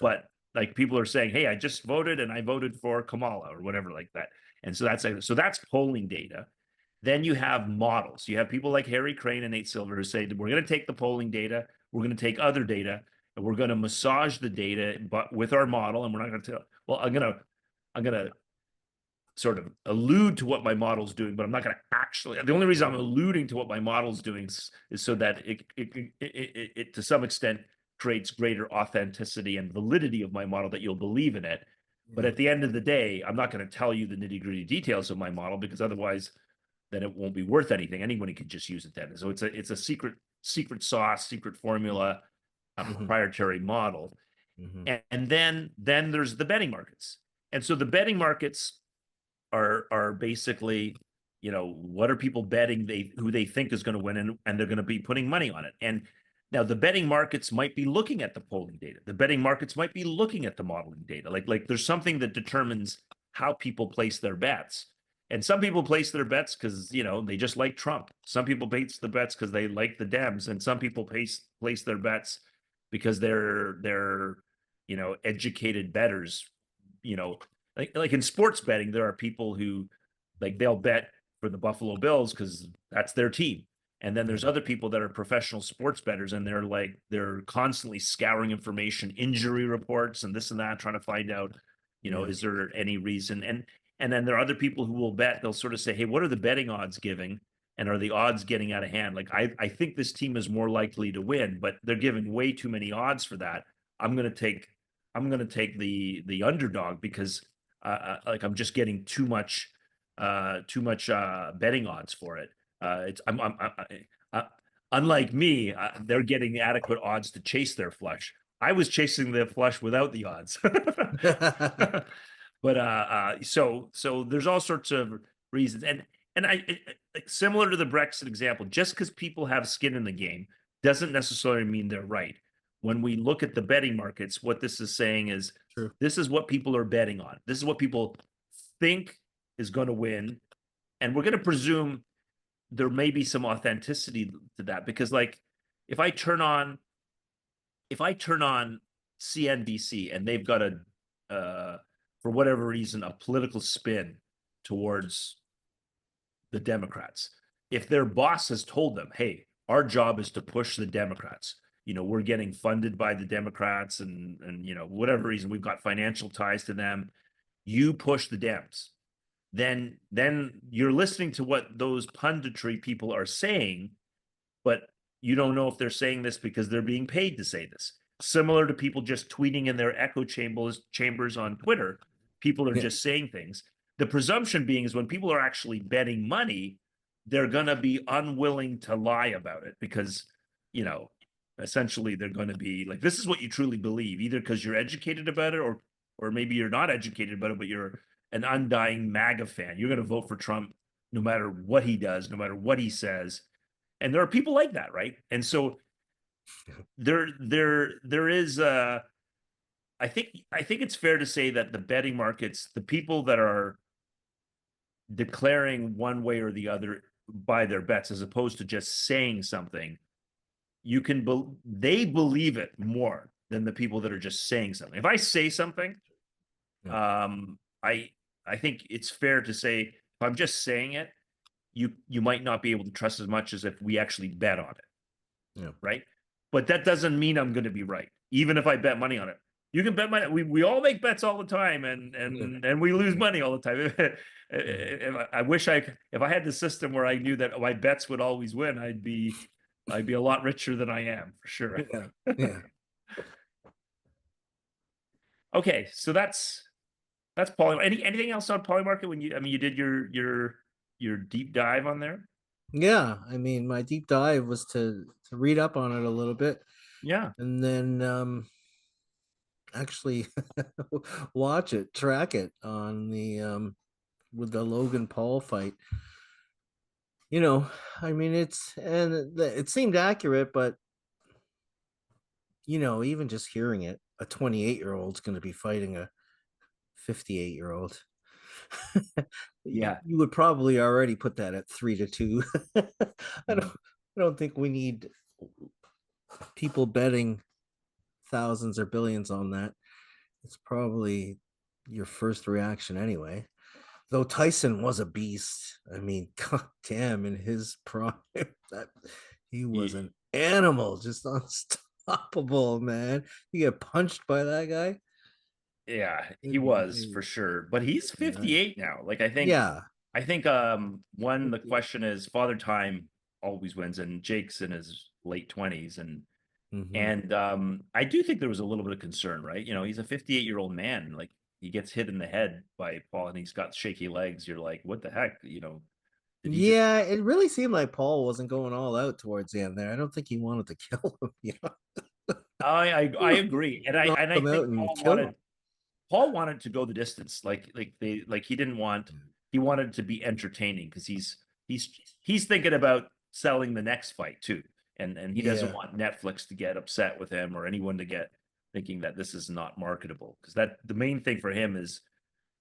but like people are saying, hey, I just voted and I voted for Kamala or whatever like that. And so that's polling data. Then you have models. You have people like Harry Crane and Nate Silver who say that we're going to take the polling data, we're going to take other data, and we're going to massage the data, but with our model, and we're not going to tell. Well, I'm gonna sort of allude to what my model's doing, but I'm not going to actually. The only reason I'm alluding to what my model's doing is so that it to some extent creates greater authenticity and validity of my model, that you'll believe in it. But at the end of the day, I'm not going to tell you the nitty-gritty details of my model, because otherwise then it won't be worth anything. Anybody could just use it then. So it's a secret sauce, secret formula, a proprietary model. And then there's the betting markets. And so the betting markets are basically, what are people betting who they think is going to win, and they're going to be putting money on it. And now the betting markets might be looking at the polling data. The betting markets might be looking at the modeling data. Like there's something that determines how people place their bets. And some people place their bets because, they just like Trump. Some people place the bets because they like the Dems. And some people place their bets because they're educated bettors. Like in sports betting, there are people who, like, they'll bet for the Buffalo Bills because that's their team. And then there's other people that are professional sports bettors, and they're constantly scouring information, injury reports, and this and that, trying to find out, is there any reason? And then there are other people who will bet. They'll sort of say, hey, what are the betting odds giving? And are the odds getting out of hand? Like, I think this team is more likely to win, but they're giving way too many odds for that. I'm going to take the underdog because like I'm just getting too much betting odds for it. Unlike me, they're getting adequate odds to chase their flush. I was chasing the flush without the odds. But so there's all sorts of reasons, and similar to the Brexit example, just because people have skin in the game doesn't necessarily mean they're right. When we look at the betting markets, what this is saying is this is what people are betting on. This is what people think is going to win, and we're going to presume there may be some authenticity to that, because like if I turn on CNBC and they've got for whatever reason, a political spin towards the Democrats. If their boss has told them, hey, our job is to push the Democrats, we're getting funded by the Democrats and whatever reason, we've got financial ties to them, you push the Dems. Then you're listening to what those punditry people are saying, but you don't know if they're saying this because they're being paid to say this. Similar to people just tweeting in their echo chambers on Twitter. People are just saying things. The presumption being is when people are actually betting money, they're going to be unwilling to lie about it because, essentially they're going to be like, this is what you truly believe, either because you're educated about it or maybe you're not educated about it, but you're an undying MAGA fan. You're going to vote for Trump no matter what he does, no matter what he says. And there are people like that, right? And so there is I think it's fair to say that the betting markets, the people that are declaring one way or the other by their bets, as opposed to just saying something, they believe it more than the people that are just saying something. If I say something, I think it's fair to say if I'm just saying it, you might not be able to trust as much as if we actually bet on it, right? But that doesn't mean I'm going to be right, even if I bet money on it. You can bet money. We all make bets all the time, and we lose money all the time. If I had the system where I knew that my bets would always win, I'd be a lot richer than I am, for sure. Okay, so that's Poly. Anything else on Polymarket when you, I mean, you did your deep dive on there? Yeah, I mean, my deep dive was to read up on it a little bit, Yeah. and then actually watch it, track it on the with the Logan Paul fight. You know, I mean, it seemed accurate, but even just hearing it, a 28-year-old's going to be fighting a 58-year-old. Yeah. You would probably already put that at 3-2. I don't Mhm. I don't think we need people betting thousands or billions on that. It's probably your first reaction anyway. Though Tyson was a beast. I mean, god damn, in his prime, that he was Ye- an animal, just unstoppable, man. You get punched by that guy. Yeah, he Good was for night. sure. But he's Yeah. 58 now. Like I think Yeah. I think one the 58. question is Father Time always wins, and Jake's in his late 20s, Hmm. and I do think there was a little bit of concern, right? You know, he's a 58-year-old man. Like he gets hit in the head by Paul and he's got shaky legs. You're like, what the heck? You know, did he just Yeah, it really seemed like Paul wasn't going all out towards the end there. I don't think he wanted to kill him. I agree. Knock And I him out think and kill him. Paul wanted to go the distance. Like he didn't want, he wanted to be entertaining because he's he's thinking about selling the next fight too. And he doesn't Yeah. want Netflix to get upset with him or anyone to get thinking that this is not marketable. Because that the main thing for him is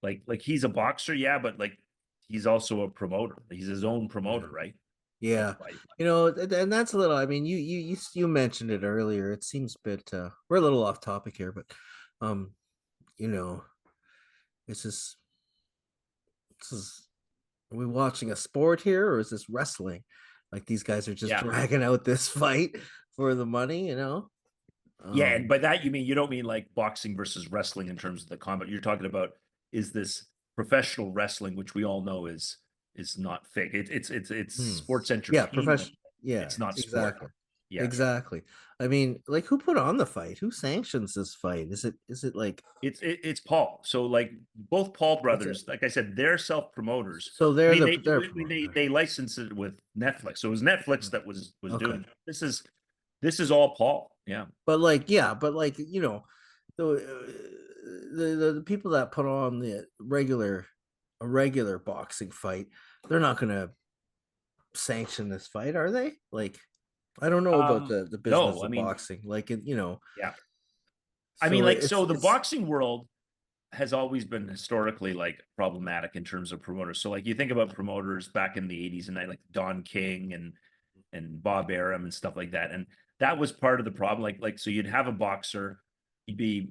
like he's a boxer, yeah, but like he's also a promoter. He's his own promoter, Yeah. right? That's Yeah. why. And that's a little, I mean, you mentioned it earlier. It seems a bit we're a little off topic here, but um, you know, it's just this is are we watching a sport here or is this wrestling? Like these guys are just Yeah. dragging out this fight for the money. Yeah, and Um, by that you mean you don't mean like boxing versus wrestling in terms of the combat. You're talking about is this professional wrestling, which we all know is not fake. It's hmm. sports Yeah, entertainment. professional. Yeah, It's not sport. exactly. Yeah, Exactly. I mean, like who put on the fight? Who sanctions this fight? Is it like it's Paul. So like both Paul it's a brothers, like I said, they're self promoters. so I they're mean, their promoter. they licensed it with Netflix, so it was Netflix that was Okay. doing it. This is all Paul. Yeah. But like, yeah, but like, the people that put on the regular boxing fight, they're not gonna sanction this fight, are they? Like, I don't know about the business No, I of mean, boxing. Like, yeah. I mean, so like, it's so the it's boxing world has always been historically like problematic in terms of promoters. So like you think about promoters back in the 80s and like Don King and Bob Arum and stuff like that. And that was part of the problem. Like so you'd have a boxer, he'd be,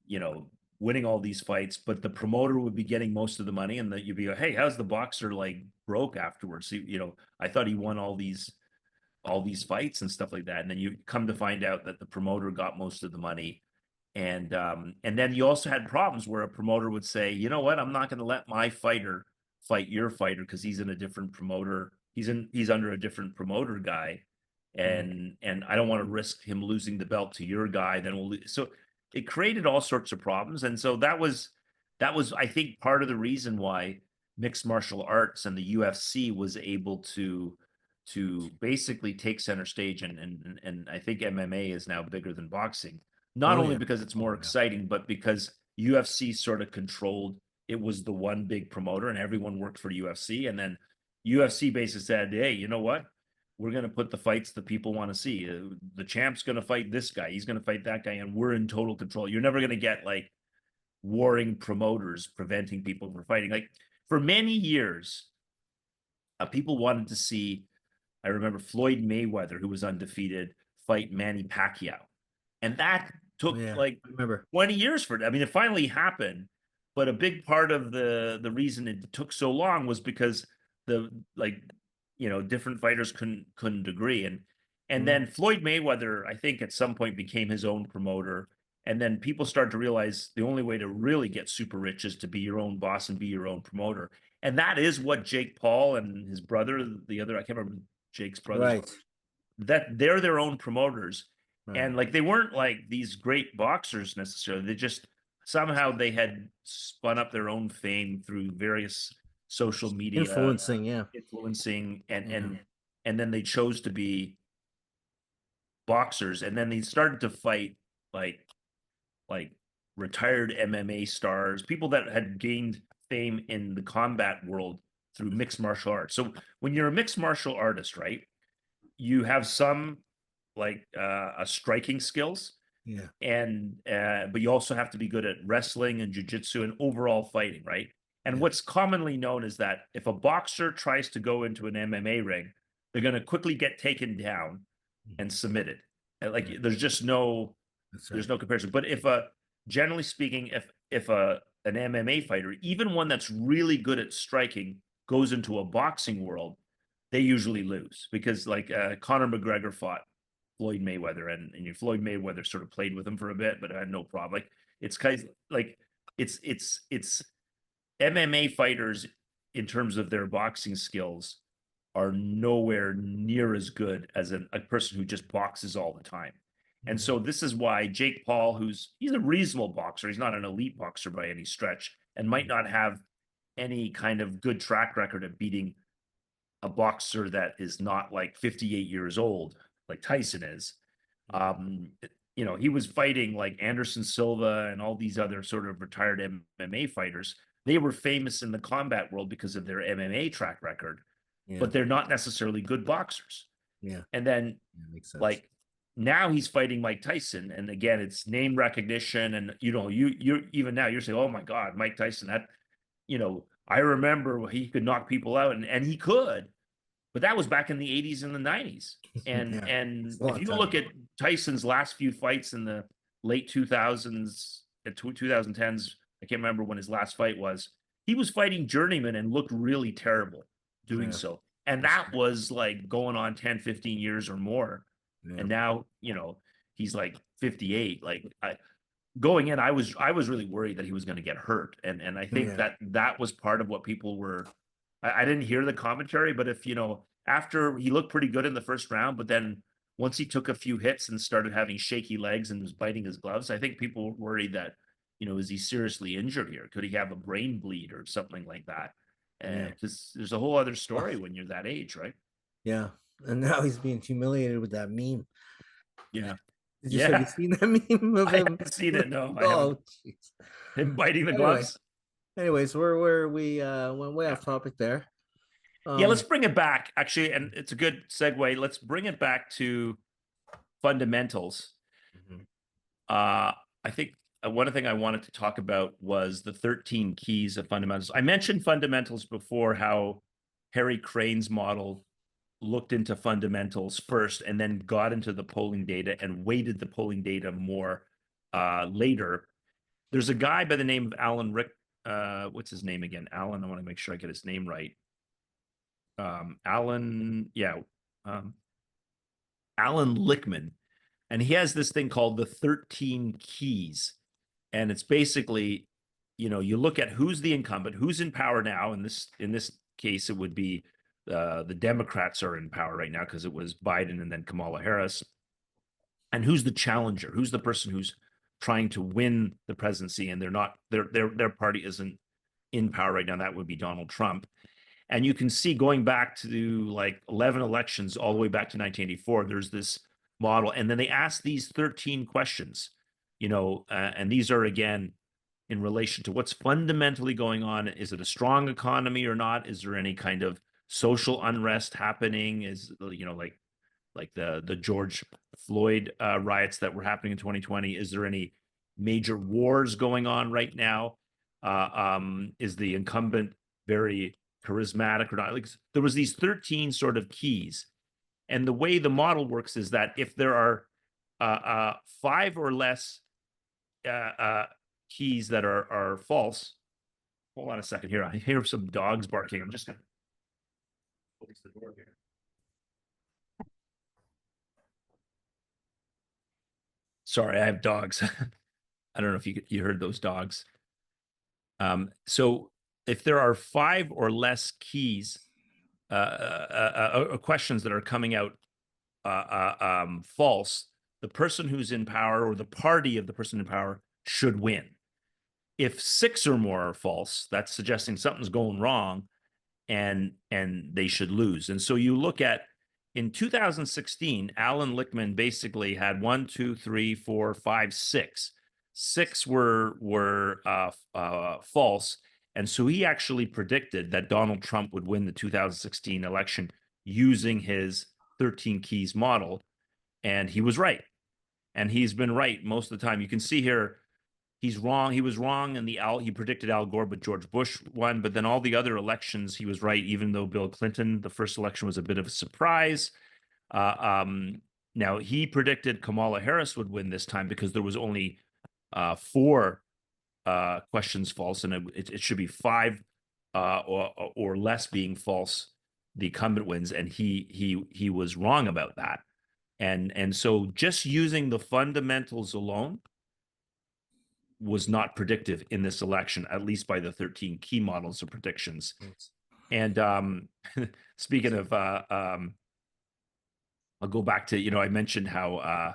you know, winning all these fights, but the promoter would be getting most of the money and that you'd be like, hey, how's the boxer like broke afterwards? I thought he won all these fights and stuff like that. And then you come to find out that the promoter got most of the money. And then you also had problems where a promoter would say, you know what, I'm not going to let my fighter fight your fighter because he's in a different promoter. He's under a different promoter guy. mm, And I don't want to risk him losing the belt to your guy. Then we'll lose. So it created all sorts of problems. And so that was, I think, part of the reason why mixed martial arts and the UFC was able to basically take center stage and I think MMA is now bigger than boxing. Not oh only yeah. because it's Oh more yeah. exciting, but because UFC sort of controlled it was the one big promoter and everyone worked for UFC. And then UFC basically said, hey, you know what? We're going to put the fights that people want to see. The champ's going to fight this guy. He's going to fight that guy. And we're in total control. You're never going to get like warring promoters preventing people from fighting. Like for many years, people wanted to see I remember Floyd Mayweather, who was undefeated, fight Manny Pacquiao. And that Oh took yeah. like I remember. 20 years for it. I mean, it finally happened, but a big part of the reason it took so long was because the like different fighters couldn't agree. And Mm, then Floyd Mayweather, I think at some point became his own promoter. And then people started to realize the only way to really get super rich is to be your own boss and be your own promoter. And that is what Jake Paul and his brother, the other, I can't remember Jake's brothers, right. that they're their own promoters. Right. And like they weren't like these great boxers necessarily. They just somehow they had spun up their own fame through various social media Influencing, yeah. influencing, and Mhm. and then they chose to be boxers, and then they started to fight like like retired MMA stars, people that had gained fame in the combat world through mixed martial arts. So when you're a mixed martial artist, right, you have some like striking skills, Yeah. and but you also have to be good at wrestling and jujitsu and overall fighting, right? And Yeah. what's commonly known is that if a boxer tries to go into an MMA ring, they're going to quickly get taken down and Mhm. submitted. And, like Yeah. there's just no That's there's right. no comparison. But if a generally speaking, if a an MMA fighter, even one that's really good at striking, goes into a boxing world, they usually lose because like Conor McGregor fought Floyd Mayweather, and Floyd Mayweather sort of played with him for a bit, but I had no problem. Like it's kind of like it's MMA fighters in terms of their boxing skills are nowhere near as good as a person who just boxes all the time. And Mhm. so this is why Jake Paul, he's a reasonable boxer, he's not an elite boxer by any stretch, and might Mhm. not have any kind of good track record of beating a boxer that is not like 58 years old, like Tyson is. Mhm. Um, he was fighting like Anderson Silva and all these other sort of retired MMA fighters. They were famous in the combat world because of their MMA track record, Yeah. but they're not necessarily good boxers. Yeah. And then Yeah. Makes sense. like now he's fighting Mike Tyson, and again it's name recognition, and you're even now you're saying, oh my God, Mike Tyson, that I remember he could knock people out, and he could, but that was back in the 80s and the 90s. And Yeah. It's and a if long you time look ago. at Tyson's last few fights in the late 2000s and 2010s, I can't remember when his last fight was. He was fighting journeyman and looked really terrible doing Yeah. so. And That's that true. was like going on 10, 15 years or more. Yeah. And now, he's like 58. Like going in, I was really worried that he was going to get hurt, and I think Yeah. that was part of what people were. I didn't hear the commentary, but if after he looked pretty good in the first round, but then once he took a few hits and started having shaky legs and was biting his gloves, I think people were worried that is he seriously injured here? Could he have a brain bleed or something like that? Yeah. Because there's a whole other story when you're that age, right? Yeah. And now he's being humiliated with that meme. Yeah, Have you yeah. seen that meme of I him? haven't seen it. No, I haven't. Oh, jeez. Him biting the Anyway, gloves. anyways, where we went way Yeah. off topic there. Yeah, let's Um, bring it back, actually, and it's a good segue. Let's bring it back to fundamentals. mhm. Uh, I think one thing I wanted to talk about was the 13 keys of fundamentals. I mentioned fundamentals before, how Harry Crane's model looked into fundamentals first and then got into the polling data and weighted the polling data more later. There's a guy by the name of Allan Rick. What's his name again? Allan. I want to make sure I get his name right. Allan, yeah, um, Allan Lichtman, and he has this thing called the 13 keys, and it's basically, you look at who's the incumbent, who's in power now. In this case, it would be the Democrats are in power right now because it was Biden and then Kamala Harris, and who's the challenger, who's the person who's trying to win the presidency, and they're not, their party isn't in power right now. That would be Donald Trump. And you can see going back to like 11 elections all the way back to 1984, there's this model. And then they ask these 13 questions, and these are again in relation to what's fundamentally going on. Is it a strong economy or not? Is there any kind of social unrest happening? Is, like the George Floyd riots that were happening in 2020? Is there any major wars going on right now? Is the incumbent very charismatic or not? Like there was these 13 sort of keys, and the way the model works is that if there are five or less uh, uh, keys that are false. Hold on a second here. I hear some dogs barking. I'm just gonna close the door here. Sorry, I have dogs. I don't know if you heard those dogs. So if there are five or less keys, questions that are coming out false, the person who's in power or the party of the person in power should win. If 6 or more are false, that's suggesting something's going wrong, and they should lose. And so you look at in 2016, Allan Lichtman basically had 1, 2, 3, 4, 5, 6. 6 were false, and so he actually predicted that Donald Trump would win the 2016 election using his 13 keys model, and he was right. And he's been right most of the time. You can see here he's wrong. He was wrong in he predicted Al Gore, but George Bush won. But then all the other elections, he was right, even though Bill Clinton, the first election was a bit of a surprise. Now he predicted Kamala Harris would win this time because there was only 4 questions false, and it should be 5 or less being false. The incumbent wins, and he was wrong about that. And so just using the fundamentals alone was not predictive in this election, at least by the 13 key models of predictions. And speaking of, I'll go back to, I mentioned how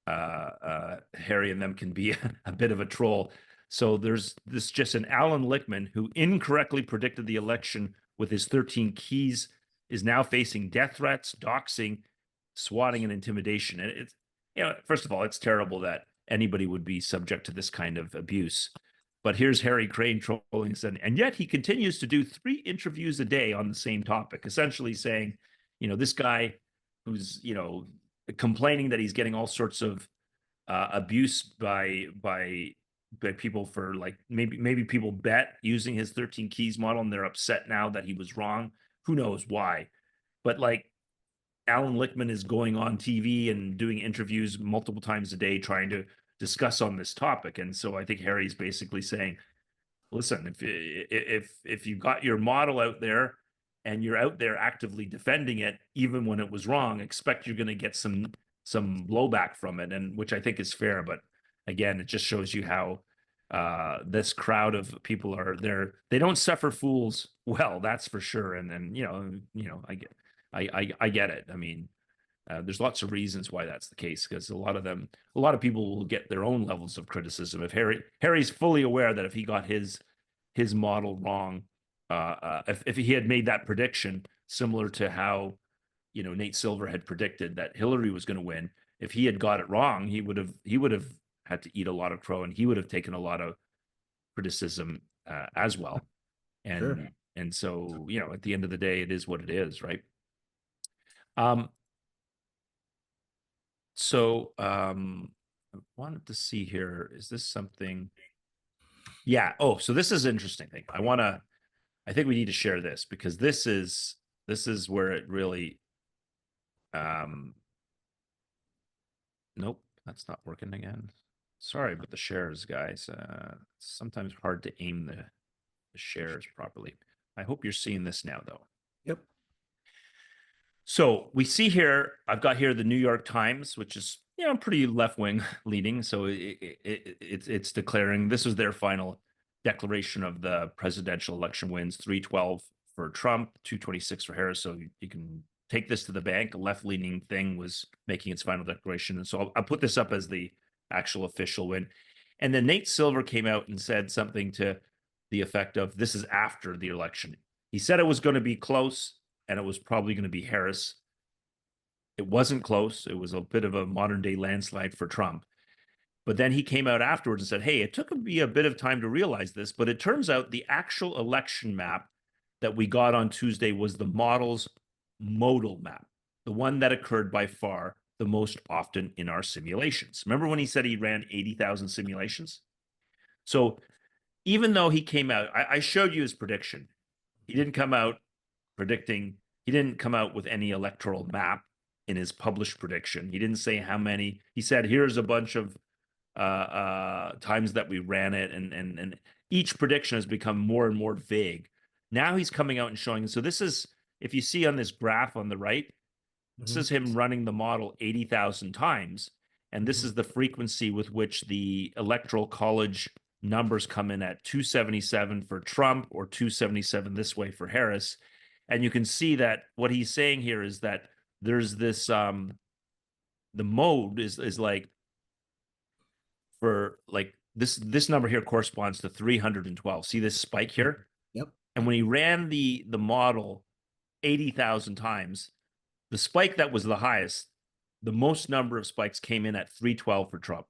Harry and them can be a bit of a troll. So there's just an Allan Lichtman who incorrectly predicted the election with his 13 keys, is now facing death threats, doxing, swatting, and intimidation. And it's, first of all, it's terrible that anybody would be subject to this kind of abuse. But here's Harry Crane trolling, and yet he continues to do 3 interviews a day on the same topic, essentially saying, this guy who's, complaining that he's getting all sorts of abuse by people for, like, maybe people bet using his 13 keys model, and they're upset now that he was wrong. Who knows why? But like, Allan Lichtman is going on TV and doing interviews multiple times a day trying to discuss on this topic. And so I think Harry's basically saying, listen, if you got your model out there and you're out there actively defending it, even when it was wrong, expect you're going to get some blowback from it, and which I think is fair. But again, it just shows you how this crowd of people are there. They don't suffer fools well, that's for sure. And I get it. I mean, there's lots of reasons why that's the case, because a lot of people will get their own levels of criticism. If Harry's fully aware that if he got his model wrong, if he had made that prediction similar to how Nate Silver had predicted that Hillary was going to win, if he had got it wrong, he would have had to eat a lot of crow, and he would have taken a lot of criticism as well. And Sure. and so at the end of the day, it is what it is, right? So I wanted to see here, is this something? Yeah. Oh, so this is an interesting thing. I think we need to share this, because this is where it really, nope, that's not working again. Sorry about the shares, guys. It's sometimes hard to aim the shares properly. I hope you're seeing this now, though. Yep. So we see here, I've got here the New York Times, which is, pretty left-wing leaning. So it's declaring, this was their final declaration of the presidential election wins: 312 for Trump, 226 for Harris. So you can take this to the bank. A left-leaning thing was making its final declaration. And so I'll put this up as the actual official win. And then Nate Silver came out and said something to the effect of, this is after the election. He said it was going to be close, and it was probably going to be Harris. It wasn't close. It was a bit of a modern day landslide for Trump. But then he came out afterwards and said, hey, it took me a bit of time to realize this, but it turns out the actual election map that we got on Tuesday was the model's modal map, the one that occurred by far the most often in our simulations. Remember when he said he ran 80,000 simulations? So even though he came out, I showed you his prediction. He didn't come out he didn't come out with any electoral map in his published prediction. He didn't say how many. He said, here's a bunch of times that we ran it, and each prediction has become more and more vague. Now he's coming out and showing. So this is, if you see on this graph on the right, this is him running the model 80,000 times. And this is the frequency with which the Electoral College numbers come in at 277 for Trump, or 277 this way for Harris. And you can see that what he's saying here is that there's this, the mode is like, for like this number here corresponds to 312. See this spike here? Yep. And when he ran the model 80,000 times, the spike that was the highest, the most number of spikes came in at 312 for Trump.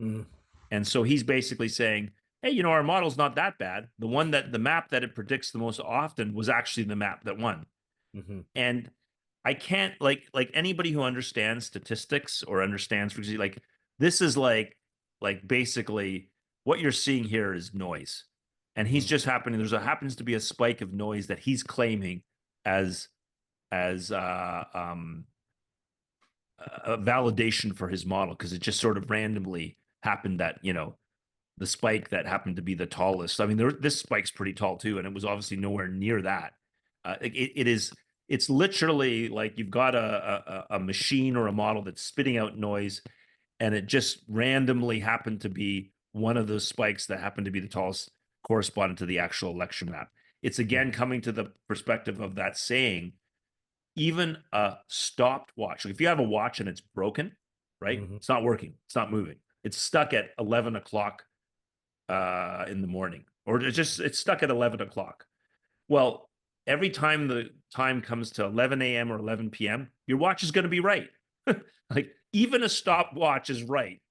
Mm. And so he's basically saying, hey, our model's not that bad. The map that it predicts the most often was actually the map that won. Mm-hmm. And I can't like anybody who understands statistics or understands like this is like basically what you're seeing here is noise. And he's just happens to be a spike of noise that he's claiming as a validation for his model, because it just sort of randomly happened that the spike that happened to be the tallest. I mean, this spike's pretty tall too, and it was obviously nowhere near that. It's literally like you've got a machine or a model that's spitting out noise, and it just randomly happened to be one of those spikes that happened to be the tallest, corresponding to the actual election map. It's again coming to the perspective of that saying, even a stopped watch. Like if you have a watch and it's broken, right? Mm-hmm. It's not working. It's not moving. It's stuck at 11 o'clock in the morning, or it's stuck at 11 o'clock. Well, every time the time comes to 11 a.m. or 11 p.m., your watch is going to be right. Like even a stopwatch is right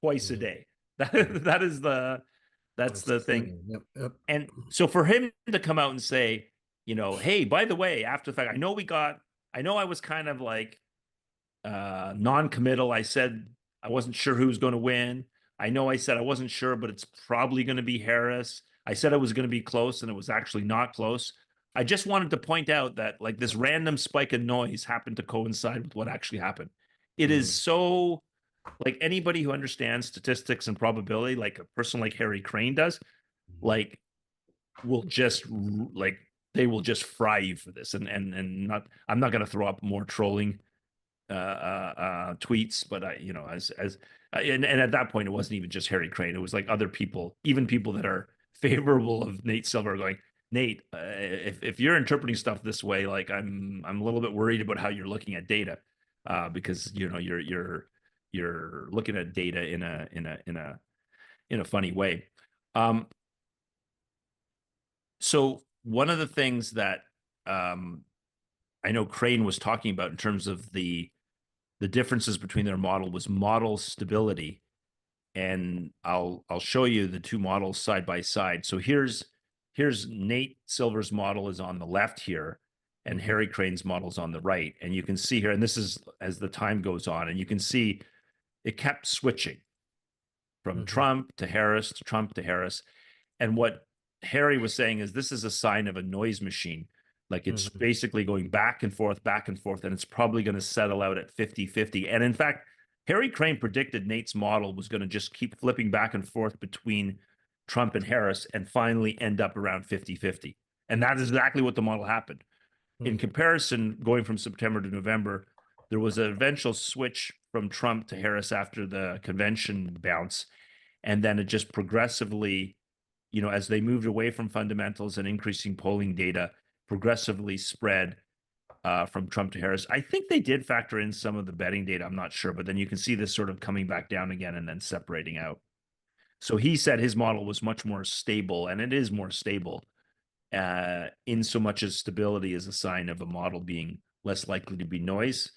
twice a day. That's the thing. Yep. Yep. And so for him to come out and say, hey, by the way, after the fact, I know I was kind of like non-committal. I said I wasn't sure who was going to win. I know I said I wasn't sure, but it's probably going to be Harris. I said it was going to be close, and it was actually not close. I just wanted to point out that like this random spike of noise happened to coincide with what actually happened. It is so like anybody who understands statistics and probability, like a person like Harry Crane does, like will just like they will just fry you for this. And not I'm not going to throw up more trolling tweets, but and at that point it wasn't even just Harry Crane. It was like other people, even people that are favorable of Nate Silver, are going, Nate, if you're interpreting stuff this way, like I'm a little bit worried about how you're looking at data, because you're looking at data in a funny way. So one of the things that I know Crane was talking about in terms of the differences between their model was model stability. And I'll show you the two models side by side. So here's Nate Silver's model is on the left here, and Harry Crane's model is on the right. And you can see here, and this is as the time goes on, and you can see it kept switching from Trump to Harris to Trump to Harris. And what Harry was saying is this is a sign of a noise machine. Like it's basically going back and forth, and it's probably going to settle out at 50-50. And in fact, Harry Crane predicted Nate's model was going to just keep flipping back and forth between Trump and Harris and finally end up around 50-50. And that is exactly what the model happened. In comparison, going from September to November, there was an eventual switch from Trump to Harris after the convention bounce. And then it just progressively, as they moved away from fundamentals and increasing polling data, progressively spread from Trump to Harris. I think they did factor in some of the betting data. I'm not sure, but then you can see this sort of coming back down again and then separating out. So he said his model was much more stable, and it is more stable in so much as stability is a sign of a model being less likely to be noise.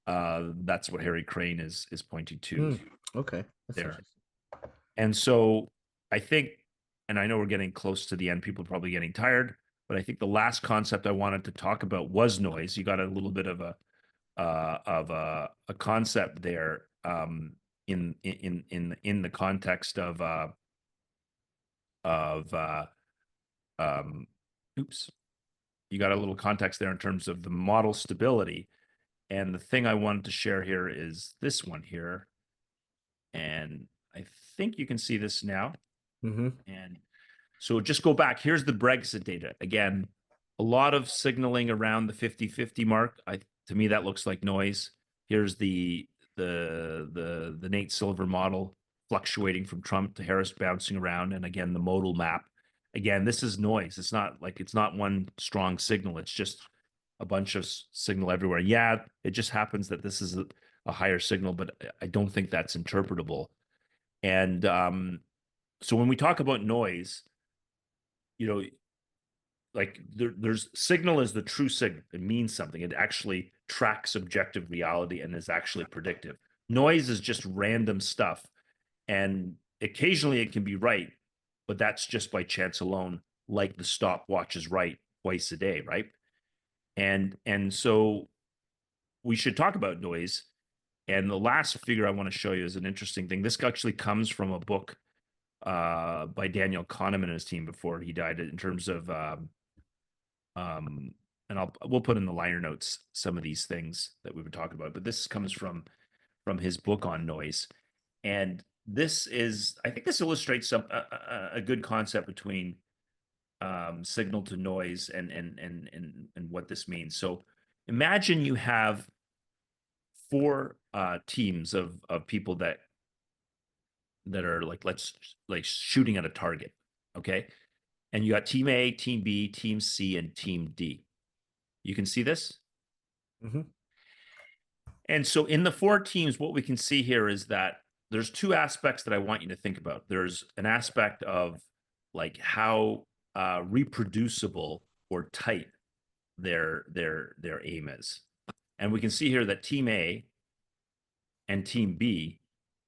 That's what Harry Crane is pointing to. Okay. That's there. And so I think, and I know we're getting close to the end, people are probably getting tired, but I think the last concept I wanted to talk about was noise. You got a little bit of a concept there in the context of oops, you got a little context there in terms of the model stability. And the thing I wanted to share here is this one here, and I think you can see this now. And so just go back. Here's the Brexit data. Again, a lot of signaling around the 50-50 mark. To me, that looks like noise. Here's the Nate Silver model fluctuating from Trump to Harris, bouncing around. And again, the modal map. Again, this is noise. It's not one strong signal. It's just a bunch of signal everywhere. Yeah, it just happens that this is a higher signal, but I don't think that's interpretable. And So when we talk about noise, like there's signal is the true signal. It means something. It actually tracks objective reality and is actually predictive. Noise is just random stuff. And occasionally it can be right, but that's just by chance alone, like the stopwatch is right twice a day, right? And so we should talk about noise. And the last figure I want to show you is an interesting thing. This actually comes from a book by Daniel Kahneman and his team before he died, in terms of and we'll put in the liner notes some of these things that we've been talking about, but this comes from his book on noise. And this is, I think this illustrates a good concept between signal to noise and what this means. So imagine you have four teams of people that are like shooting at a target, okay? And you got team A, team B, team C, and team D. You can see this? Mm-hmm. And so in the four teams, what we can see here is that there's two aspects that I want you to think about. There's an aspect of like how reproducible or tight their aim is. And we can see here that team A and team B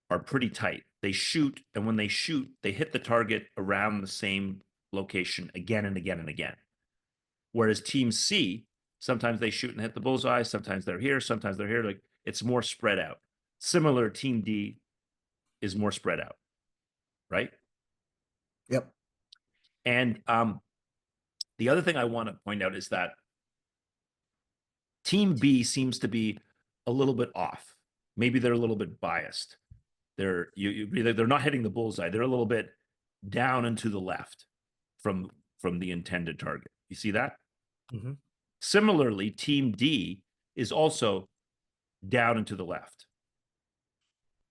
are pretty tight. They shoot, and when they shoot, they hit the target around the same location again and again and again. Whereas team C, sometimes they shoot and hit the bullseye, sometimes they're here, sometimes they're here. Like it's more spread out. Similar, team D is more spread out, right? Yep. And the other thing I want to point out is that team B seems to be a little bit off. Maybe they're a little bit biased. They're not hitting the bullseye. They're a little bit down and to the left from the intended target. You see that? Mm-hmm. Similarly, team D is also down and to the left.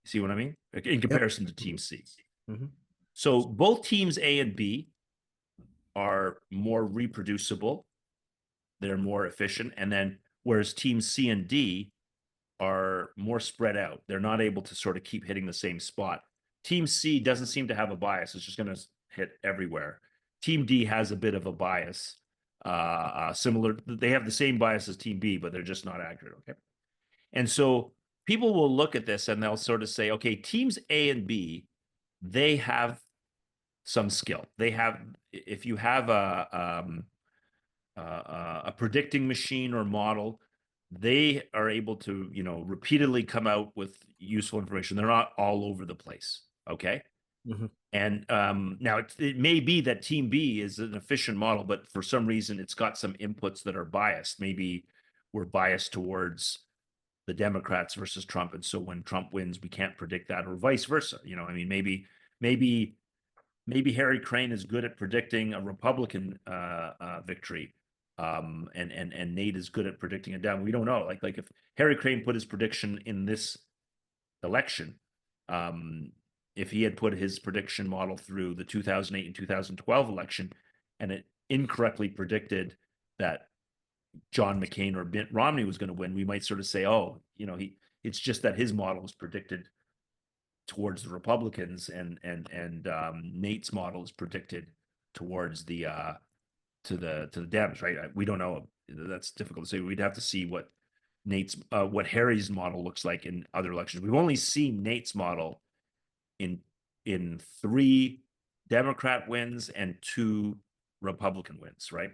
See what I mean? In comparison to team C. Mm-hmm. So both teams A and B are more reproducible. They're more efficient. And then whereas teams C and D are more spread out, they're not able to sort of keep hitting the same spot. Team C doesn't seem to have a bias. It's just going to hit everywhere. Team D has a bit of a bias. Similar, they have the same bias as team B, but they're just not accurate. Okay. And so people will look at this and they'll sort of say, okay, teams A and B, they have some skill. They have, if you have a predicting machine or model, they are able to, repeatedly come out with useful information. They're not all over the place. Okay. Mm-hmm. And now it may be that team B is an efficient model, but for some reason it's got some inputs that are biased. Maybe we're biased towards the Democrats versus Trump. And so when Trump wins, we can't predict that, or vice versa. I mean, maybe Harry Crane is good at predicting a Republican victory. And Nate is good at predicting it down. We don't know. Like if Harry Crane put his prediction in this election, if he had put his prediction model through the 2008 and 2012 election, and it incorrectly predicted that John McCain or Mitt Romney was going to win, we might sort of say, oh, it's just that his model was predicted towards the Republicans, and Nate's model is predicted towards the to the Dems, right? We don't know. That's difficult to say. We'd have to see what Harry's model looks like in other elections. We've only seen Nate's model in 3 Democrat wins and 2 Republican wins, right?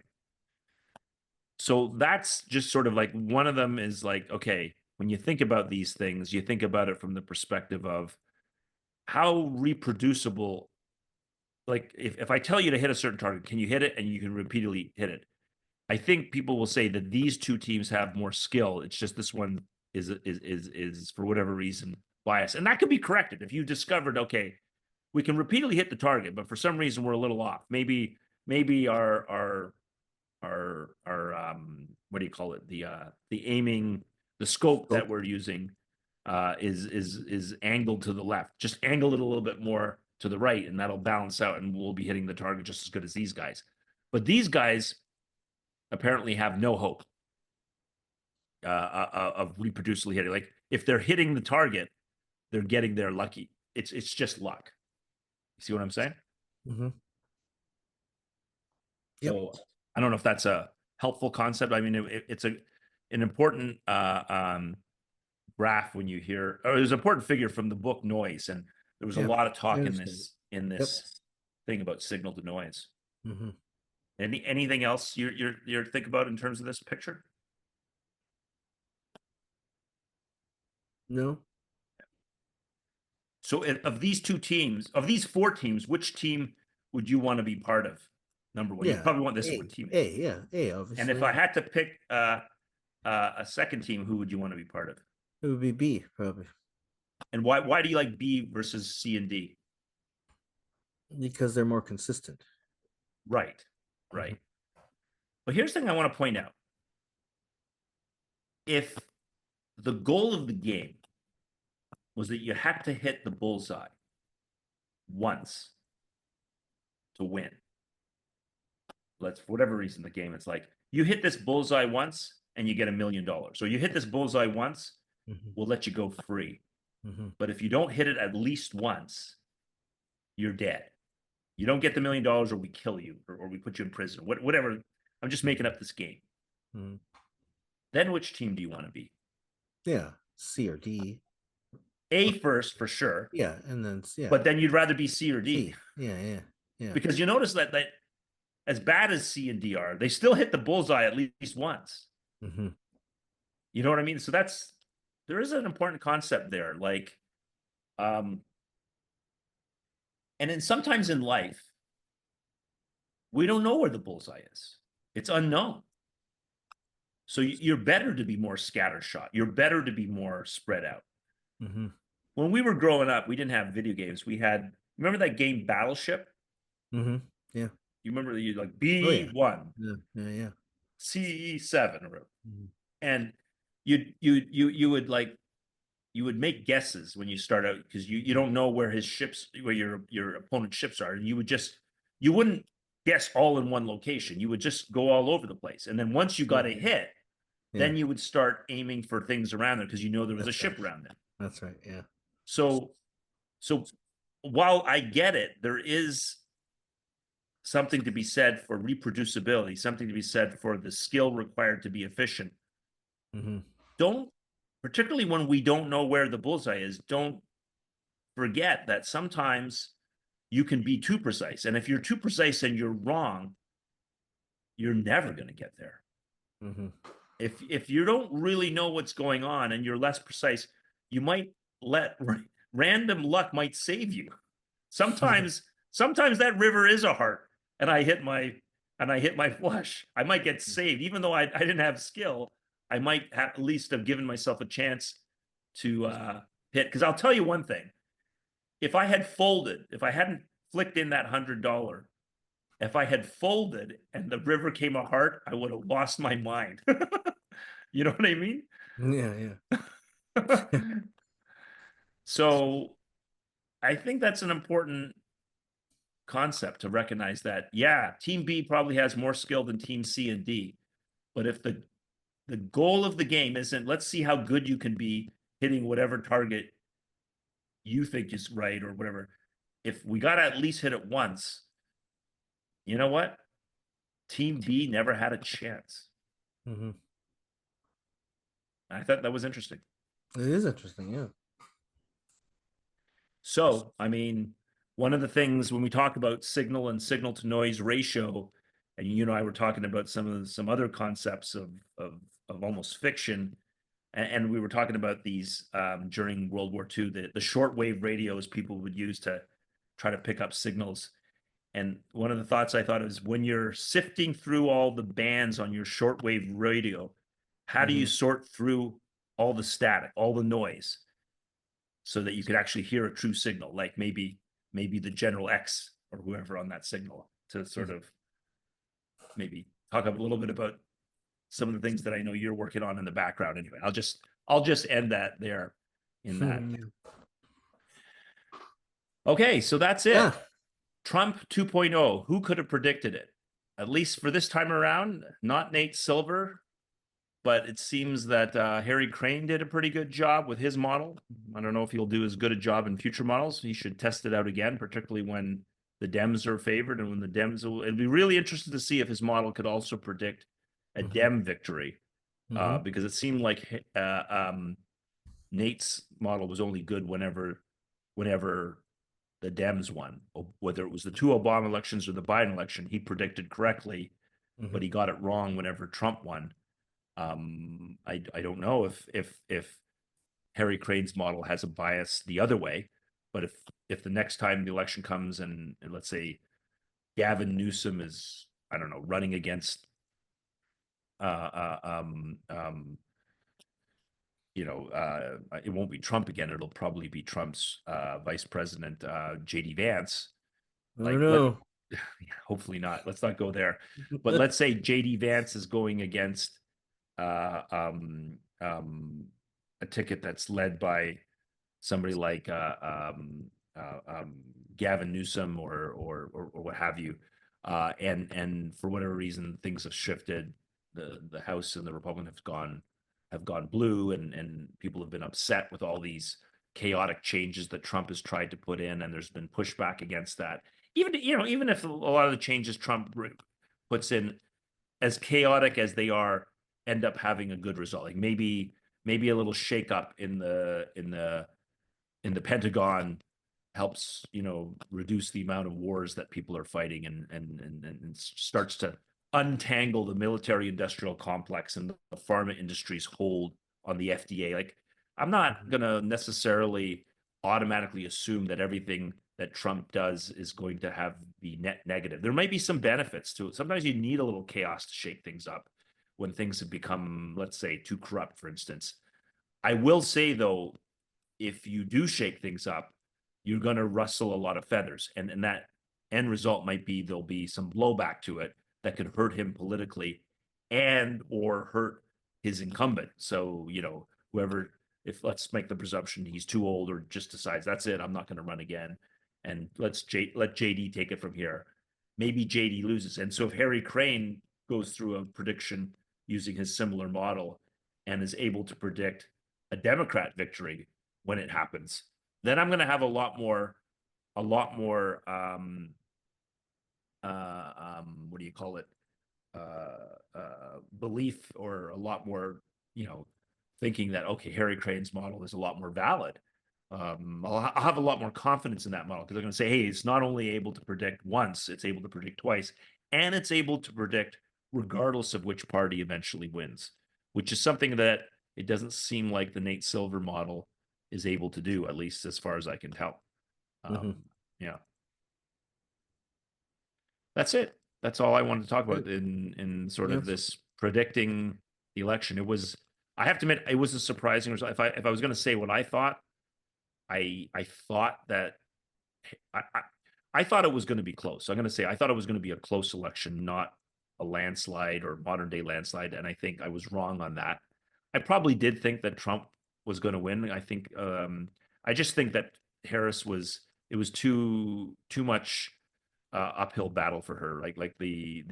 So that's just sort of like, one of them is like, okay, when you think about these things, you think about it from the perspective of how reproducible, like if I tell you to hit a certain target, can you hit it, and you can repeatedly hit it? I think people will say that these two teams have more skill. It's just this one is for whatever reason biased, and that could be corrected if you discovered, okay, we can repeatedly hit the target, but for some reason we're a little off. Maybe our what do you call it, the aiming, the scope that we're using is angled to the left. Just angle it a little bit more to the right, and that'll balance out, and we'll be hitting the target just as good as these guys. But these guys apparently have no hope of reproducibly hitting. Like if they're hitting the target, they're getting there lucky. It's just luck. You see what I'm saying? Mm-hmm. Yep. So I don't know if that's a helpful concept. I mean, it's an important graph when you hear, or there's an important figure from the book Noise, and there was a Yeah. lot of I talk in understand. Yep. this thing about signal to noise. Mm-hmm. Anything else you're think about in terms of this picture? No. So of these two teams, of these four teams, which team would you want to be part of? Number one, you Yeah. probably want this one team. Yeah. A, obviously. And if I had to pick a second team, who would you want to be part of? It would be B, probably. And why do you like B versus C and D? Because they're more consistent. Right, right. But here's the thing I want to point out. If the goal of the game was that you had to hit the bullseye once to win, let's, for whatever reason, the game, it's like, you hit this bullseye once and you get $1 million. So you hit this bullseye once, we'll let you go free. But if you don't hit it at least once, you're dead. You don't get the $1 million, or we kill you, or we put you in prison, whatever. I'm just making up this game. Then which team do you want to be? Yeah, C or D. A first for sure. Yeah, and then yeah. But then you'd rather be C or D. C. Yeah. Because you notice that as bad as C and D are, they still hit the bullseye at least once. You know what I mean? So there is an important concept there. Like, and then sometimes in life, we don't know where the bullseye is. It's unknown. So you're better to be more scattershot. You're better to be more spread out. When we were growing up, we didn't have video games. We had, remember that game Battleship? Yeah. You remember you like B1, Yeah. CE7, or and you would like, you would make guesses when you start out, because you don't know where his ships, where your opponent's ships are, and you wouldn't guess all in one location. You would just go all over the place, and then once you got a hit, then you would start aiming for things around there because you know there was a ship around there. That's right. Yeah. So while I get it, there is something to be said for reproducibility, something to be said for the skill required to be efficient. Don't, particularly when we don't know where the bullseye is, don't forget that sometimes you can be too precise. And if you're too precise and you're wrong, you're never going to get there. If you don't really know what's going on and you're less precise, you might let random luck might save you. Sometimes that river is a heart, and I hit my flush. I might get saved, even though I didn't have skill. I might have at least have given myself a chance to hit. Because I'll tell you one thing: if I had folded, if I hadn't flicked in that $100, if I had folded and the river came a heart, I would have lost my mind. You know what I mean? Yeah. So I think that's an important concept to recognize that, yeah, team B probably has more skill than team C and D. But if the goal of the game isn't, let's see how good you can be hitting whatever target you think is right or whatever. If we got to at least hit it once, you know what? Team B never had a chance. I thought that was interesting. It is interesting, yeah. So, I mean, one of the things when we talk about signal and signal to noise ratio, and you and I were talking about some other concepts of almost fiction, and we were talking about these during World War II, the shortwave radios people would use to try to pick up signals. And one of the thoughts I thought is, when you're sifting through all the bands on your shortwave radio, how do you sort through all the static, all the noise, so that you could actually hear a true signal, like maybe the General X or whoever on that signal, to sort of maybe talk a little bit about some of the things that I know you're working on in the background. Anyway, I'll just end that there in that. Okay, so that's it. Yeah. Trump 2.0. Who could have predicted it? At least for this time around, not Nate Silver, but it seems that Harry Crane did a pretty good job with his model. I don't know if he'll do as good a job in future models. He should test it out again, particularly when the Dems are favored and when the Dems will. It'd be really interesting to see if his model could also predict a Dem victory, because it seemed like Nate's model was only good whenever the Dems won, whether it was the two Obama elections or the Biden election. He predicted correctly, but he got it wrong whenever Trump won. I don't know if Harry Crane's model has a bias the other way, but if the next time the election comes and let's say Gavin Newsom is, I don't know, running against it won't be Trump again. It'll probably be Trump's vice president, JD Vance. I know. Hopefully not. Let's not go there. But let's say JD Vance is going against a ticket that's led by somebody like Gavin Newsom or what have you, and for whatever reason things have shifted. The House and the Republican have gone blue, and people have been upset with all these chaotic changes that Trump has tried to put in, and there's been pushback against that. Even if a lot of the changes Trump puts in, as chaotic as they are, end up having a good result. Like maybe a little shakeup in the Pentagon helps reduce the amount of wars that people are fighting, and starts to untangle the military industrial complex and the pharma industry's hold on the FDA. Like, I'm not gonna necessarily automatically assume that everything that Trump does is going to be net negative. There might be some benefits to it. Sometimes you need a little chaos to shake things up when things have become, let's say, too corrupt, for instance. I will say, though, if you do shake things up, you're going to rustle a lot of feathers. And that end result might be there'll be some blowback to it that could hurt him politically and or hurt his incumbent. So, whoever, if let's make the presumption he's too old or just decides that's it, I'm not going to run again, and let JD take it from here. Maybe JD loses. And so if Harry Crane goes through a prediction using his similar model and is able to predict a Democrat victory when it happens, then I'm going to have a lot more what do you call it, belief, or a lot more thinking that, okay, Harry Crane's model is a lot more valid. I'll have a lot more confidence in that model, because they're going to say, hey, it's not only able to predict once, it's able to predict twice, and it's able to predict regardless of which party eventually wins, which is something that it doesn't seem like the Nate Silver model is able to do, at least as far as I can tell. Yeah. That's it. That's all I wanted to talk about in sort of this predicting the election. I have to admit, it was a surprising result. If I was going to say what I thought, I thought that I thought it was going to be close. I'm going to say I thought it was going to be a close election, not a landslide or modern day landslide. And I think I was wrong on that. I probably did think that Trump was going to win. I just think that it was too much uphill battle for her. Like the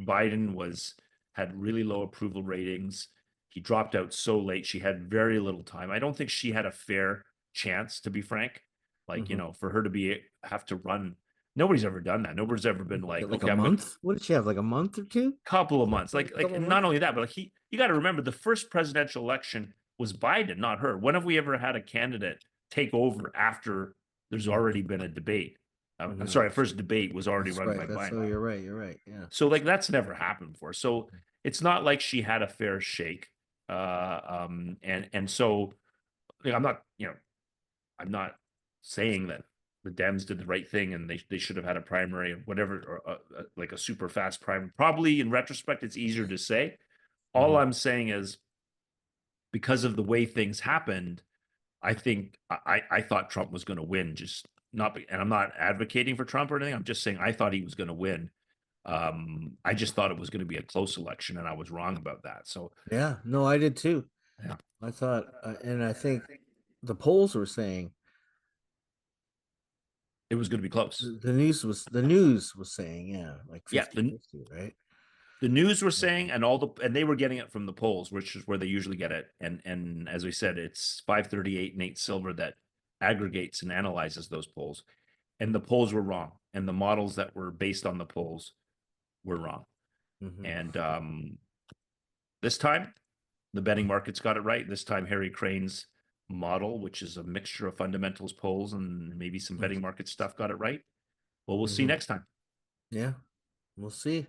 Biden had really low approval ratings. He dropped out so late. She had very little time. I don't think she had a fair chance, to be frank. Like, for her to have to run. Nobody's ever done that. Nobody's ever been like like okay, a month. What did she have? Like a month or two? Couple of months. Like not only that, but like you got to remember, the first presidential election was Biden, not her. When have we ever had a candidate take over after there's already been a debate? I'm sorry, first debate was already run by Biden. So you're right. You're right. Yeah. So like that's never happened before. So it's not like she had a fair shake. And so I'm not saying that the Dems did the right thing and they should have had a primary or whatever, or like a super fast primary. Probably in retrospect, it's easier to say. All I'm saying is, because of the way things happened, I think I thought Trump was going to win. Just not, and I'm not advocating for Trump or anything. I'm just saying I thought he was going to win. I just thought it was going to be a close election, and I was wrong about that. So yeah, no, I did too. Yeah. I thought, and I think the polls were saying it was going to be close. the news was saying, yeah, like 50-50, right? The news were saying, and they were getting it from the polls, which is where they usually get it. And as we said, it's 538 Nate Silver that aggregates and analyzes those polls. And the polls were wrong. And the models that were based on the polls were wrong. Mhm. And this time, the betting markets got it right. This time, Harry Crane's model, which is a mixture of fundamentals polls and maybe some betting market stuff, got it right. Well, we'll see Mhm. next time. Yeah, we'll see.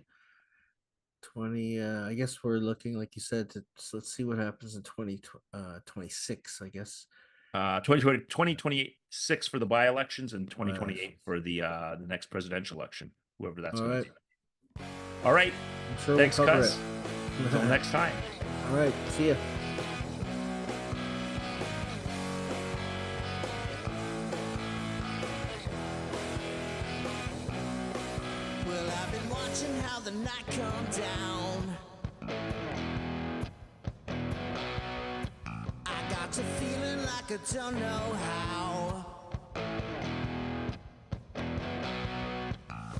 20 I guess we're looking, like you said, so let's see what happens in 2026, I guess. 2026 for the by-elections and 2028 By-elections. for the next presidential election, whoever that's All going right. to be. All right. I'm sure Thanks, we'll cover Cuz. it. Until next time. All right, see ya. Well, I've been watching how the night come down. I got to feeling like I don't know how.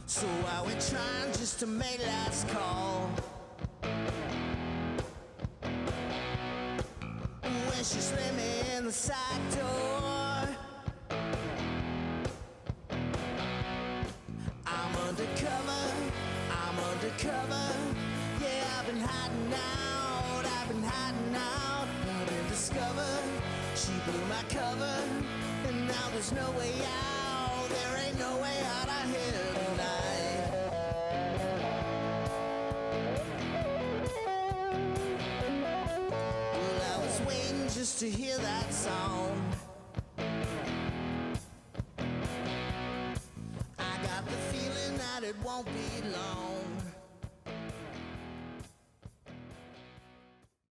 So I went trying just to make last call. When she slammed me in the side door, I'm undercover, yeah, I've been hiding out, I've been discovered, she blew my cover, and now there's no way out, there ain't no way out of here tonight. Well, I was waiting just to hear that song. I got the feeling that it won't be long.